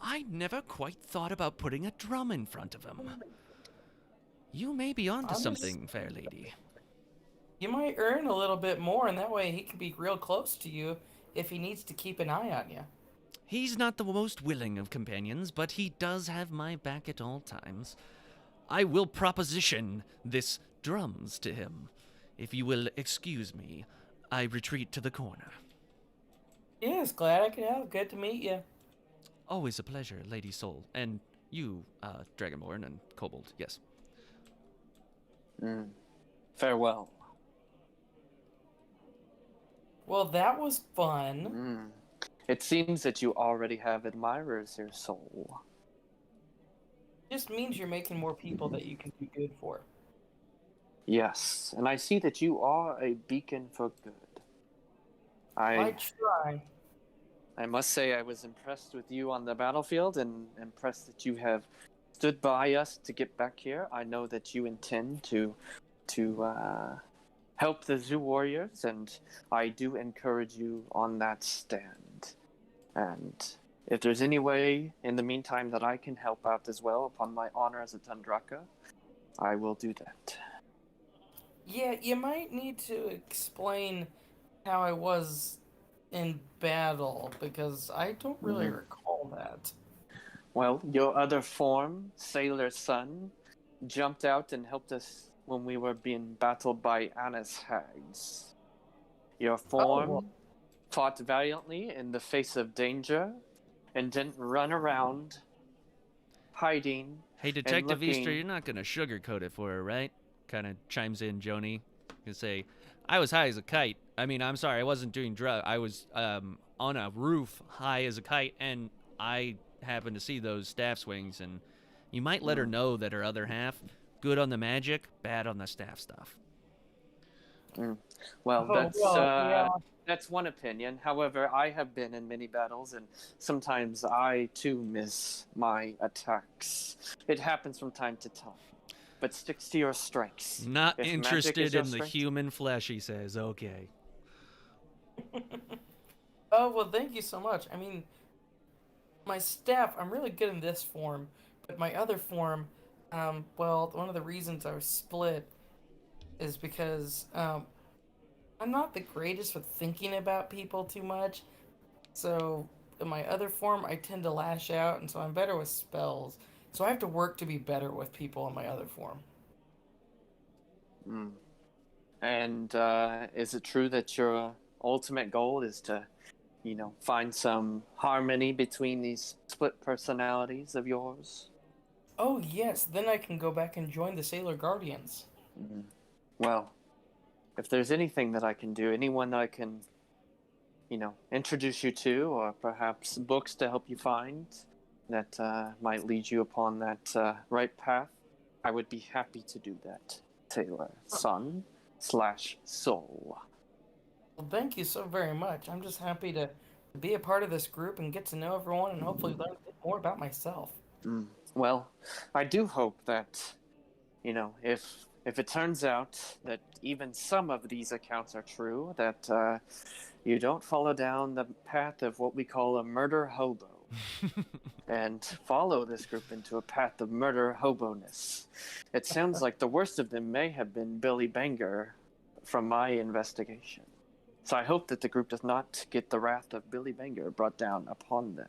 I never quite thought about putting a drum in front of him. You may be onto something, fair lady. You might earn a little bit more, and that way he can be real close to you if he needs to keep an eye on you. He's not the most willing of companions, but he does have my back at all times. I will proposition this drums to him. If you will excuse me, I retreat to the corner. Yes, glad I could help. Good to meet you. Always a pleasure, Lady Soul. And you, Dragonborn and Kobold, yes. Farewell. Well, that was fun. It seems that you already have admirers here, Soul. Just means you're making more people that you can be good for. Yes, and I see that you are a beacon for good. I try. I must say I was impressed with you on the battlefield and impressed that you have stood by us to get back here. I know that you intend to help the zoo warriors, and I do encourage you on that stand. And if there's any way in the meantime that I can help out as well, upon my honor as a Tandraka, I will do that. Yeah, you might need to explain how I was in battle, because I don't really recall that. Well, your other form, Sailor Sun, jumped out and helped us when we were being battled by Anna's hags. Your form fought valiantly in the face of danger and didn't run around hiding. Hey, Detective Easter, you're not going to sugarcoat it for her, right? Kind of chimes in Joni. You say, I was high as a kite. I mean, I'm sorry, I wasn't doing drugs. I was on a roof high as a kite, and I happened to see those staff swings, and you might let her know that her other half, good on the magic, bad on the staff stuff. Well, that's one opinion. However, I have been in many battles, and sometimes I, too, miss my attacks. It happens from time to time. but sticks to your strengths. Not If magic is interested your in the strength- human flesh, he says. Okay. Oh, well, thank you so much. I mean, my staff, I'm really good in this form, but my other form, well, one of the reasons I was split is because I'm not the greatest with thinking about people too much. So in my other form, I tend to lash out, and so I'm better with spells. So I have to work to be better with people in my other form. Mm. And is it true that your ultimate goal is to, find some harmony between these split personalities of yours? Oh yes, then I can go back and join the Sailor Guardians. Mm. Well, if there's anything that I can do, anyone that I can, introduce you to, or perhaps books to help you find that might lead you upon that right path, I would be happy to do that, Taylor. Son/soul. Well, thank you so very much. I'm just happy to be a part of this group and get to know everyone and hopefully learn a bit more about myself. Mm. Well, I do hope that, if it turns out that even some of these accounts are true, that you don't follow down the path of what we call a murder hobo and follow this group into a path of murder hobo-ness. It sounds like the worst of them may have been Billy Banger from my investigation. So I hope that the group does not get the wrath of Billy Banger brought down upon them.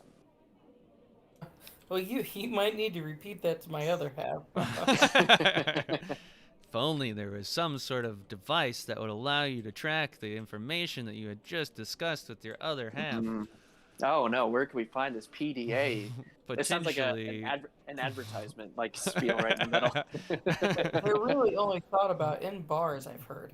Well, you might need to repeat that to my other half. If only there was some sort of device that would allow you to track the information that you had just discussed with your other half. Mhm. Oh no, where can we find this PDA? It sounds like Potentially. an advertisement, like spiel right in the middle. They're really only thought about in bars, I've heard.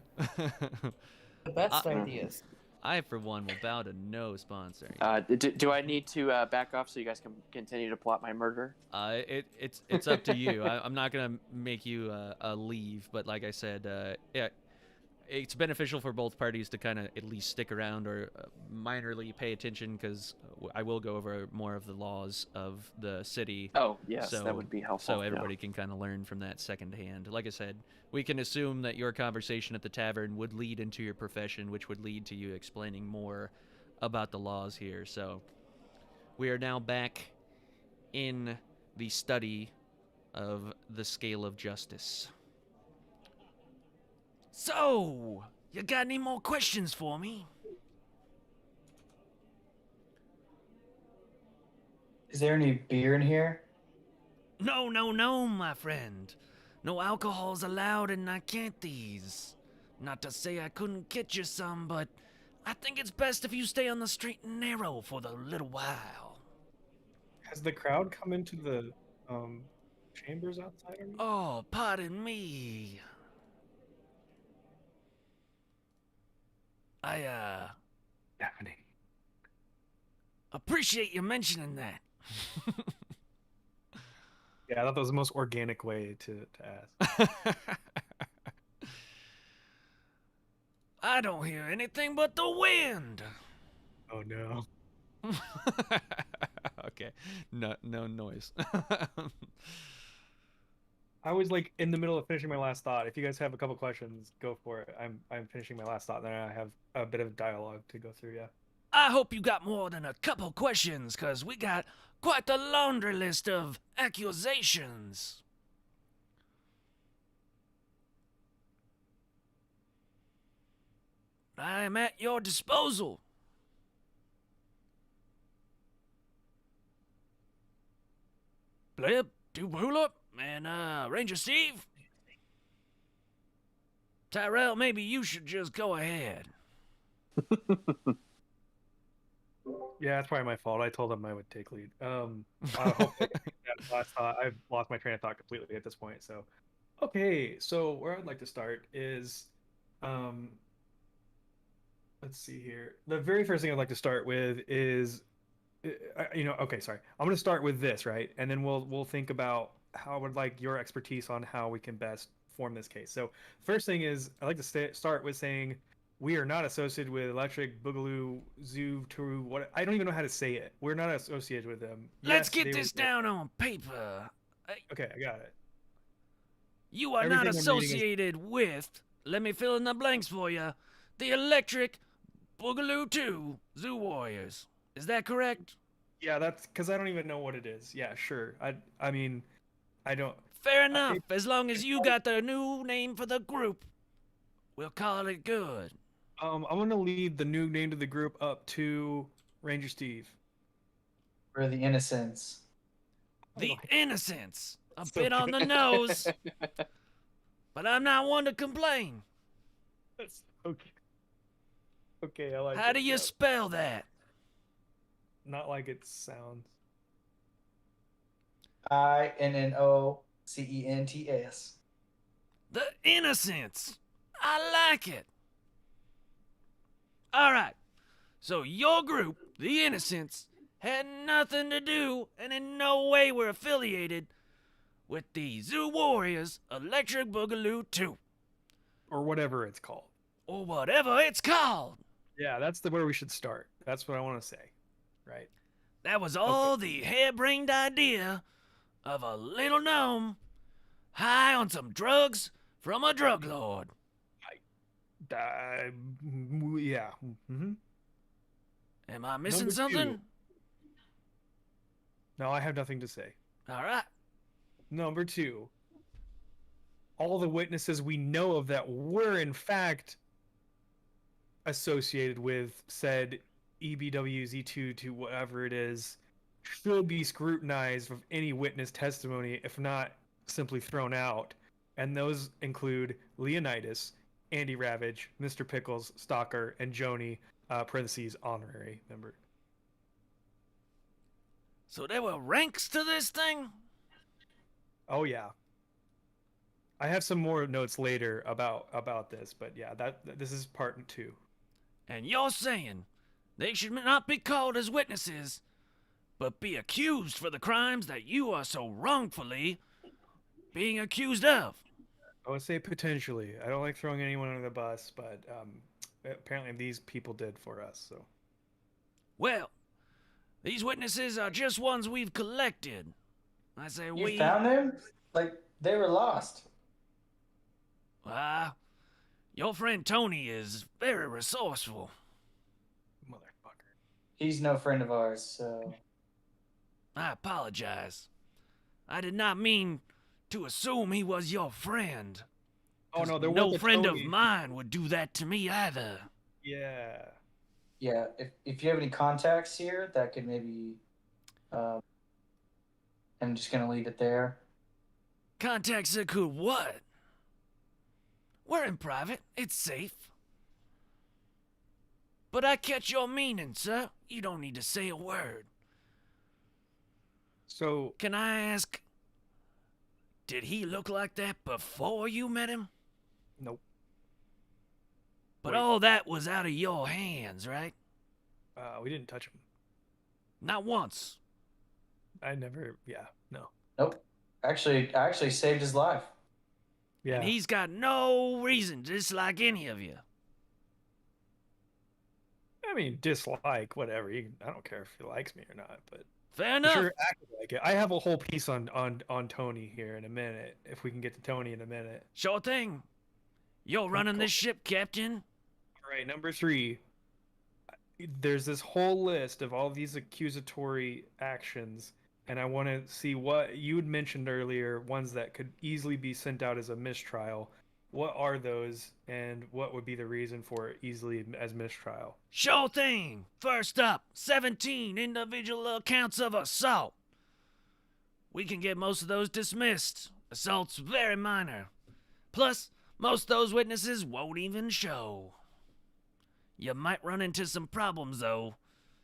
The best ideas. I, for one, will bow to no sponsoring. Do I need to back off so you guys can continue to plot my murder? It's up to you. I'm not gonna make you leave, but like I said, yeah, it's beneficial for both parties to kind of at least stick around or minorly pay attention, because I will go over more of the laws of the city. Oh yes, that would be helpful. So everybody can kind of learn from that secondhand. Like I said, we can assume that your conversation at the tavern would lead into your profession, which would lead to you explaining more about the laws here. So we are now back in the study of the scale of justice. So, you got any more questions for me? Is there any beer in here? No, my friend. No alcohol's allowed in Nyctanthes. Not to say I couldn't get you some, but I think it's best if you stay on the straight and narrow for the little while. Has the crowd come into the chambers outside? Or Oh, pardon me. happening? Appreciate you mentioning that. Yeah, I thought that was the most organic way to ask. I don't hear anything but the wind. Oh no. Okay, no noise. I was like in the middle of finishing my last thought. If you guys have a couple questions, go for it. I'm finishing my last thought, then I have a bit of dialogue to go through. Yeah. I hope you got more than a couple questions, cause we got quite the laundry list of accusations. I am at your disposal. Blip, Dubulip, and Ranger Steve. Tyrell, maybe you should just go ahead. Yeah, that's probably my fault. I told them I would take lead. I hope that last thought. I've lost my train of thought completely at this point. So, okay. So where I'd like to start is, let's see here. The very first thing I'd like to start with is, okay, sorry. I'm going to start with this, right? And then we'll think about how I would like your expertise on how we can best form this case. So first thing is, I'd like to start with saying we are not associated with Electric Boogaloo Zoo Turu. What, I don't even know how to say it. We're not associated with them. Let's Yes, get this down on paper. Okay, I got it. You are Everything not I'm reading is- associated with, let me fill in the blanks for you, the Electric Boogaloo 2 Zoo Warriors. Is that correct? Yeah, that's because I don't even know what it is. Yeah, sure. I mean, I don't. Fair enough. As long as you got the new name for the group, we'll call it good. I'm gonna leave the new name to the group up to Ranger Steve. For the innocents. The Innocents. A So bit on the good. nose, but I'm not one to complain. That's okay. Okay, I like. How it, do you yeah. spell that? Not like it sounds. INNOCENTS. The Innocents. I like it. All right. So your group, the Innocents, had nothing to do and in no way were affiliated with the Zoo Warriors Electric Boogaloo 2. Or whatever it's called. Or whatever it's called. Yeah, that's where we should start. That's what I want to say. Right. That was all the harebrained idea of a little gnome high on some drugs from a drug lord. Yeah. Mm-hmm. Am I missing Number something? 2. No, I have nothing to say. All right. Number 2. All the witnesses we know of that were in fact associated with said EBWZ2 to whatever it is should be scrutinized of any witness testimony, if not simply thrown out. And those include Leonidas, Andy Ravage, Mr. Pickles, Stalker, and Joni, parentheses, honorary member. So there were ranks to this thing? Oh yeah. I have some more notes later about this, but yeah, this is part 2. And you're saying they should not be called as witnesses, but be accused for the crimes that you are so wrongfully being accused of? I would say potentially. I don't like throwing anyone under the bus, but apparently these people did for us. So. Well, these witnesses are just ones we've collected. I say You found them? Like, they were lost. Your friend Tony is very resourceful. Motherfucker. He's no friend of ours, so... I apologize. I did not mean to assume he was your friend. Oh no, there no was a friend Tony. of mine would do that to me either. Yeah. Yeah, if you have any contacts here, that could maybe... I'm just gonna leave it there. Contacts that could what? We're in private. It's safe. But I catch your meaning, sir. You don't need to say a word. So Can I ask, did he look like that before you met him? nope. But Wait. all that was out of your hands, right? We didn't touch him. Not once. I never. Yeah. No. Nope. I actually saved his life. Yeah. And he's got no reason to dislike any of you. I mean, dislike whatever. I don't care if he likes me or not, but Fair for enough. sure acted like it. I have a whole piece on Tony here in a minute. If we can get to Tony in a minute. Sure thing. You're running this ship, Captain. All right, number 3. There's this whole list of all these accusatory actions, and I want to see what you had mentioned earlier, ones that could easily be sent out as a mistrial. What are those, and what would be the reason for it easily as mistrial? Sure thing. First up, 17 individual accounts of assault. We can get most of those dismissed. Assault's very minor. Plus, most of those witnesses won't even show. You might run into some problems, though,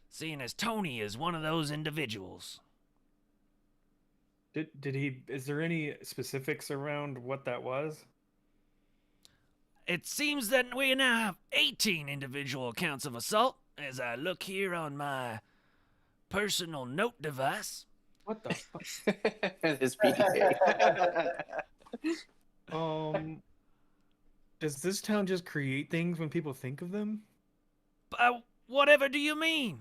seeing as Tony is one of those individuals. Did he? Is there any specifics around what that was? It seems that we now have 18 individual accounts of assault, as I look here on my personal note device. What the fuck? His PDA. Does this town just create things when people think of them? Whatever do you mean?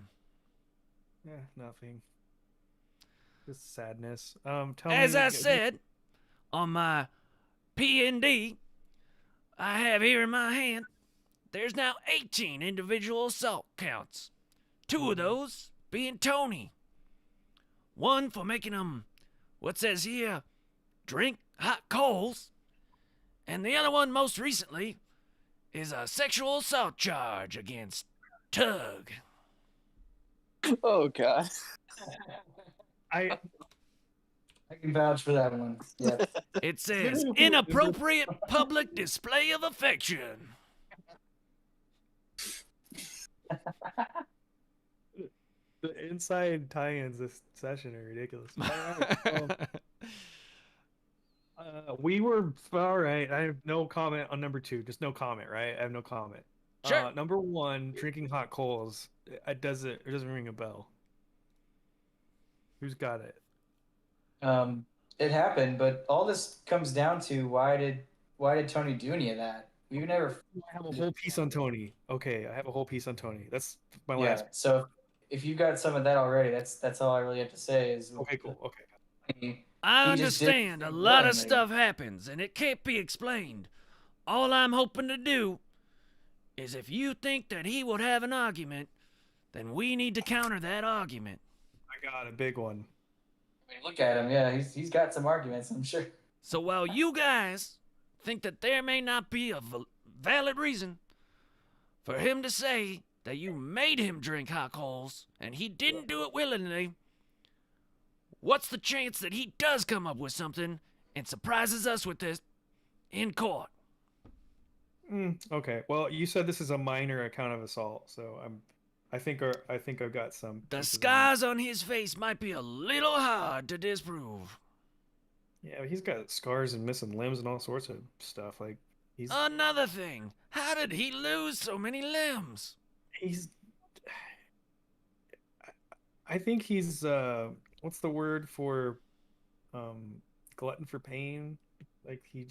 Nothing. Just sadness. Tell As me, I said, on my PND, I have here in my hand, there's now 18 individual assault counts. 2 of those being Tony. 1 for making him, what says here, drink hot coals. And the other one, most recently, is a sexual assault charge against Tug. Oh god. I I can vouch for that one. Yeah. It says inappropriate public display of affection. the inside tie-ins this session are ridiculous. All right. We were all right. I have no comment on number 2. Just no comment, right? I have no comment. Sure. Number 1, drinking hot coals. It doesn't ring a bell. Who's got it? It happened, but all this comes down to why did Tony do any of that? We've never. I have a whole piece on Tony. Okay, I have a whole piece on Tony. That's my Yeah. last. So if you got some of that already, that's all I really have to say. Is Okay, cool. Okay. I He just did understand a it lot of willingly. stuff happens and it can't be explained. All I'm hoping to do is if you think that he would have an argument, then we need to counter that argument. I got a big one. I mean, look at him. Yeah, he's got some arguments, I'm sure. So while you guys think that there may not be a valid reason for him to say that you made him drink hot coals and he didn't do it willingly, what's the chance that he does come up with something and surprises us with this in court? Okay. Well, you said this is a minor account of assault, so I think I've got some. The pieces on scars on his face might be a little hard to disprove. it. Yeah, he's got scars and missing limbs and all sorts of stuff. Like he's Another thing, how did he lose so many limbs? he's. I think he's what's the word for glutton for pain? Like he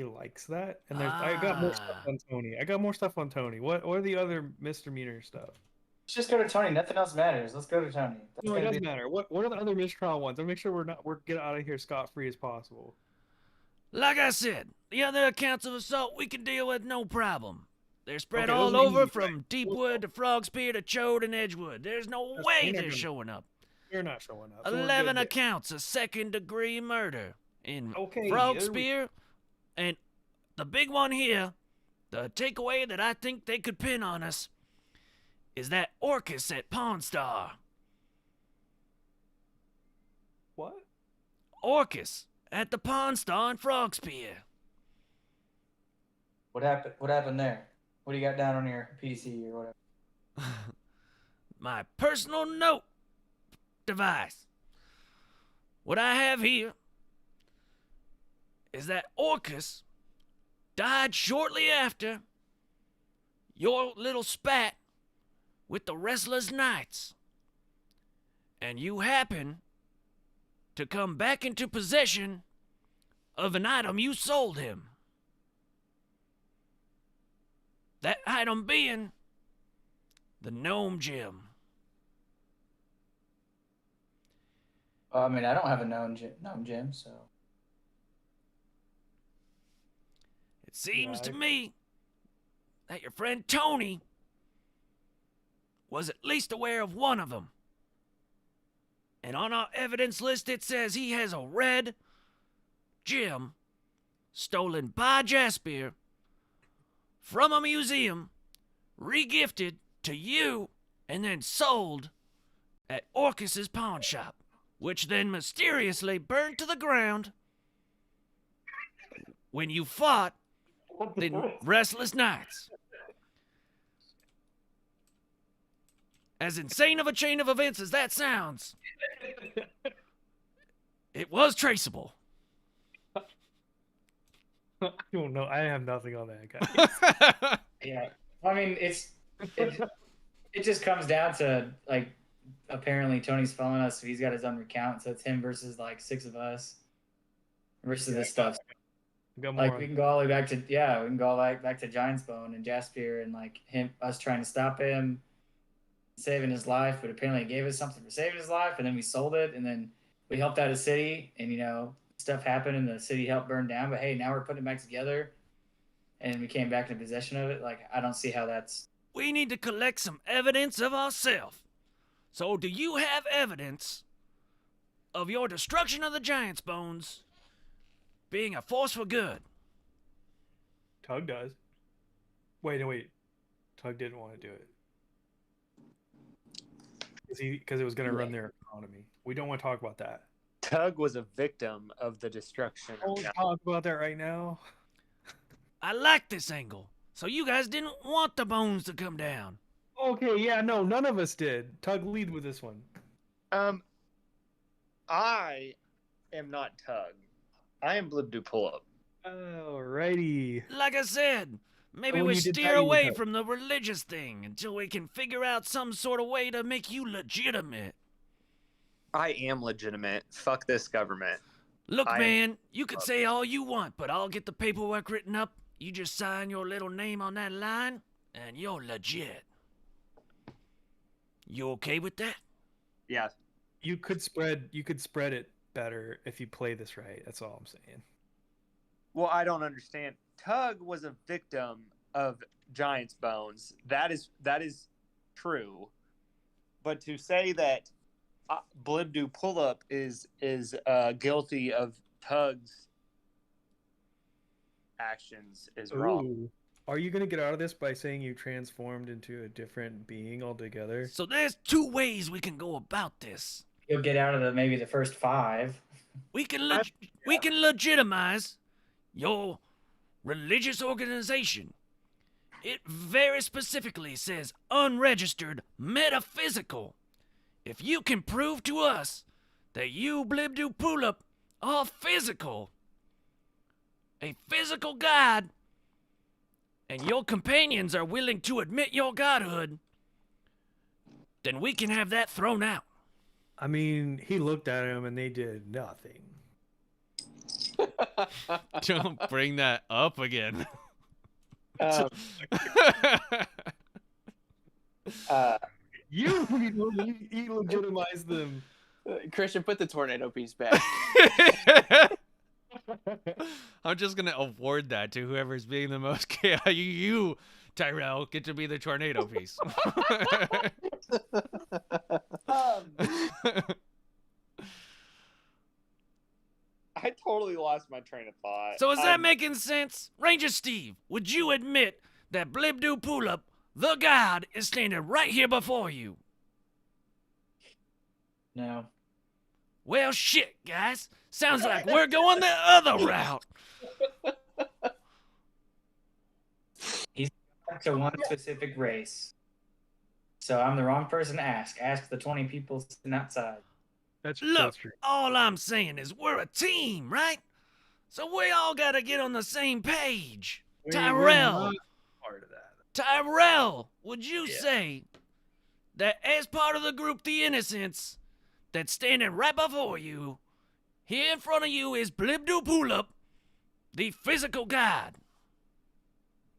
likes that. And I got more stuff on Tony. What are the other misdemeanor stuff? Let's just go to Tony. Nothing else matters. Let's go to Tony. That's No, it gotta doesn't be- matter. What are the other mistrial ones? I'll make sure we're get out of here scot-free as possible. Like I said, the other accounts of assault we can deal with no problem. They're spread Okay, those all are over easy, from right? Deepwood to Frogspear to Chode and Edgewood. There's no That's- way they're not they're gonna- showing up. They're not showing up. So we're 11 good there. accounts of second-degree murder in Okay, Frogspear, and the big one here, the takeaway that I think they could pin on us, is that Orcus at Pawn Star. What? Orcus at the Pawn Star in Frogspear. What happened? What happened there? What do you got down on your PC or whatever? My personal note device. What I have here is that Orcus died shortly after your little spat with the Restless Knights. And you happen to come back into possession of an item you sold him. That item being the Gnome Gem. I mean, I don't have a known gym, so. It seems Yeah, to me that your friend Tony was at least aware of one of them. And on our evidence list, it says he has a red gem stolen by Jaspier from a museum, regifted to you, and then sold at Orcus's pawn shop, which then mysteriously burned to the ground when you fought the Restless Knights. As insane of a chain of events as that sounds, it was traceable. I don't know. I have nothing on that guy. Yeah, I mean, it just comes down to like, apparently Tony's following us, so he's got his own account, so it's him versus like 6 of us versus this stuff. Got more Like on- we can go all the way back to we can go all the way back to Giant's Bone and Jaspier and like us trying to stop him, saving his life, but apparently it gave us something for saving his life, and then we sold it, and then we helped out a city, and stuff happened and the city helped burn down, but hey, now we're putting it back together and we came back in possession of it. Like, I don't see how that's... We need to collect some evidence of ourselves. So do you have evidence of your destruction of the Giant's Bones being a force for good? Tug does. Wait. Tug didn't want to do it. Because it was going to run their economy. We don't want to talk about that. Tug was a victim of the destruction. Don't talk about that right now. I like this angle. So you guys didn't want the bones to come down. Okay, yeah, no, none of us did. Tug, lead with this one. I am not Tug. I am Blibdu Pull-Up. Alrighty. Like I said, maybe when we you did steer that, you away were- from the religious thing until we can figure out some sort of way to make you legitimate. I am legitimate. Fuck this government. Look, I am- man, you can say all you want, but I'll get the paperwork written up. You just sign your little name on that line, and you're legit. You okay with that? Yeah. You could spread it better if you play this right. That's all I'm saying. Well, I don't understand. Tug was a victim of Giant's Bones. That is true. But to say that Blibdu Pull-Up is guilty of Tug's actions is wrong. Ooh. Are you going to get out of this by saying you transformed into a different being altogether? So there's two ways we can go about this. You'll get out of maybe the first 5. We can legitimize your religious organization. It very specifically says unregistered metaphysical. If you can prove to us that you Blibdu Pull-Up are physical, a physical god, and your companions are willing to admit your godhood, then we can have that thrown out. I mean, he looked at him and they did nothing. Don't bring that up again. You legitimized them. Christian, put the tornado piece back. I'm just gonna award that to whoever's being the most chaotic. You, Tyrell, get to be the tornado piece. I totally lost my train of thought. So is that making sense? Ranger Steve, would you admit that Blibdu Pull-Up, the god, is standing right here before you? No. Well, shit, guys. Sounds like we're going the other route. He's to one specific race. So I'm the wrong person to ask. Ask the 20 people sitting outside. That's Look, true. all I'm saying is we're a team, right? So we all gotta get on the same page. We're Tyrell, not part of that. Tyrell, would you say that as part of the group The Innocents that's standing right before you, here in front of you is Blibdu Pull-Up, the physical god?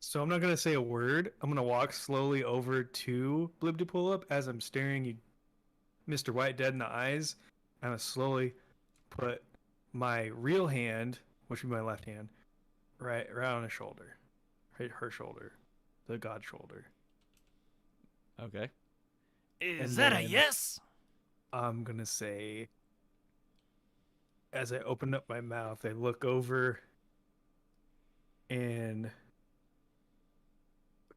So I'm not gonna say a word. I'm gonna walk slowly over to Blibdu Pull-Up as I'm staring you, Mr. White, dead in the eyes. I'm gonna slowly put my real hand, which would be my left hand, right on his shoulder, right her shoulder, the god shoulder. Okay. Is And that a then- yes? I'm gonna say, as I open up my mouth, I look over and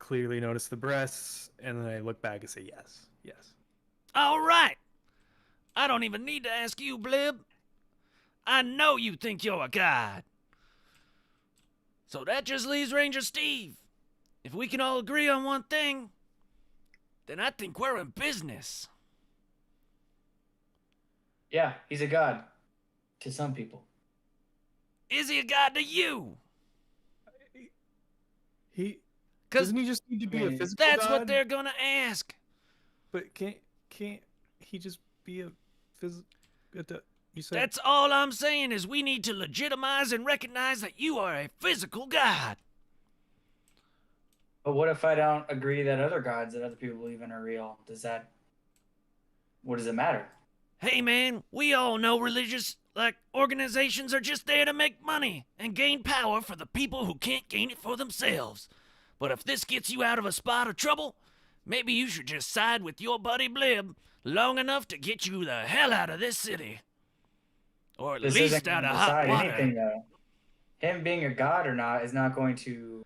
clearly notice the breasts, and then I look back and say yes. All right. I don't even need to ask you, Blib. I know you think you're a god. So that just leaves Ranger Steve. If we can all agree on one thing, then I think we're in business. Yeah, he's a god. To some people. Is he a god to you? He 'Cause doesn't he just need to be a mean, physical that's god? what they're gonna ask. But can't he just be a physical? You said That's all I'm saying is we need to legitimize and recognize that you are a physical god. But what if I don't agree that other gods that other people believe in are real? What does it matter? Hey man, we all know religious like organizations are just there to make money and gain power for the people who can't gain it for themselves. But if this gets you out of a spot of trouble, maybe you should just side with your buddy Blib long enough to get you the hell out of this city. Or at This least isn't out going of to hot decide water. anything, though. Him being a god or not is not going to,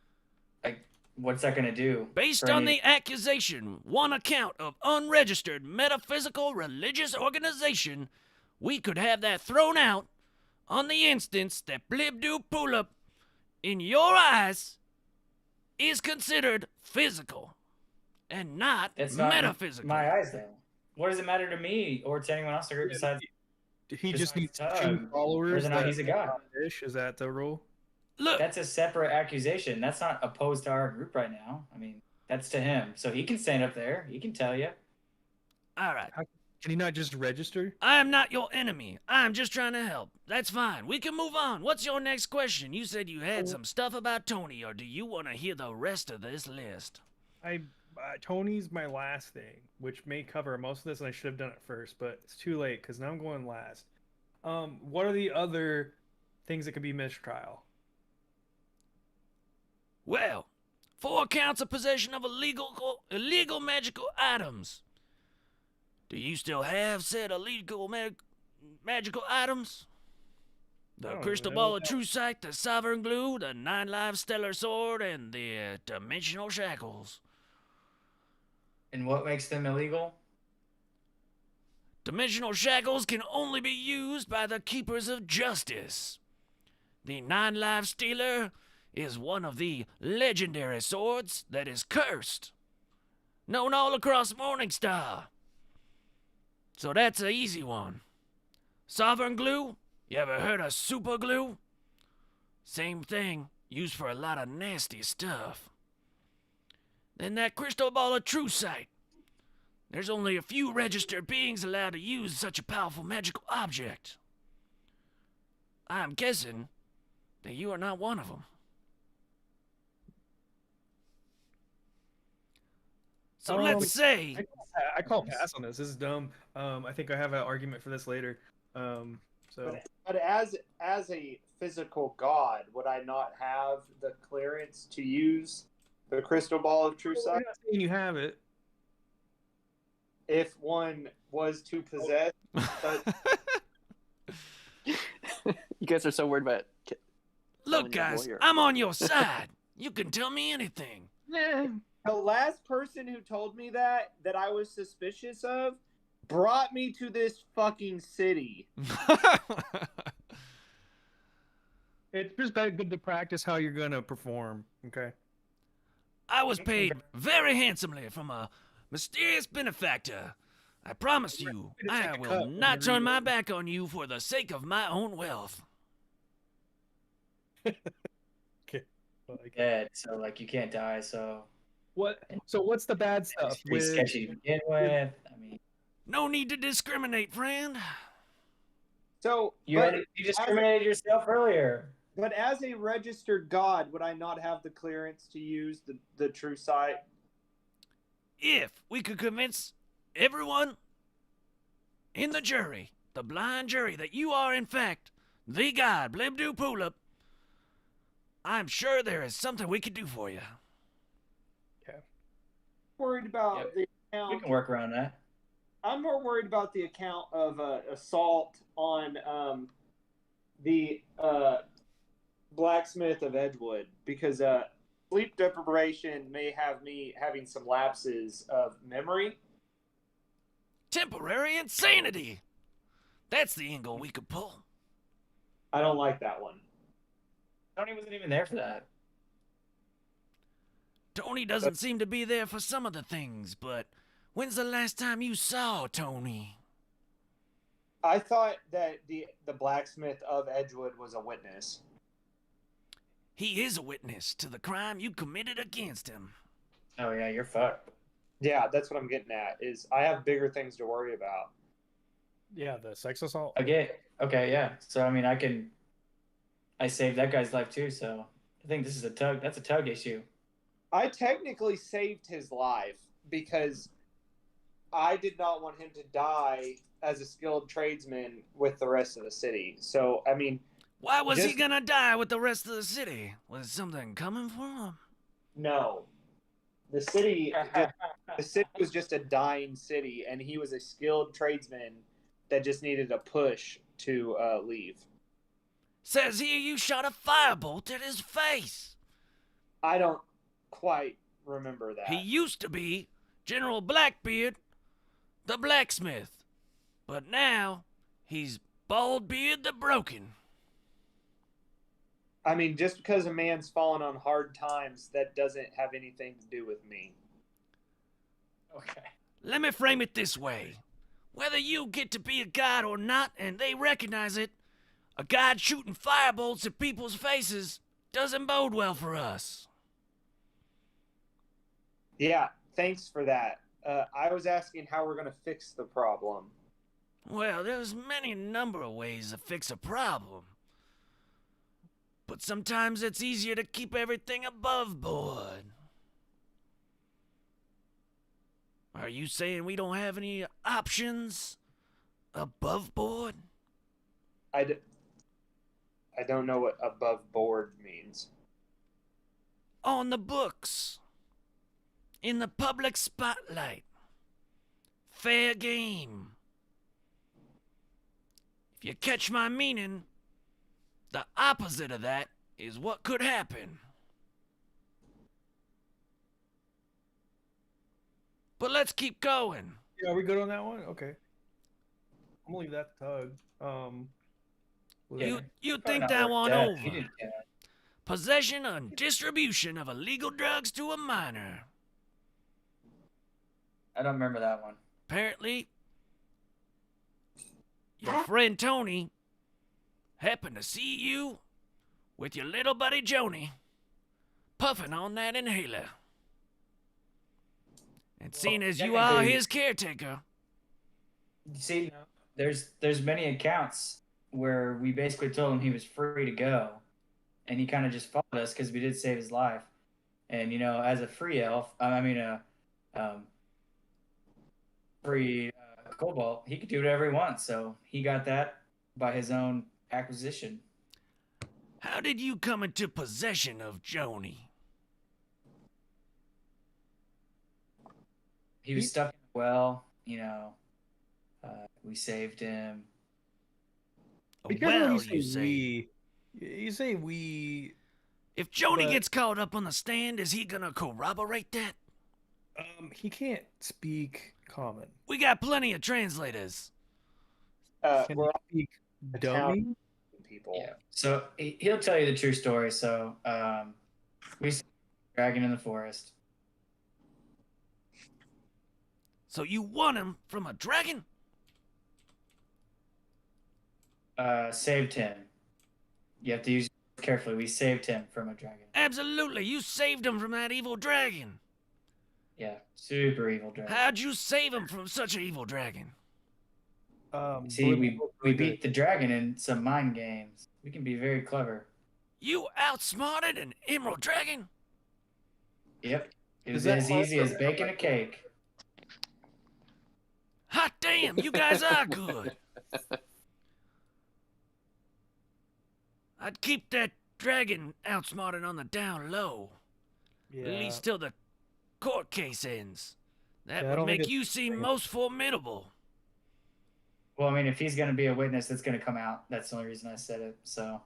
like, what's that going to do? Based for on any- the accusation, one account of unregistered metaphysical religious organization, we could have that thrown out on the instance that Blibdu Pulip, in your eyes, is considered physical and not It's not in metaphysical. my eyes, though. What does it matter to me or to anyone else in the group besides He Just just needs Tug, 2 followers. whether or not that he's a god? fish. Is that the rule? Look, That's a separate accusation. That's not opposed to our group right now. I mean, that's to him. So he can stand up there. He can tell you. all right. Can he not just register? I am not your enemy. I'm just trying to help. That's fine. We can move on. What's your next question? You said you had some stuff about Tony, or do you want to hear the rest of this list? Tony's my last thing, which may cover most of this, and I should have done it first, but it's too late because now I'm going last. What are the other things that could be mistrial? Well, 4 counts of possession of illegal magical items. Do you still have said illegal magical items? The Oh, crystal no. ball of true sight, the sovereign glue, the 9 live stellar sword, and the dimensional shackles. And what makes them illegal? Dimensional shackles can only be used by the keepers of justice. The 9 live stealer is one of the legendary swords that is cursed, known all across Morningstar. So that's an easy one. Sovereign glue? You ever heard of super glue? Same thing, used for a lot of nasty stuff. Then that crystal ball of true sight. There's only a few registered beings allowed to use such a powerful magical object. I'm guessing that you are not one of them. So let's say... I call pass on this. This is dumb. I think I have an argument for this later. So But as a physical god, would I not have the clearance to use the crystal ball of true I'm sight not saying you have it. if one was to possess? But You guys are so worried about Look, telling your guys, lawyer. I'm on your side. You can tell me anything. the last person who told me that I was suspicious of brought me to this fucking city. It's just good to practice how you're gonna perform. Okay. I was paid very handsomely from a mysterious benefactor. I promise you, You're gonna I take a will cut not whenever turn you- my back on you for the sake of my own wealth. Like, Dead. So, like, you can't die. So, what? So what's the bad it's stuff? pretty with- sketchy to begin with. I mean, No need to discriminate, friend. So, you discriminated yourself earlier. but as a registered god, would I not have the clearance to use the true sight? If we could convince everyone in the jury, the blind jury, that you are in fact the god, Blibdu Pulip, I'm sure there is something we could do for you. Worried about Yep. the We account. can work around that. I'm more worried about the account of assault on the blacksmith of Edgewood because sleep deprivation may have me having some lapses of memory. Temporary insanity. That's the angle we could pull. I don't like that one. Tony wasn't even there for that. Tony doesn't seem to be there for some of the things, but when's the last time you saw Tony? I thought that the blacksmith of Edgewood was a witness. He is a witness to the crime you committed against him. Oh, yeah, you're fucked. Yeah, that's what I'm getting at. Is I have bigger things to worry about. Yeah, the sex assault. Okay, yeah. So, I mean, I saved that guy's life too, so I think this is that's a tug issue. I technically saved his life because I did not want him to die as a skilled tradesman with the rest of the city. So, I mean, Why was he just gonna die with the rest of the city? Was something coming for him? no. The city, the city was just a dying city, and he was a skilled tradesman that just needed a push to leave. Says here you shot a firebolt at his face. I don't quite remember that. He used to be General Blackbeard, the blacksmith. But now, he's Baldbeard the Broken. I mean, just because a man's fallen on hard times, that doesn't have anything to do with me. Okay. Let me frame it this way. Whether you get to be a god or not and they recognize it, a god shooting firebolts at people's faces doesn't bode well for us. Yeah, thanks for that. I was asking how we're going to fix the problem. Well, there's many number of ways to fix a problem. But sometimes it's easier to keep everything above board. Are you saying we don't have any options above board? I don't know what above board means. On the books. In the public spotlight. Fair game. If you catch my meaning, the opposite of that is what could happen. But let's keep going. Yeah, are we good on that one? Okay. I'm gonna leave that to Tug. You Probably think not that worth one that. over. He didn't care. Possession and distribution of illegal drugs to a minor. I don't remember that one. Apparently, your friend Tony happened to see you with your little buddy Joni puffing on that inhaler. And seeing as you are his caretaker, See, there's many accounts where we basically told him he was free to go, and he kind of just followed us because we did save his life. And as a free elf, free cobalt, he could do whatever he wants. So he got that by his own acquisition. how did you come into possession of Joni? He was stuck in a well. We saved him. Be careful when Well, you say we. You say we. If Joni But- gets caught up on the stand, is he gonna corroborate that? He can't speak common. We got plenty of translators. Can We're he speak Italian dummy? people. Yeah. So he'll tell you the true story. So we saved a dragon in the forest. So you won him from a dragon? Saved him. You have to use it carefully. We saved him from a dragon. Absolutely, you saved him from that evil dragon. Yeah, super evil dragon. How'd you save him from such an evil dragon? See, we beat the dragon in some mind games. We can be very clever. You outsmarted an emerald dragon? Yep. It was that as hard easy for as baking a cake. Hot damn, you guys are good. I'd keep that dragon outsmarted on the down low. Yeah. At least till the court case ends. That Yeah, I would don't think make it's- you seem most formidable. Well, I mean, if he's going to be a witness, that's going to come out. That's the only reason I said it. So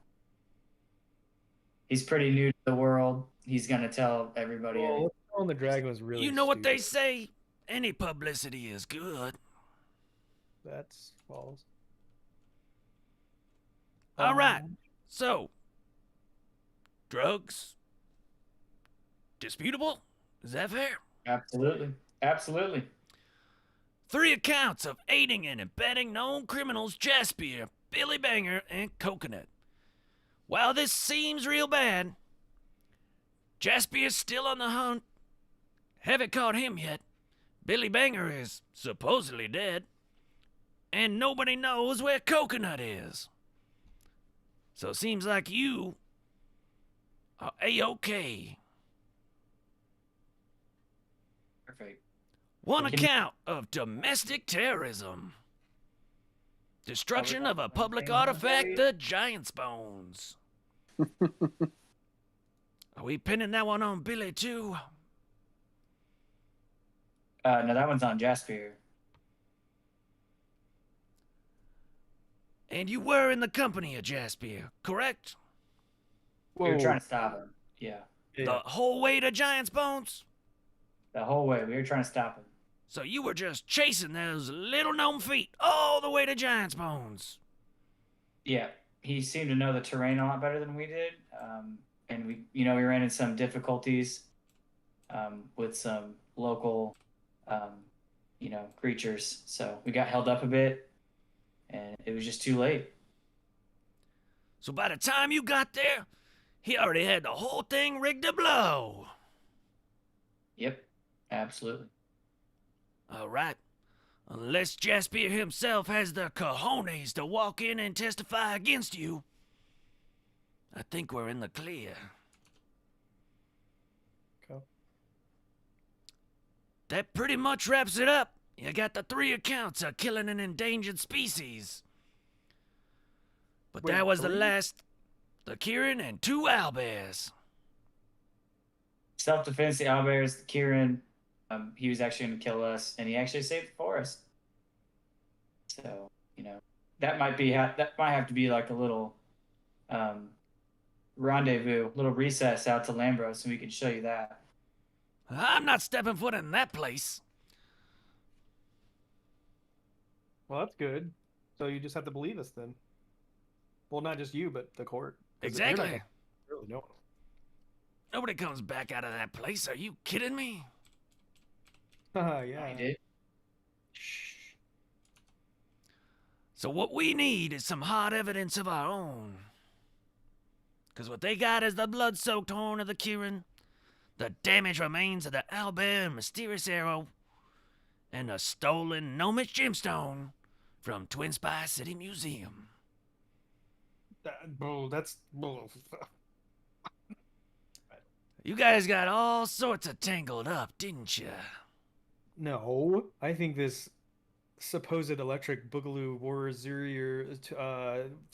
he's pretty new to the world. He's going to tell everybody. Well, telling the dragon was really. You know what they stupid. say? Any publicity is good. That's false. All right. So, drugs? Disputable? Is that fair? Absolutely. Absolutely. 3 accounts of aiding and abetting known criminals Jaspier, Billy Banger, and Coconut. While this seems real bad, Jaspier's still on the hunt. Haven't caught him yet. Billy Banger is supposedly dead. And nobody knows where Coconut is. So it seems like you are A-OK. Perfect. One account of domestic terrorism. Destruction of a public artifact, the Giant's Bones. Are we pinning that one on Billy, too? No, that one's on Jasper. And you were in the company of Jasper, correct? We were trying to stop him. Yeah. The whole way to Giant's Bones? The whole way. We were trying to stop him. So you were just chasing those little gnome feet all the way to Giant's Bones? Yeah. He seemed to know the terrain a lot better than we did. And we ran into some difficulties with some local, creatures. So we got held up a bit, and it was just too late. So by the time you got there, he already had the whole thing rigged to blow. Yep, absolutely. All right. Unless Jasper himself has the cojones to walk in and testify against you, I think we're in the clear. Okay. That pretty much wraps it up. You got the 3 accounts of killing an endangered species. But Wait, that was the 3? last. The Kieran and 2 owlbears. Self-defense, the owlbears, the Kieran, he was actually going to kill us, and he actually saved the forest. So, that might have to be like a little rendezvous, little recess out to Lambrose, so we can show you that. I'm not stepping foot in that place. Well, that's good. So you just have to believe us then. Well, not just you, but the court. 'Cause you're not Exactly. gonna really know. Nobody comes back out of that place. Are you kidding me? Yeah. He did. So what we need is some hard evidence of our own. Because what they got is the blood-soaked horn of the Kieran, the damaged remains of the owlbear and mysterious arrow, and a stolen gnomish gemstone from Twin Spy City Museum. That's You guys got all sorts of tangled up, didn't you? No, I think this supposed electric boogaloo warrior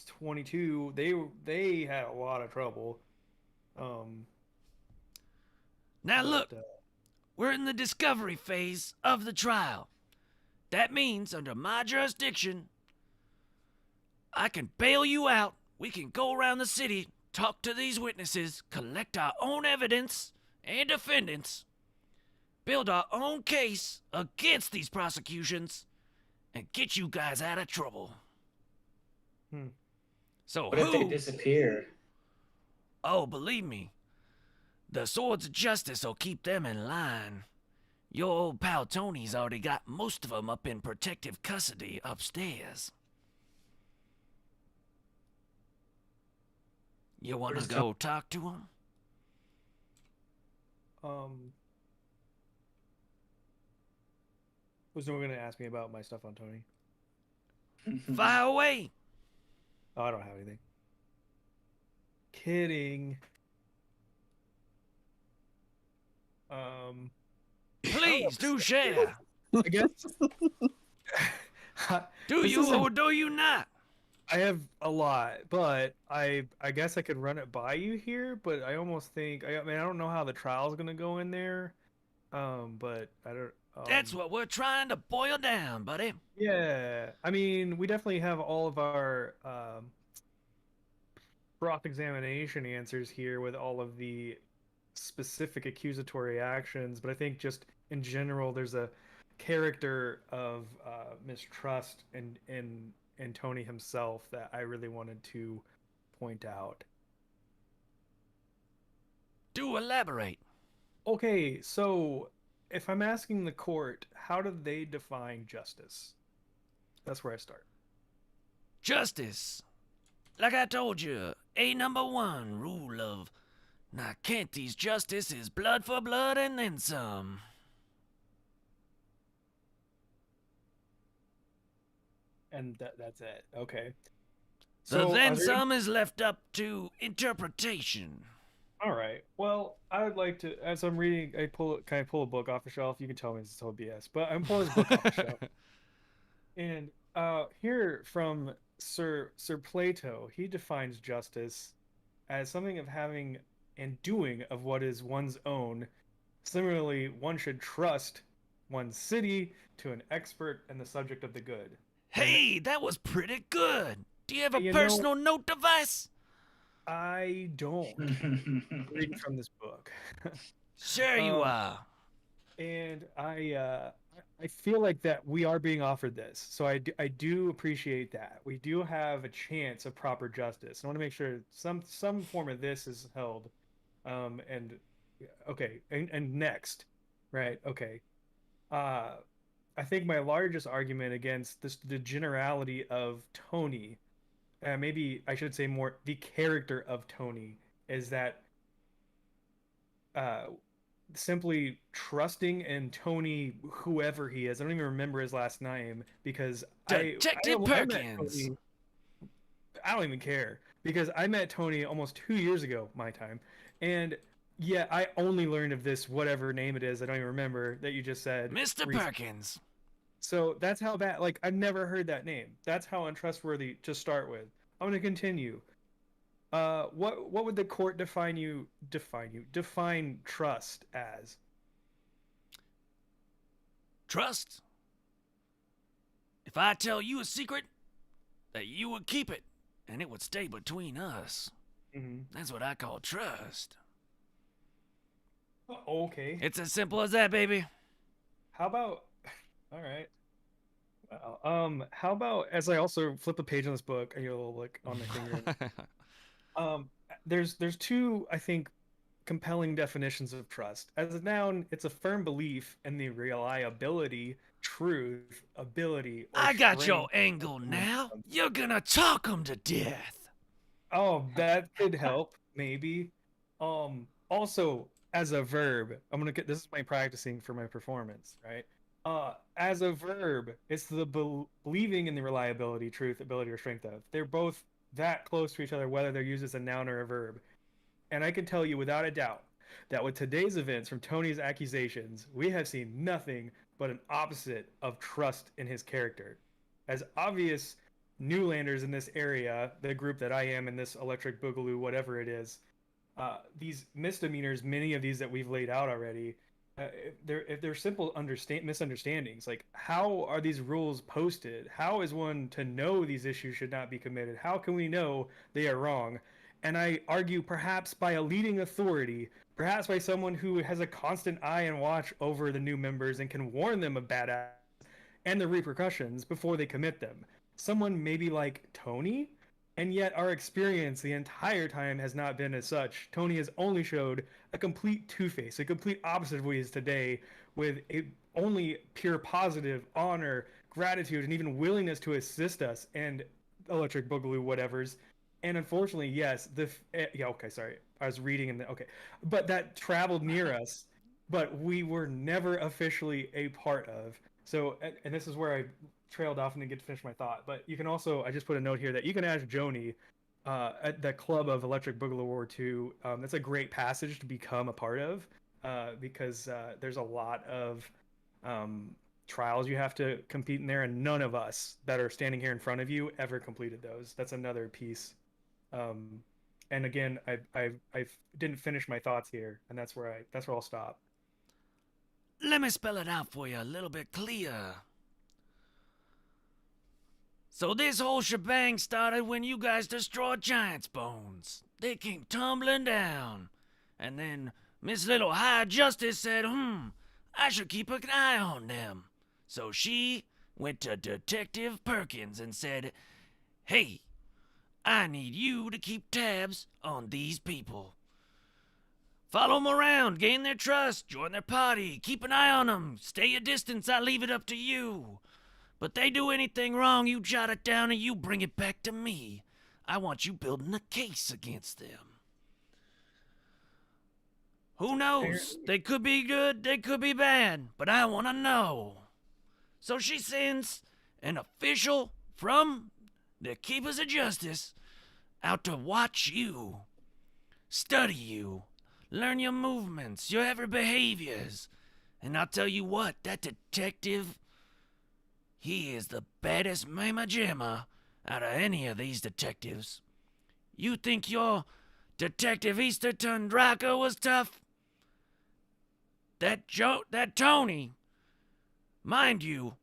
22, they had a lot of trouble. Now look, but, we're in the discovery phase of the trial. That means, under my jurisdiction, I can bail you out. We can go around the city, talk to these witnesses, collect our own evidence and defendants, build our own case against these prosecutions, and get you guys out of trouble. So What if they disappear? Oh, believe me, the swords of justice will keep them in line. Your old pal Tony's already got most of them up in protective custody upstairs. You want to go talk to him? Was no one gonna ask me about my stuff on Tony? Fire away! Oh, I don't have anything. Kidding. Please do share. I guess. Do This you isn't- or do you not? I have a lot, but I guess I could run it by you here. But I almost think I don't know how the trial's gonna go in there. But I don't. That's what we're trying to boil down, buddy. Yeah, I mean, we definitely have all of our cross-examination answers here with all of the specific accusatory actions, but I think just in general, there's a character of mistrust in Tony himself that I really wanted to point out. Do elaborate. Okay, so if I'm asking the court, how do they define justice? That's where I start. Justice. Like I told you, a number 1 rule of Nyctanthes justice is blood for blood and then some. And that's it. Okay. The So then are there- some is left up to interpretation. All right. Well, I would like to, as I'm reading, can I pull a book off the shelf? You can tell me this is total BS, but I'm pulling this book off the shelf. And here from Sir Plato, he defines justice as something of having and doing of what is one's own. Similarly, one should trust one's city to an expert and the subject of the good. Hey, that was pretty good. Do you have a You know- personal note device? I don't read from this book. Sure you are. And I feel like that we are being offered this, so I do appreciate that we do have a chance of proper justice. I want to make sure some form of this is held. And okay, and next, right? Okay, I think my largest argument against the generality of Tony, maybe I should say more the character of Tony, is that uh simply trusting in Tony, whoever he is. I don't even remember his last name because Detective I met Perkins. Tony. I don't even care because I met Tony almost 2 years ago, my time, and yeah, I only learned of this whatever name it is. I don't even remember that you just said, Mr. recently. Perkins. So that's how bad. Like I've never heard that name. That's how untrustworthy to start with. I'm gonna continue. What would the court define trust as? Trust? If I tell you a secret, that you would keep it, and it would stay between us. Mm-hmm. That's what I call trust. Okay. It's as simple as that, baby. How about? All right. Well, how about as I also flip a page on this book and you'll look on my finger. There's two, I think, compelling definitions of trust. As a noun, it's a firm belief in the reliability, truth, ability. Or I got your strength angle of now. something. You're gonna talk 'em to death. Oh, that could help, maybe. Also, as a verb, I'm gonna get this is my practicing for my performance, right? As a verb, it's the believing in the reliability, truth, ability, or strength of. They're both that close to each other, whether they're used as a noun or a verb. And I can tell you without a doubt that with today's events from Tony's accusations, we have seen nothing but an opposite of trust in his character. As obvious Newlanders in this area, the group that I am in this Electric Boogaloo, whatever it is, these misdemeanors, many of these that we've laid out already, if they're simple misunderstandings, like how are these rules posted? How is one to know these issues should not be committed? How can we know they are wrong? And I argue perhaps by a leading authority, perhaps by someone who has a constant eye and watch over the new members and can warn them of bad acts and the repercussions before they commit them. Someone maybe like Tony, and yet our experience the entire time has not been as such. Tony has only showed a complete two-face, a complete opposite of what he is today, with only pure positive honor, gratitude, and even willingness to assist us and Electric Boogaloo whatevers. And unfortunately, yes, sorry, I was reading but that traveled near us, but we were never officially a part of. So, and this is where I trailed off and didn't get to finish my thought. But you can also, I just put a note here that you can ask Joni at the club of Electric Boogaloo War 2. That's a great passage to become a part of because there's a lot of trials you have to compete in there, and none of us that are standing here in front of you ever completed those. That's another piece. And again, I didn't finish my thoughts here, and that's where I'll stop. Let me spell it out for you a little bit clearer. So this whole shebang started when you guys destroyed Giant's Bones. They came tumbling down. And then Miss Little High Justice said, I should keep an eye on them. So she went to Detective Perkins and said, hey, I need you to keep tabs on these people. Follow them around, gain their trust, join their party, keep an eye on them, stay a distance, I leave it up to you. But they do anything wrong, you jot it down and you bring it back to me. I want you building a case against them. Who knows? They could be good, they could be bad, but I want to know. So she sends an official from the Keepers of Justice out to watch you, study you, learn your movements, your every behaviors. And I'll tell you what, that detective, he is the baddest mamma jamma out of any of these detectives. You think your Detective Easterton Draco was tough? That Tony, mind you,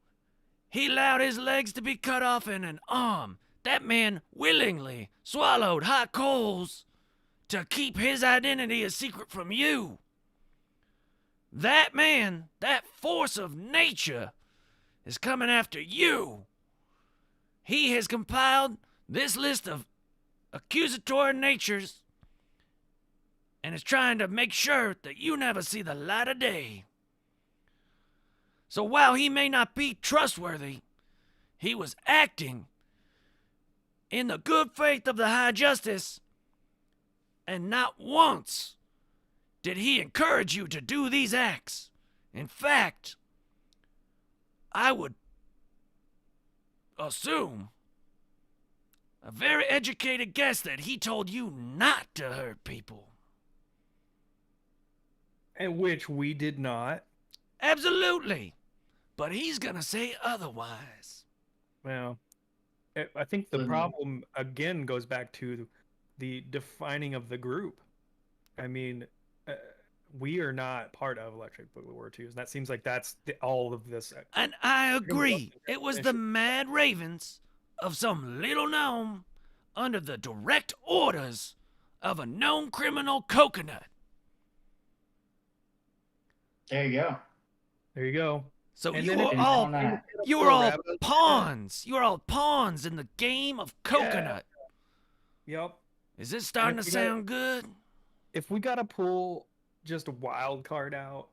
he allowed his legs to be cut off and an arm. That man willingly swallowed hot coals to keep his identity a secret from you. That man, that force of nature, is coming after you. He has compiled this list of accusatory natures and is trying to make sure that you never see the light of day. So while he may not be trustworthy, he was acting in the good faith of the High Justice, and not once did he encourage you to do these acts. In fact, I would assume, a very educated guess, that he told you not to hurt people. And which we did not. Absolutely. But he's gonna say otherwise. Well, I think the problem again goes back to the defining of the group. I mean, we are not part of Electric Boogaloo 2, and that seems like that's all of this. And I agree. It was the mad ravens of some little gnome under the direct orders of a known criminal Coconut. There you go. There you go. So And you then were if all that. you were all pawns. You were all pawns in the game of Coconut. Yep. Is this starting to sound good? If we gotta pull just a wild card out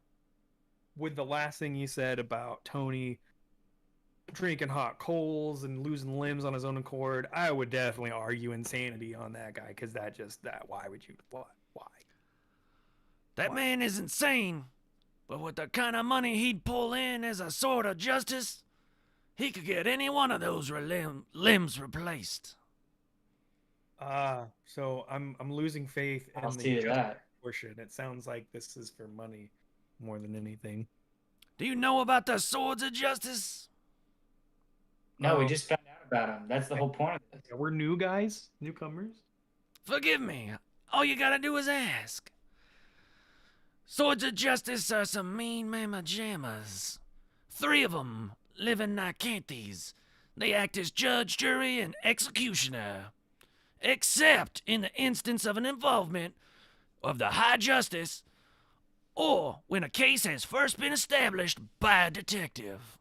with the last thing you said about Tony drinking hot coals and losing limbs on his own accord, I would definitely argue insanity on that guy, because why would you? Why? That man is insane, but with the kind of money he'd pull in as a sword of justice, he could get any one of those limbs replaced. So I'm losing faith in I'll the see that. portion. It sounds like this is for money more than anything. Do you know about the swords of justice? No, we just found out about him. That's the whole point of this. Yeah, we're new guys, newcomers. Forgive me. All you gotta do is ask. Swords of justice are some mean mamma jammas. 3 of them live in Nyctanthes. They act as judge, jury, and executioner. Except in the instance of an involvement of the High Justice, or when a case has first been established by a detective.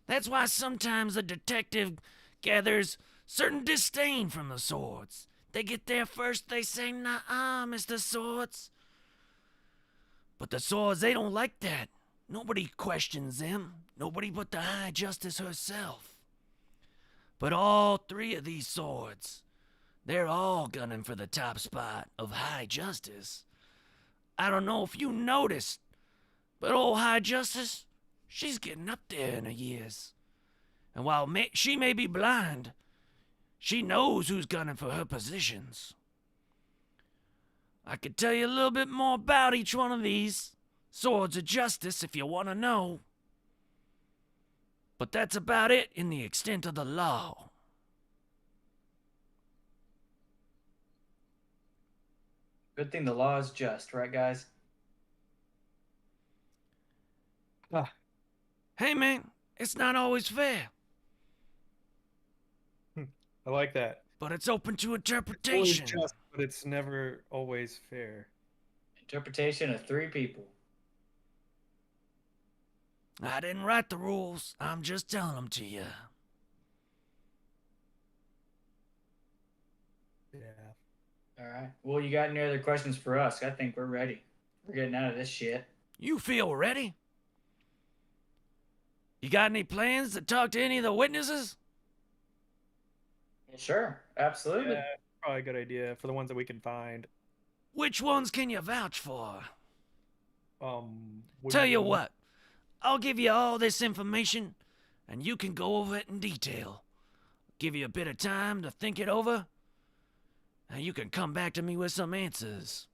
That's why sometimes a detective gathers certain disdain from the swords. They get there first, they say, "Nah, Mr. Swords." But the swords, they don't like that. Nobody questions them. Nobody but the High Justice herself. But all 3 of these swords, they're all gunning for the top spot of High Justice. I don't know if you noticed, but old High Justice, she's getting up there in her years. And while she may be blind, she knows who's gunning for her positions. I could tell you a little bit more about each one of these swords of justice if you want to know. But that's about it in the extent of the law. Good thing the law is just, right, guys? Hey, man, it's not always fair, I like that. but it's open to It's always interpretation. just, but it's never always fair. Interpretation of 3 people. I didn't write the rules. I'm just telling them to you. Yeah. All right. Well, you got any other questions for us? I think we're ready. We're getting out of this shit. You feel ready? You got any plans to talk to any of the witnesses? Sure. Absolutely. Yeah, probably a good idea for the ones that we can find. Which ones can you vouch for? What Tell do you mean? what, I'll give you all this information, and you can go over it in detail. Give you a bit of time to think it over, and you can come back to me with some answers.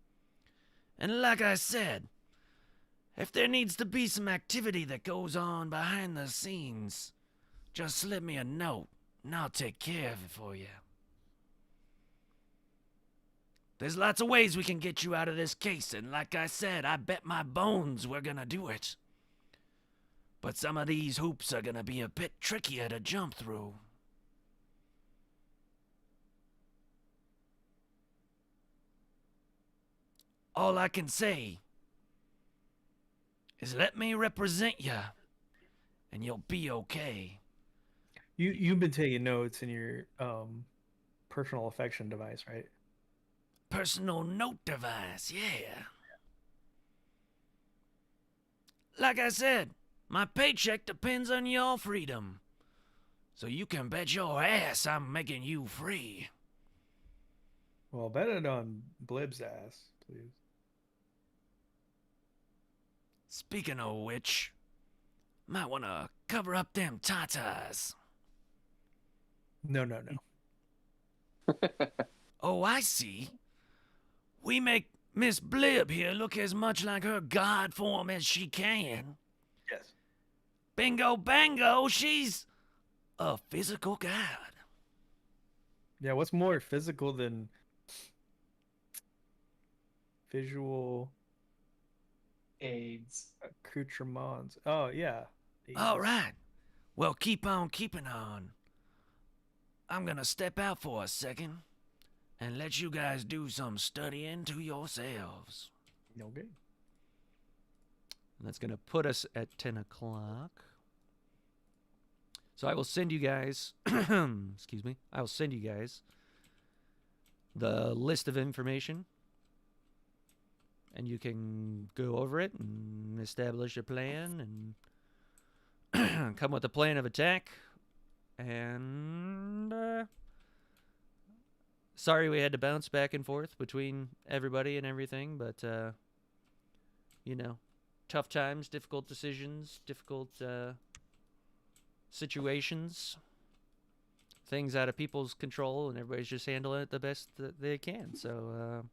And like I said, if there needs to be some activity that goes on behind the scenes, just slip me a note, and I'll take care of it for you. There's lots of ways we can get you out of this case, and like I said, I bet my bones we're gonna do it. But some of these hoops are gonna be a bit trickier to jump through. All I can say is let me represent you, and you'll be okay. You've been taking notes in your personal affection device, right? Personal note device, yeah. Like I said, my paycheck depends on your freedom. So you can bet your ass I'm making you free. Well, bet it on Blib's ass, please. Speaking of which, might want to cover up them tatas. No. Oh, I see. We make Miss Blib here look as much like her god form as she can. Yes. Bingo bango, she's a physical god. Yeah, what's more physical than visual AIDS. accoutrements? Oh, yeah. All right. Well, keep on keeping on. I'm gonna step out for a second and let you guys do some studying to yourselves. Okay. That's gonna put us at 10 o'clock. So I will send you guys, excuse me, I will send you guys the list of information, and you can go over it and establish a plan and come with a plan of attack. And sorry we had to bounce back and forth between everybody and everything, but you know, tough times, difficult decisions, difficult situations, things out of people's control, and everybody's just handling it the best that they can. So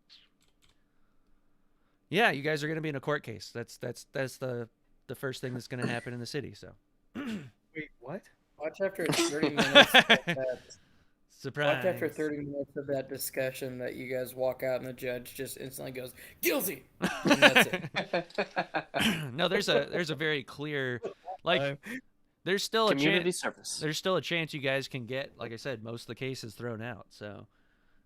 yeah, you guys are going to be in a court case. That's the first thing that's going to happen in the city. So Wait, what? Watch after 30 minutes of that. surprise. Watch after 30 minutes of that discussion that you guys walk out and the judge just instantly goes, guilty! And that's it. No, there's a very clear, like, there's still a Community chance. service. There's still a chance you guys can get, like I said, most of the cases thrown out. So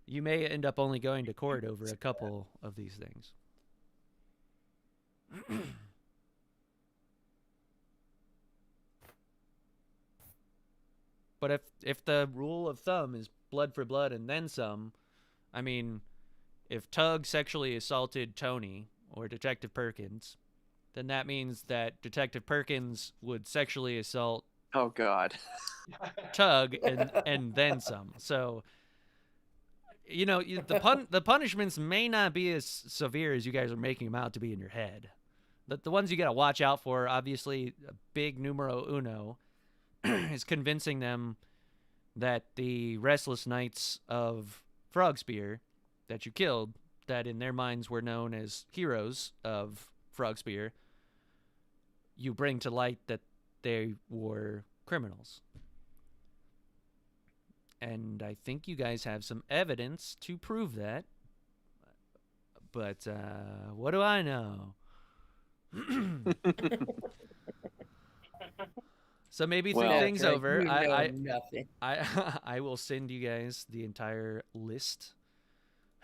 you may end up only going to court over a couple of these things. But if the rule of thumb is blood for blood and then some, I mean, if Tug sexually assaulted Tony or Detective Perkins, then that means that Detective Perkins would sexually assault Oh God. Tug and then some. So, you know, the punishments may not be as severe as you guys are making them out to be in your head. The ones you got to watch out for, obviously, a big numero uno is convincing them that the restless knights of Frogspear that you killed, that in their minds were known as heroes of Frogspear, you bring to light that they were criminals. And I think you guys have some evidence to prove that. But what do I know? So maybe Well, think things Drake, over. you know nothing. I will send you guys the entire list.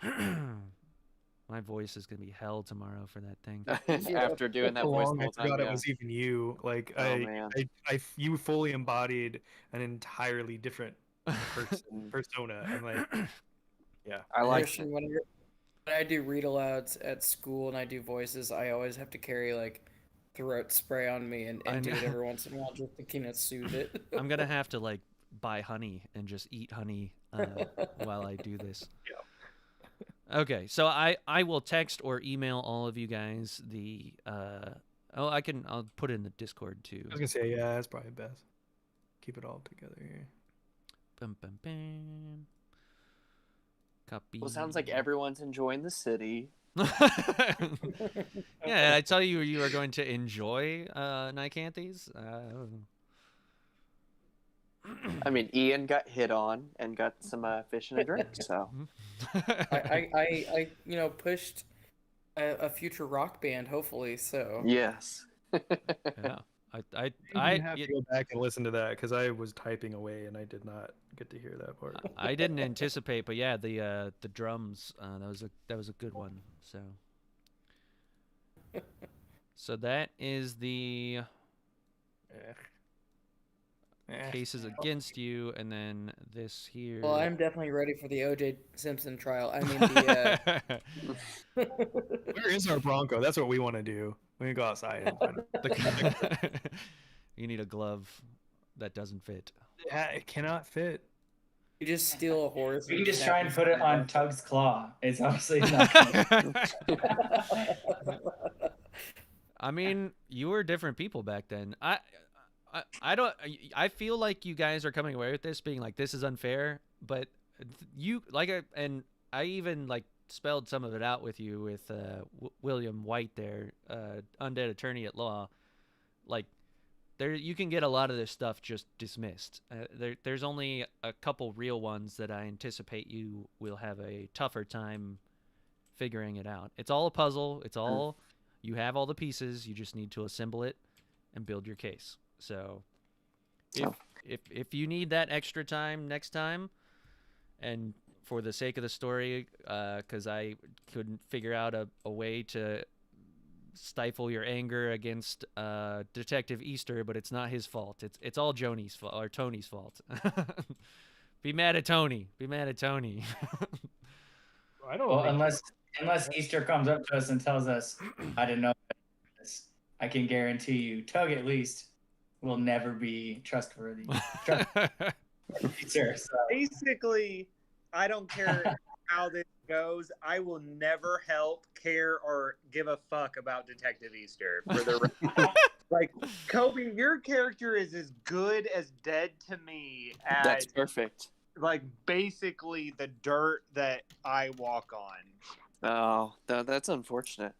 My voice is gonna be hell tomorrow for that thing. After doing that So voice long, the I whole time. forgot it Yeah. was even you. Like Oh, man. you fully embodied an entirely different persona. I'm like, yeah. I like Christian, when I do read alouds at school and I do voices, I always have to carry like throat spray on me and I do it know. every once in a while just to kind of soothe it. I'm gonna have to like buy honey and just eat honey while I do this. Okay, so I will text or email all of you guys the I'll put it in the Discord too. I was gonna say, yeah, that's probably best. Keep it all together here. Bum, bum, bum. Copy. Well, sounds like everyone's enjoying the city. Yeah, I tell you, you are going to enjoy Nyctanthes. I mean, Ian got hit on and got some fish and a drink, so. I pushed a future rock band, hopefully. So Yes. Yeah, I'm gonna have to go back and listen to that because I was typing away and I did not get to hear that part. I didn't anticipate, but yeah, the drums, that was a good one. So that is the cases against you, and then this here. well, I'm definitely ready for the O.J. Simpson trial. I mean the. Where is our Bronco? That's what we want to do. We can go outside and find it. You need a glove that doesn't fit. Yeah, it cannot fit. You just steal a horse. We can just try and put it on Tug's claw. It's honestly not. I mean, you were different people back then. I don't. I feel like you guys are coming away with this being like this is unfair, but you and I even like spelled some of it out with you with William White there, undead attorney at law. Like, there you can get a lot of this stuff just dismissed. There's only a couple real ones that I anticipate you will have a tougher time figuring it out. It's all a puzzle. It's all you have all the pieces. You just need to assemble it and build your case. So if you need that extra time next time, and for the sake of the story, because I couldn't figure out a way to stifle your anger against Detective Easter, but it's not his fault. It's all Joni's fault or Tony's fault. Be mad at Tony. Be mad at Tony. I don't. Well, unless Easter comes up to us and tells us, I don't know, I can guarantee you, Tug at least will never be trustworthy. Sure, so. Basically, I don't care how this goes. I will never help, care, or give a fuck about Detective Easter. For the like, Kobe, your character is as good as dead to me as That's perfect. like basically the dirt that I walk on. Oh, that's unfortunate.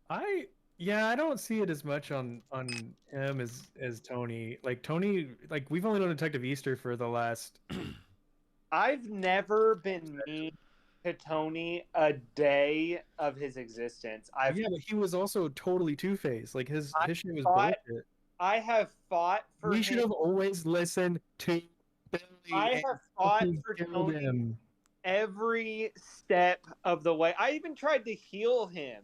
I don't see it as much on him as Tony. Like Tony, like we've only known Detective Easter for the last. I've never been mean to Tony a day of his existence. Yeah, but he was also totally two-faced. Like his shit was fought- bullshit. I have fought for We him. should have always listened to Billy. I and have fought fucking for killed Tony him. every step of the way. I even tried to heal him,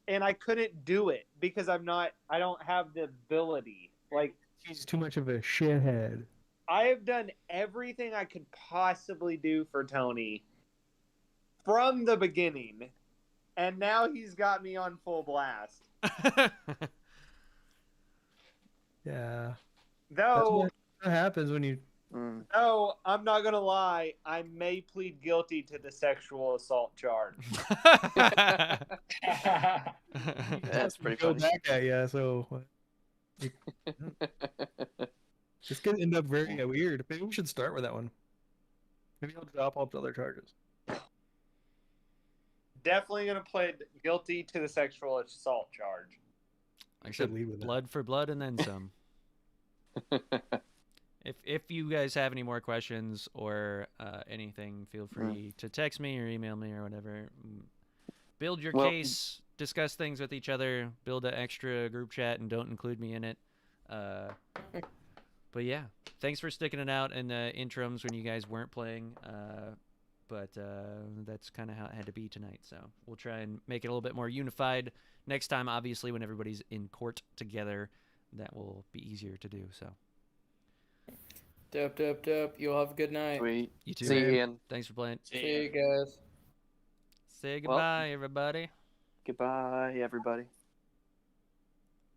and I couldn't do it because I don't have the ability. Like, He's too much of a shithead. I have done everything I could possibly do for Tony from the beginning, and now he's got me on full blast. Yeah. Though, What happens when you? no, I'm not gonna lie. I may plead guilty to the sexual assault charge. That's pretty go funny. back at you. So this could end up very weird. Maybe we should start with that one. Maybe I'll drop all the other charges. Definitely gonna plead guilty to the sexual assault charge. I said leave with blood for blood and then some. If you guys have any more questions or anything, feel free to text me or email me or whatever. Build your case, discuss things with each other, build an extra group chat, and don't include me in it. But yeah, thanks for sticking it out in the interims when you guys weren't playing. But that's kind of how it had to be tonight. So we'll try and make it a little bit more unified next time. Obviously, when everybody's in court together, that will be easier to do. So. Dope. You'll have a good night. Sweet. You too. See you, Ian. Thanks for playing. See you guys. Say goodbye, everybody. Goodbye, everybody.